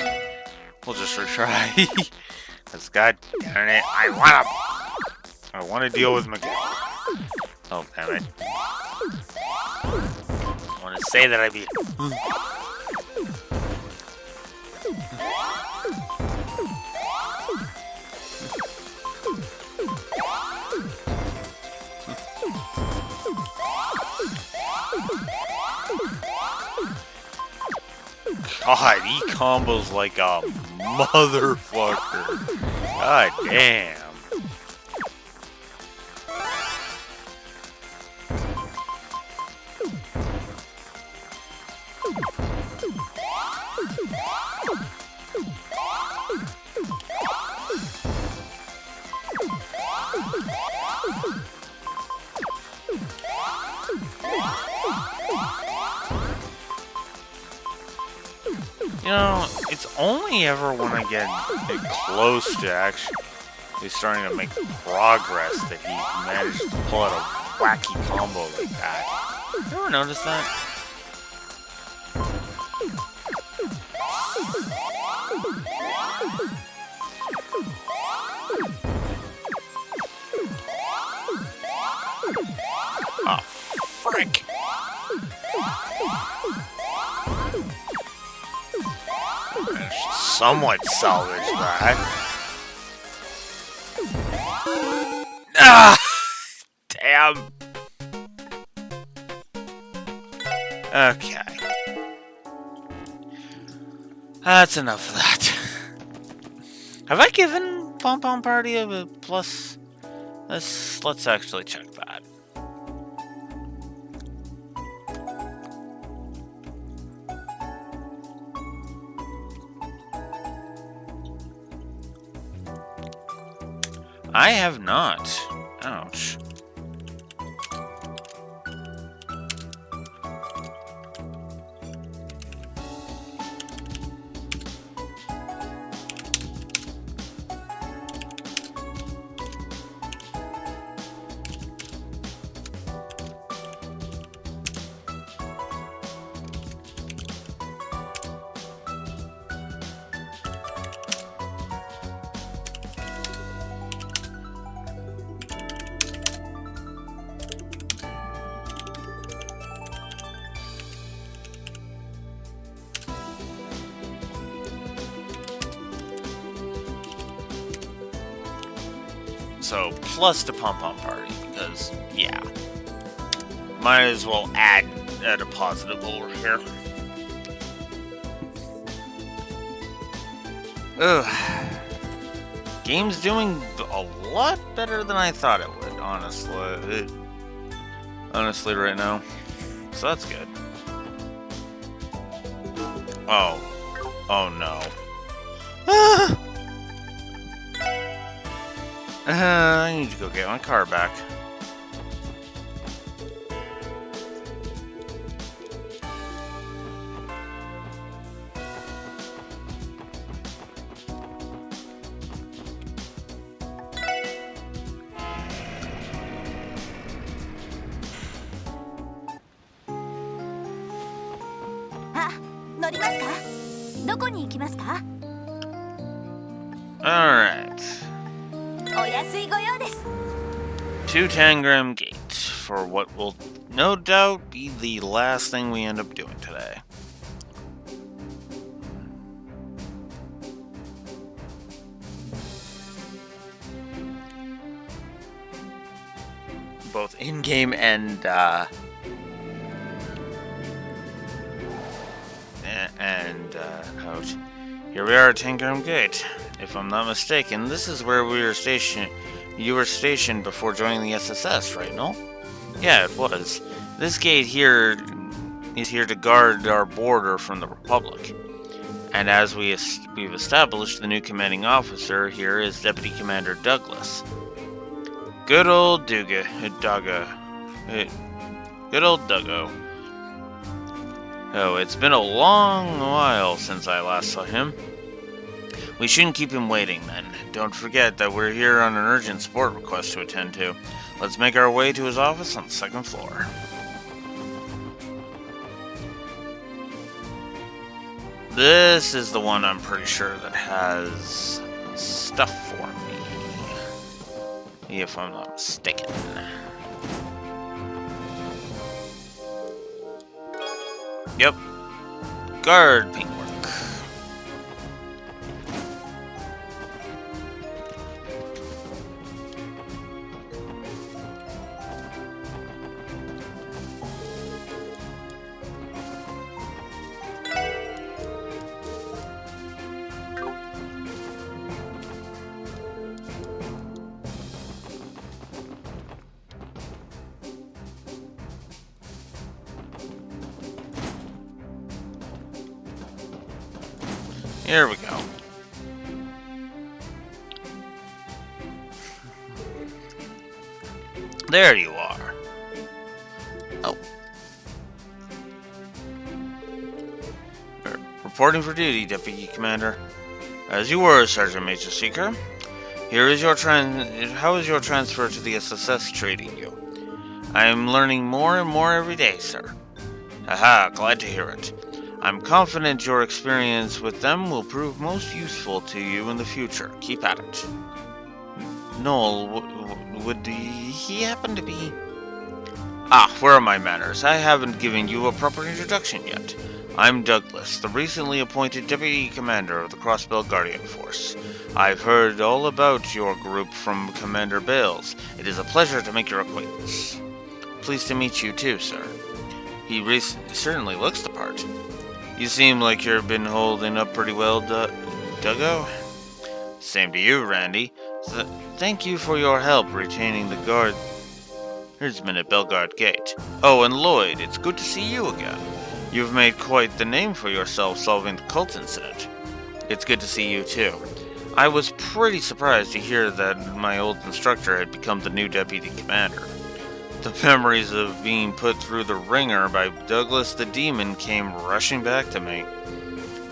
S1: we'll just retry. Cause god darn it, I wanna deal with Miguel. Oh damn it. I wanna say that I beat him. God, he combos like a motherfucker. God damn. You know, it's only ever when I get close to actually... He's starting to make progress that he managed to pull out a wacky combo like that. You ever notice that? Oh, frick! Somewhat salvage that. Ah! Damn. Okay. That's enough of that. Have I given Pom Pom Party a plus? Let's actually check that. I have not. Ouch. So, plus to Pom Pom Party, because, yeah. Might as well add a positive over here. Ugh. Game's doing a lot better than I thought it would, honestly. Honestly, right now. So that's good. Oh. Oh no. Ah! I need to go get my car back. Alright. To Tangram Gate for what will no doubt be the last thing we end up doing today. Both in-game and out. Here we are at Tangram Gate. If I'm not mistaken, this is where we were stationed. You were stationed before joining the SSS, right, no? Yeah, it was. This gate here is here to guard our border from the Republic. And as we've established, the new commanding officer here is Deputy Commander Douglas. Good old Good old Duggo. Oh, it's been a long while since I last saw him. We shouldn't keep him waiting, then. Don't forget that we're here on an urgent support request to attend to. Let's make our way to his office on the second floor. This is the one I'm pretty sure that has stuff for me. If I'm not mistaken. Yep. Guard paintwork. Here we go. There you are. Oh. Reporting for duty, Deputy Commander. As you were, Sergeant Major Seeker. How is your transfer to the SSS treating you? I am learning more and more every day, sir. Haha, glad to hear it. I'm confident your experience with them will prove most useful to you in the future. Keep at it. Noel, would he happen to be... Ah, where are my manners? I haven't given you a proper introduction yet. I'm Douglas, the recently appointed Deputy Commander of the Crossbelt Guardian Force. I've heard all about your group from Commander Bales. It is a pleasure to make your acquaintance. Pleased to meet you too, sir. He certainly looks the part. You seem like you've been holding up pretty well, Duggo. Same to you, Randy. Thank you for your help retaining the guardsmen at Belgard Gate. Oh, and Lloyd, it's good to see you again. You've made quite the name for yourself solving the cult incident. It's good to see you too. I was pretty surprised to hear that my old instructor had become the new deputy commander. The memories of being put through the ringer by Douglas the Demon came rushing back to me.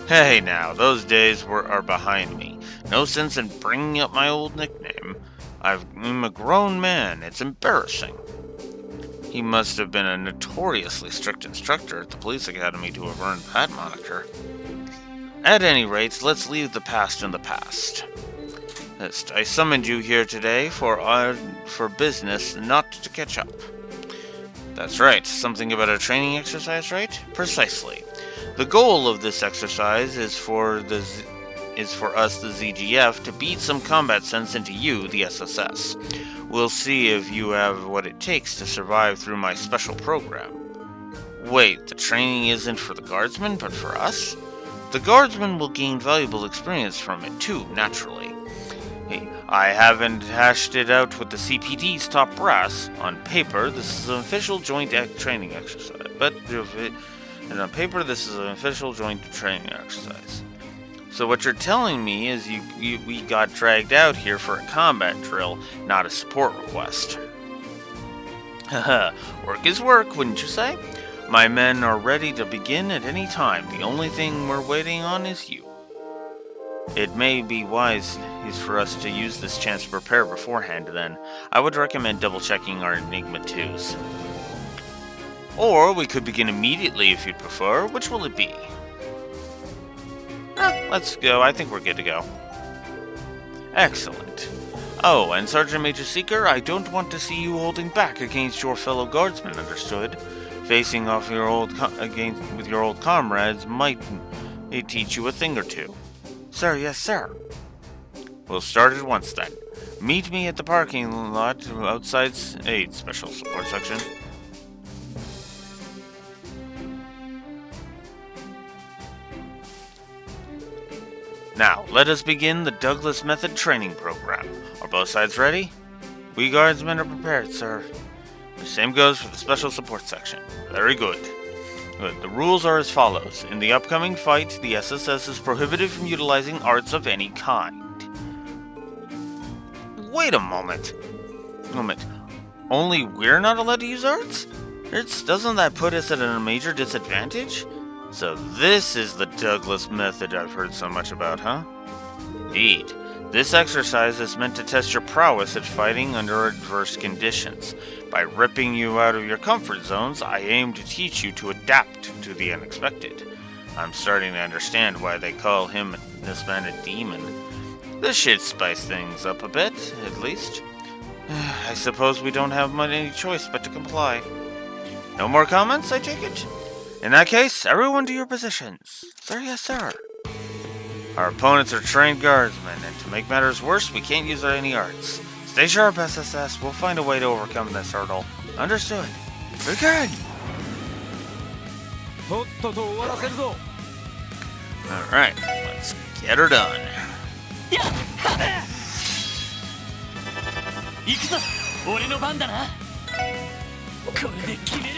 S1: Hey now, those days are behind me. No sense in bringing up my old nickname. I'm a grown man. It's embarrassing. He must have been a notoriously strict instructor at the police academy to have earned that moniker. At any rate, let's leave the past in the past. I summoned you here today for business, not to catch up. That's right, something about a training exercise, right? Precisely. The goal of this exercise is for us, the ZGF, to beat some combat sense into you, the SSS. We'll see if you have what it takes to survive through my special program. Wait, the training isn't for the guardsmen, but for us? The guardsmen will gain valuable experience from it too, naturally. Hey, I haven't hashed it out with the CPD's top brass. On paper, this is an official joint training exercise. On paper, this is an official joint training exercise. So what you're telling me is we got dragged out here for a combat drill, not a support request. Haha, work is work, wouldn't you say? My men are ready to begin at any time. The only thing we're waiting on is you. It may be wise for us to use this chance to prepare beforehand then. I would recommend double-checking our Enigma 2s. Or we could begin immediately if you'd prefer. Which will it be? Let's go. I think we're good to go. Excellent. Oh, and Sergeant Major Seeker, I don't want to see you holding back against your fellow guardsmen, understood? Facing off with your old comrades might teach you a thing or two. Sir, yes, sir. We'll start at once then. Meet me at the parking lot outside 8 Special Support Section. Now, let us begin the Douglas Method training program. Are both sides ready? We guardsmen are prepared, sir. The same goes for the Special Support Section. Very good. Good. The rules are as follows. In the upcoming fight, the SSS is prohibited from utilizing arts of any kind. Wait a moment. Only we're not allowed to use arts? Doesn't that put us at a major disadvantage? So this is the Douglas Method I've heard so much about, huh? Indeed. This exercise is meant to test your prowess at fighting under adverse conditions. By ripping you out of your comfort zones, I aim to teach you to adapt to the unexpected. I'm starting to understand why they call this man a demon. This should spice things up a bit, at least. I suppose we don't have any choice but to comply. No more comments, I take it? In that case, everyone to your positions. Sir, yes, sir. Our opponents are trained guardsmen, and to make matters worse, we can't use any arts. Stay sharp, SSS. We'll find a way to overcome this hurdle. Understood. Very good. Alright, let's get her done.
S2: 行くぞ俺の番だなこれで決める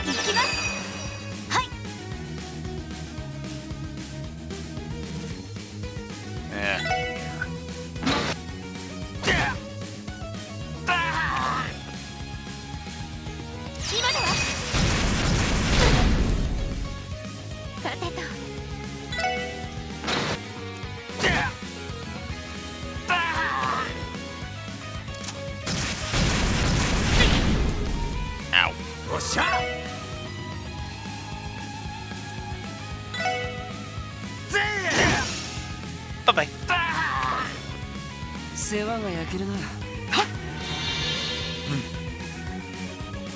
S3: 行きます。はい。今だわ。さてと。
S2: 世話が焼けるな。はっ、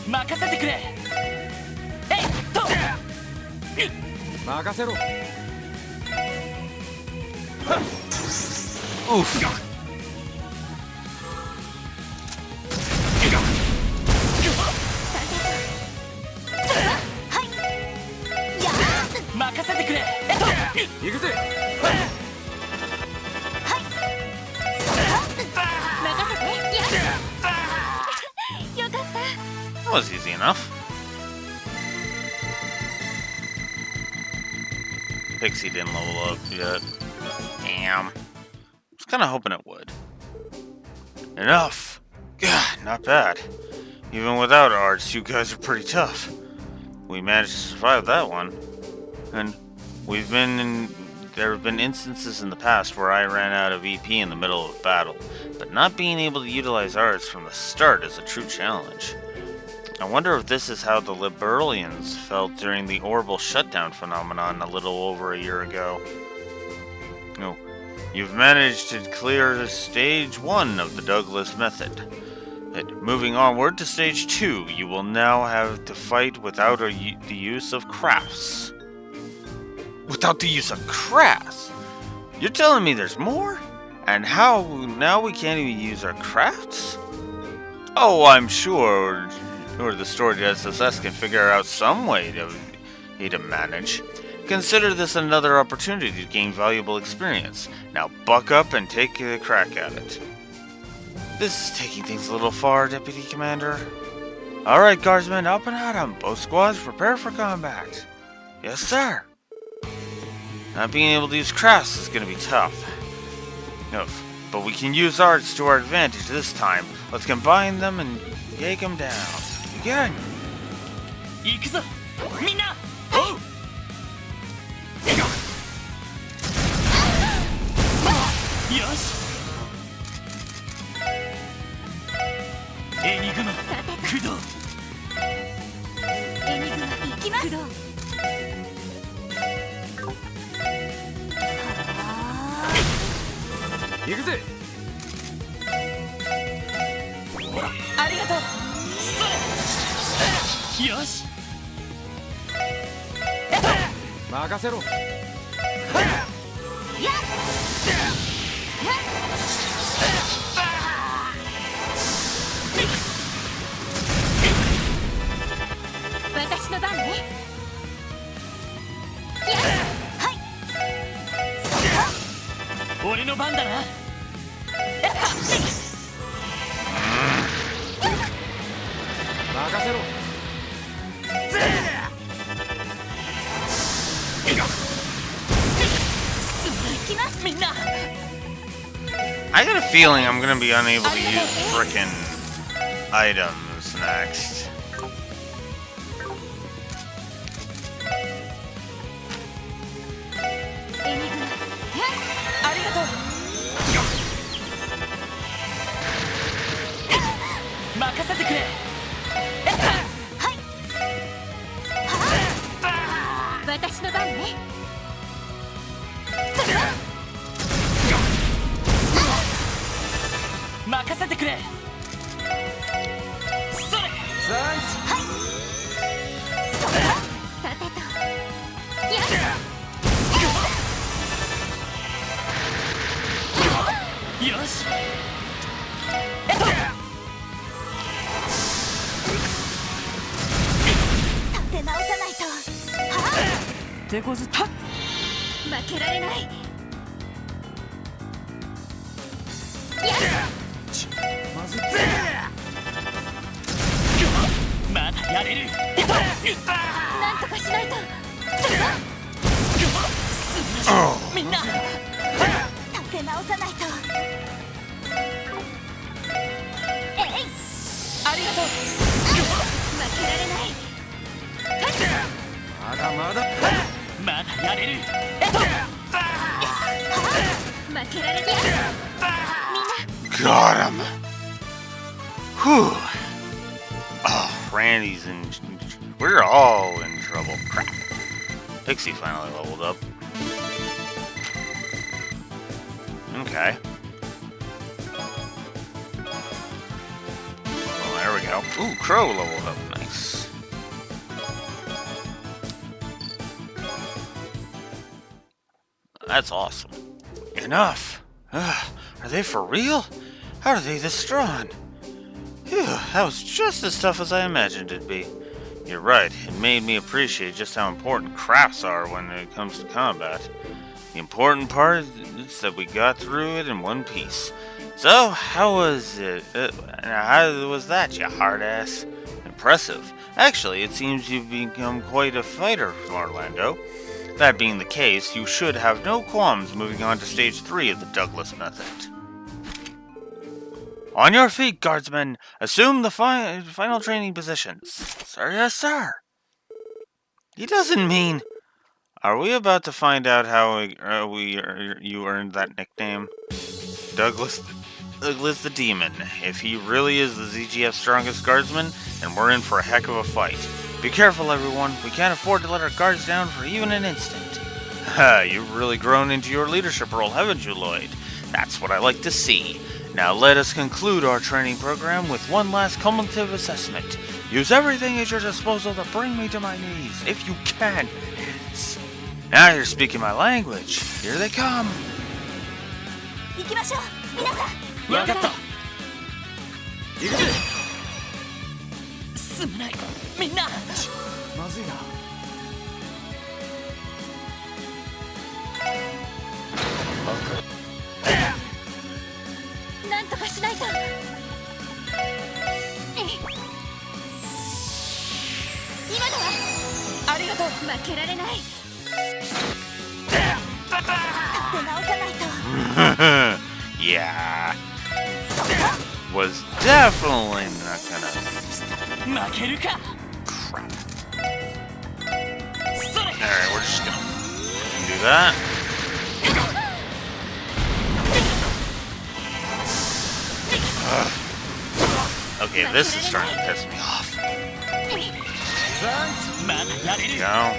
S2: 任せてくれ。えいっと、
S4: 任せろ。
S1: Oof. That was easy enough. Pixie didn't level up yet. Damn. I was kind of hoping it would. Enough! God, not bad. Even without arts, you guys are pretty tough. We managed to survive that one. And there have been instances in the past where I ran out of EP in the middle of battle, but not being able to utilize arts from the start is a true challenge. I wonder if this is how the Liberalians felt during the orbital shutdown phenomenon a little over a year ago. No, you've managed to clear stage 1 of the Douglas method. Moving onward to stage 2, you will now have to fight without the use of crafts. Without the use of crafts? You're telling me there's more? And how now we can't even use our crafts? Oh, I'm sure the storage SSS can figure out some way to manage. Consider this another opportunity to gain valuable experience. Now buck up and take a crack at it. This is taking things a little far, Deputy Commander. Alright, Guardsmen, up and at 'em. Both squads prepare for combat. Yes, sir. Not being able to use crafts is going to be tough. But we can use arts to our advantage this time. Let's combine them and take them down. Again.
S2: 行くぞ、みんな。おう。よし。エニグマ、駆動。
S3: エニグマ行きます。
S4: 行くぜ。
S2: ありがとう。よし。
S4: 任せろ。
S3: 私の番ね。はい。
S2: 俺の番だな。
S4: 任せろ。
S3: 行きます。
S2: みんな。
S1: I got a feeling I'm gonna be unable to use frickin' items next. Got him! Whew! Oh, Randy's in... We're all in trouble. Crap. Pixie finally leveled up. go. Ooh, Crow leveled up. Nice. That's awesome. Enough! Ugh, are they for real? How are they this strong? Phew, that was just as tough as I imagined it'd be. You're right, it made me appreciate just how important crafts are when it comes to combat. The important part is that we got through it in one piece. So, how was it? How was that, you hard-ass? Impressive. Actually, it seems you've become quite a fighter, Orlando. That being the case, you should have no qualms moving on to Stage 3 of the Douglas method. On your feet, guardsmen! Assume the final training positions. Sir, yes, sir. He doesn't mean... Are we about to find out how you earned that nickname? Douglas the Demon. If he really is the ZGF's strongest guardsman, then we're in for a heck of a fight. Be careful, everyone. We can't afford to let our guards down for even an instant. Ha, you've really grown into your leadership role, haven't you, Lloyd? That's what I like to see. Now let us conclude our training program with one last cumulative assessment. Use everything at your disposal to bring me to my knees, if you can. Now you're speaking my language. Here they come.
S3: 行きましょう皆さん。
S2: わかった。行くぜ。すまないみんな。
S4: まずいな。
S3: なんとかしないと。今のは
S2: ありがとう。
S3: 負けられない。立て直さないと。
S1: Yeah. Was definitely not gonna.
S2: 負けるか。
S1: Crap.
S2: それ。
S1: Alright, we're just gonna do that. Okay, this is starting to piss me off. There you go.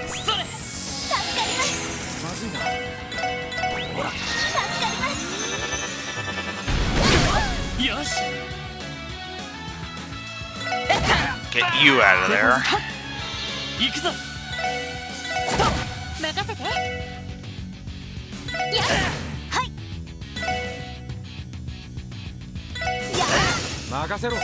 S2: それ。
S3: 助かります。
S4: まずいな。
S3: 助かります。
S2: よし。
S1: Get you out of there.
S2: 行くぞ。
S3: 任せて。やはい。や
S4: 任せろ。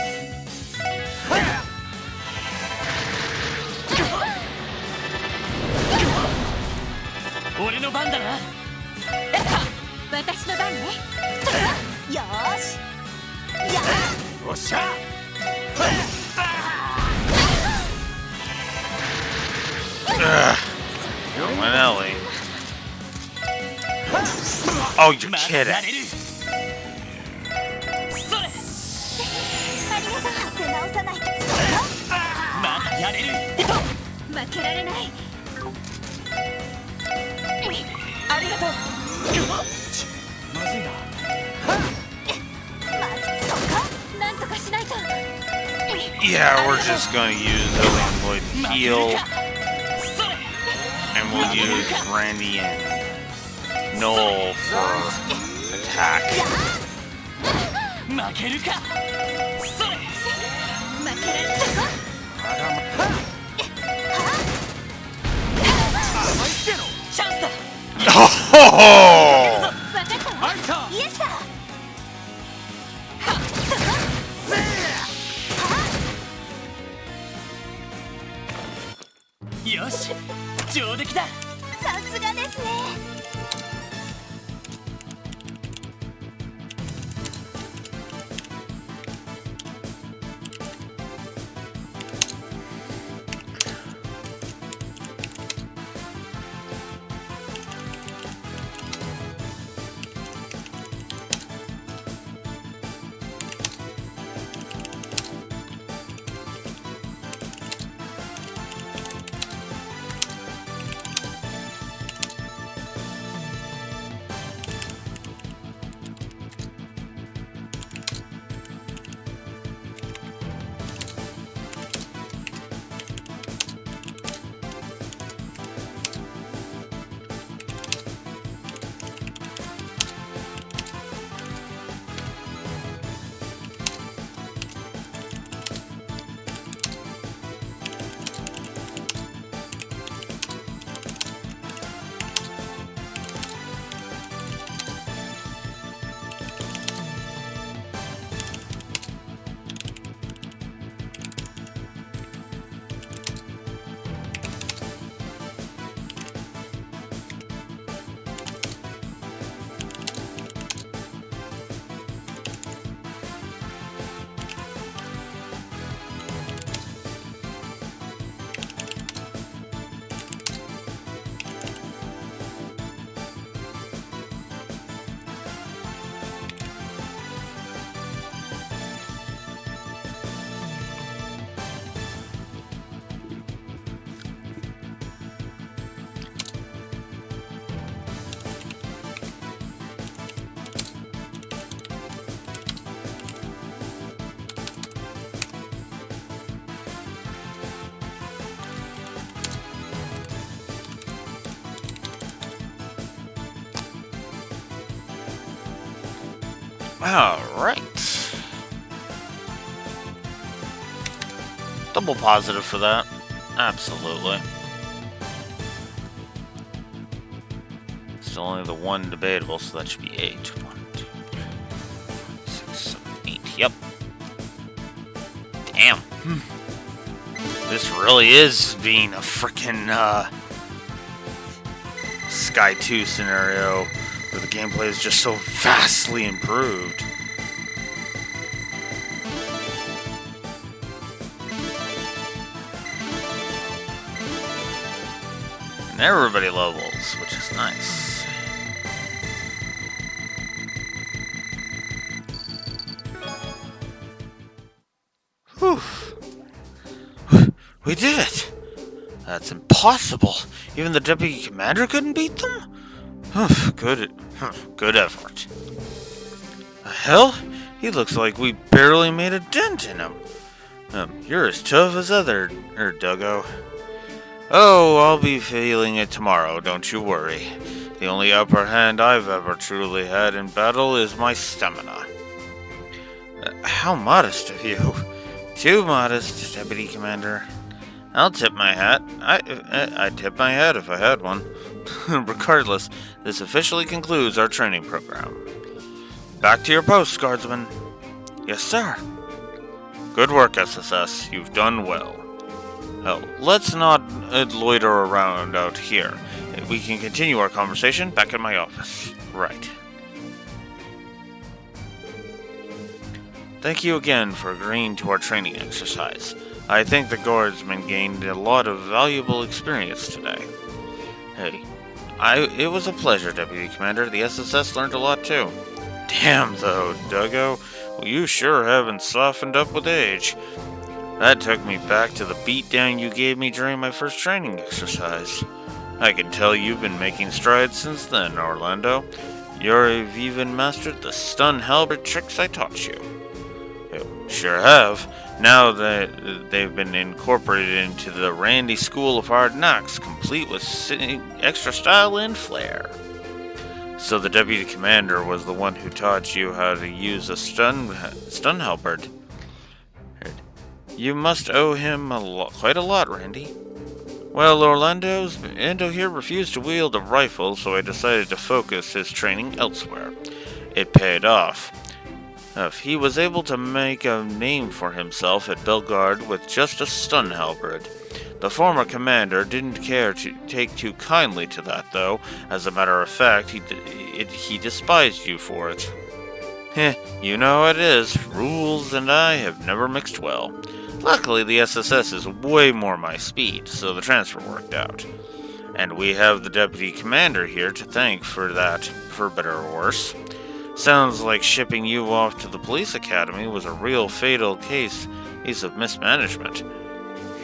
S2: 俺の番だな。
S3: 私の番ね。それはよーし。や
S2: おっしゃ。
S1: Come on, Ellie. Oh, you're kidding.
S2: それ。
S3: ありがとう。立て直さないと。
S2: まだやれる。
S3: 負けられない。
S2: ありがとう。
S4: まずいな。
S3: まずそこ。なんとかしないと。
S1: Yeah, we're just gonna use Ellie and Lloyd to heal. And we'll use Randy and Noel for attack.
S2: 負けるか。それ。
S3: 負けられない。
S2: チャンスだ。
S1: Oh!
S3: 分かったわ。イエスだ。
S2: よし、上出来だ。
S3: さすがですね。
S1: Alright. Double positive for that. Absolutely. Still only the one debatable, so that should be 8. 1, 2, 3, 6, 7, 8. Yep. Damn. This really is being a frickin' Sky 2 scenario where the gameplay is just so vastly improved. And everybody levels, which is nice. Whew. We did it! That's impossible. Even the deputy commander couldn't beat them? Good effort. The hell? He looks like we barely made a dent in him. You're as tough as other, Duggo. Oh, I'll be feeling it tomorrow, don't you worry. The only upper hand I've ever truly had in battle is my stamina. How modest of you. Too modest, Deputy Commander. I'll tip my hat. I'd tip my hat if I had one. Regardless, this officially concludes our training program. Back to your posts, Guardsman. Yes, sir. Good work, SSS. You've done well. Hell, let's not loiter around out here. We can continue our conversation back in my office. Right. Thank you again for agreeing to our training exercise. I think the Guardsmen gained a lot of valuable experience today. Hey, it was a pleasure, Deputy Commander. The SSS learned a lot too. Damn though, Duggo. Well, you sure haven't softened up with age. That took me back to the beatdown you gave me during my first training exercise. I can tell you've been making strides since then, Orlando. You've even mastered the stun halberd tricks I taught you. You sure have. Now that they've been incorporated into the Randy School of Hard Knocks, complete with extra style and flair. So the Deputy Commander was the one who taught you how to use a stun halberd. You must owe him quite a lot, Randy. Well, Orlando here refused to wield a rifle, so I decided to focus his training elsewhere. It paid off. He was able to make a name for himself at Bellegarde with just a stun halberd. The former commander didn't care to take too kindly to that, though. As a matter of fact, he despised you for it. You know how it is. Rules and I have never mixed well. Luckily, the SSS is way more my speed, so the transfer worked out. And we have the Deputy Commander here to thank for that, for better or worse. Sounds like shipping you off to the police academy was a real fatal case of mismanagement.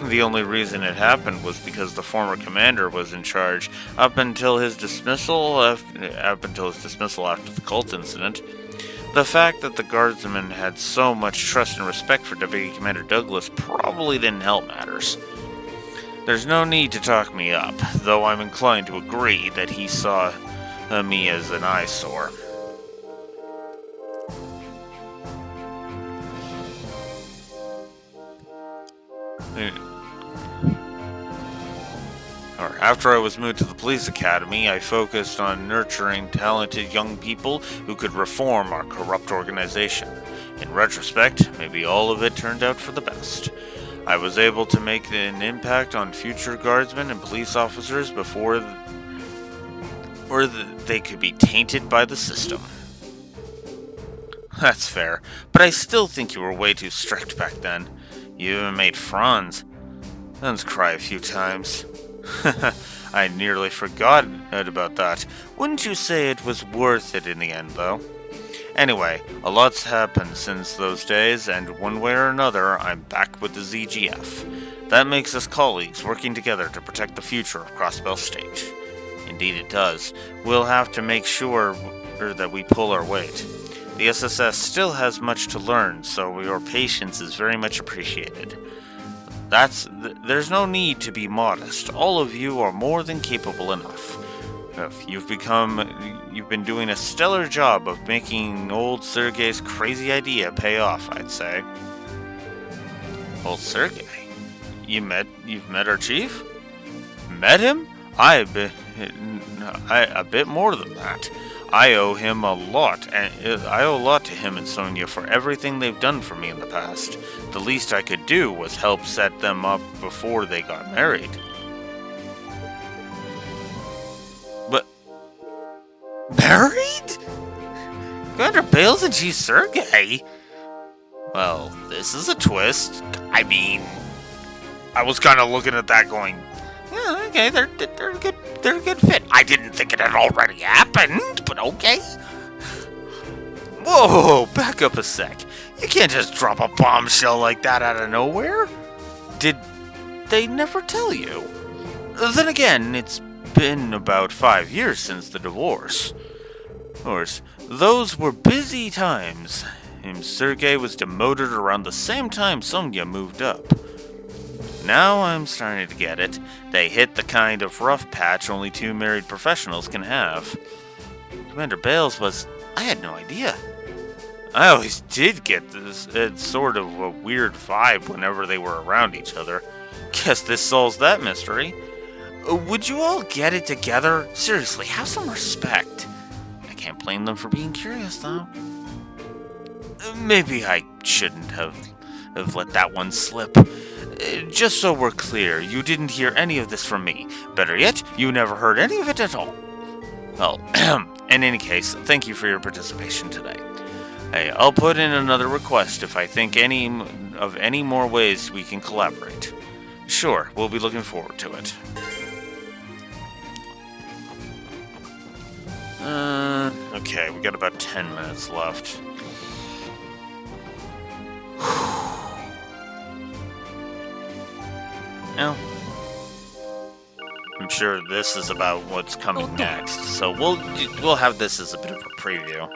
S1: The only reason it happened was because the former commander was in charge up until his dismissal after the cult incident. The fact that the Guardsmen had so much trust and respect for Deputy Commander Douglas probably didn't help matters. There's no need to talk me up, though I'm inclined to agree that he saw me as an eyesore. After I was moved to the police academy, I focused on nurturing talented young people who could reform our corrupt organization. In retrospect, maybe all of it turned out for the best. I was able to make an impact on future guardsmen and police officers before they could be tainted by the system. That's fair, but I still think you were way too strict back then. You even made Franz cry a few times. I nearly forgot about that. Wouldn't you say it was worth it in the end, though? Anyway, a lot's happened since those days, and one way or another, I'm back with the ZGF. That makes us colleagues working together to protect the future of Crossbell State. Indeed it does. We'll have to make sure that we pull our weight. The SSS still has much to learn, so your patience is very much appreciated. There's no need to be modest. All of you are more than capable enough. You've been doing a stellar job of making old Sergei's crazy idea pay off, I'd say. Old Sergei? You've met our chief? Met him? A bit more than that. I owe him a lot, and I owe a lot to him and Sonia for everything they've done for me in the past. The least I could do was help set them up before they got married. But... married? Commander Bales and Chief Sergei? Well, this is a twist. I mean, I was kind of looking at that going, yeah, okay, they're a good fit. I didn't think it had already happened, but okay. Whoa, back up a sec. You can't just drop a bombshell like that out of nowhere. Did they never tell you? Then again, it's been about 5 years since the divorce. Of course, those were busy times. Sergei was demoted around the same time Sonia moved up. Now I'm starting to get it. They hit the kind of rough patch only two married professionals can have. Commander Bales was... I had no idea. I always did get this sort of a weird vibe whenever they were around each other. Guess this solves that mystery. Would you all get it together? Seriously, have some respect. I can't blame them for being curious, though. Maybe I shouldn't have let that one slip. Just so we're clear, you didn't hear any of this from me. Better yet, you never heard any of it at all. Well, in any case, thank you for your participation today. Hey, I'll put in another request if I think any more ways we can collaborate. Sure, we'll be looking forward to it. Okay, we got about 10 minutes left. Well, I'm sure this is about what's coming next, so we'll have this as a bit of a preview.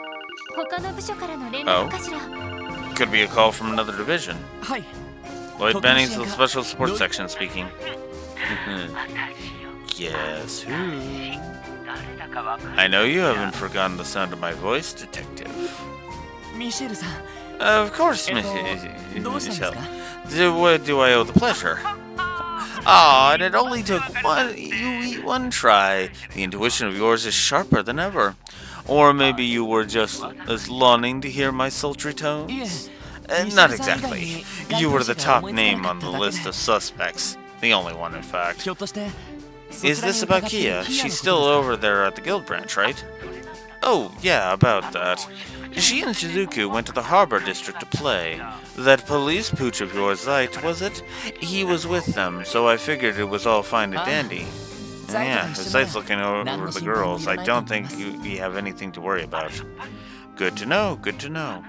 S1: Oh, could be a call from another division. Lloyd Benny's the Special Support Section speaking. Guess who? I know you haven't forgotten the sound of my voice, Detective. Of course, Michelle. Do I owe the pleasure? Ah, and it only took one try. The intuition of yours is sharper than ever. Or maybe you were just as longing to hear my sultry tones? Not exactly. You were the top name on the list of suspects. The only one, in fact. Is this about Kia? She's still over there at the guild branch, right? Oh, yeah, about that. She and Shizuku went to the harbor district to play. That police pooch of yours, Zait, was it? He was with them, so I figured it was all fine and dandy. Yeah, Zait's looking over the girls. I don't think we have anything to worry about. Good to know, good to know.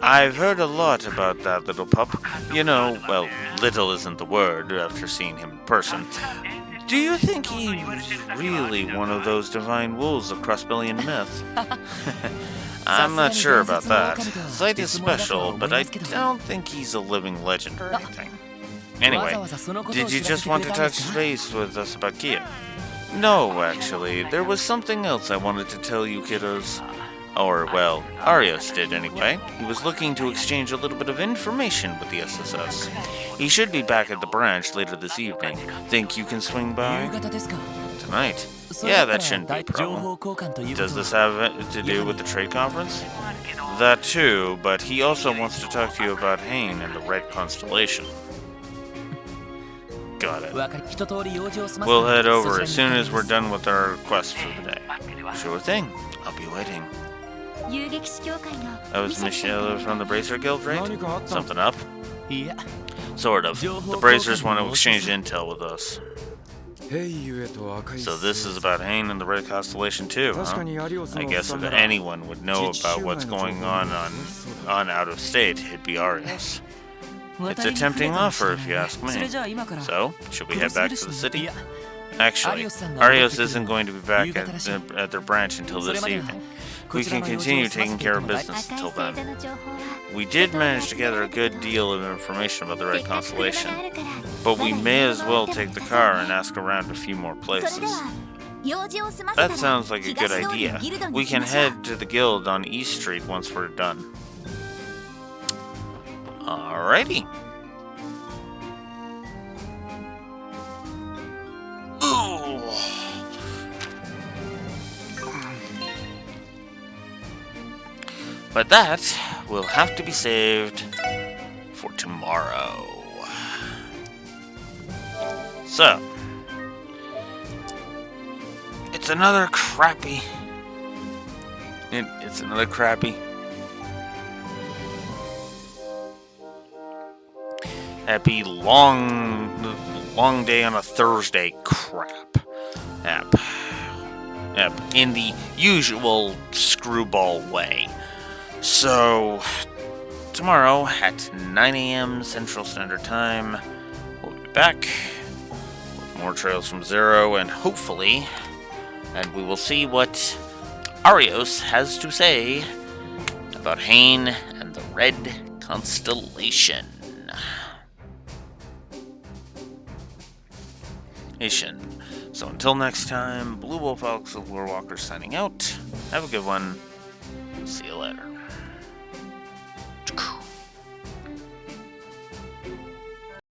S1: I've heard a lot about that little pup. You know, well, little isn't the word after seeing him in person. Do you think he's really one of those divine wolves of Crossbillion myth? I'm not sure about that. Zait is special, but I don't think he's a living legend or anything. Anyway, did you just want to touch base with us about Kia? No, actually, there was something else I wanted to tell you kiddos. Or, well, Arios did anyway. He was looking to exchange a little bit of information with the SSS. He should be back at the branch later this evening. Think you can swing by? Tonight? Yeah, that shouldn't be a problem. Does this have to do with the trade conference? That too, but he also wants to talk to you about Hain and the Red Constellation. Got it. We'll head over as soon as we're done with our quest for the day. Sure thing. I'll be waiting. That was Michelle from the Bracer Guild, right? Something up? Sort of. The Bracers want to exchange intel with us. So this is about Hain and the Red Constellation too, huh? I guess if anyone would know about what's going on out of state, it'd be Arios. It's a tempting offer if you ask me. So, should we head back to the city? Actually, Arios isn't going to be back at their branch until this evening. We can continue taking care of business until then. We did manage to gather a good deal of information about the Red Constellation, but we may as well take the car and ask around a few more places. That sounds like a good idea. We can head to the guild on East Street once we're done. Alrighty. Ooh. But that will have to be saved for tomorrow. So, it's another crappy. It's another crappy. Happy long day on a Thursday. Crap. Yep. In the usual screwball way. So, tomorrow at 9 a.m. Central Standard Time, we'll be back with more Trails from Zero, and hopefully, and we will see what Arios has to say about Hane and the Red Constellation. So until next time, Blue Wolf Alex of Lorewalker signing out. Have a good one. See you later.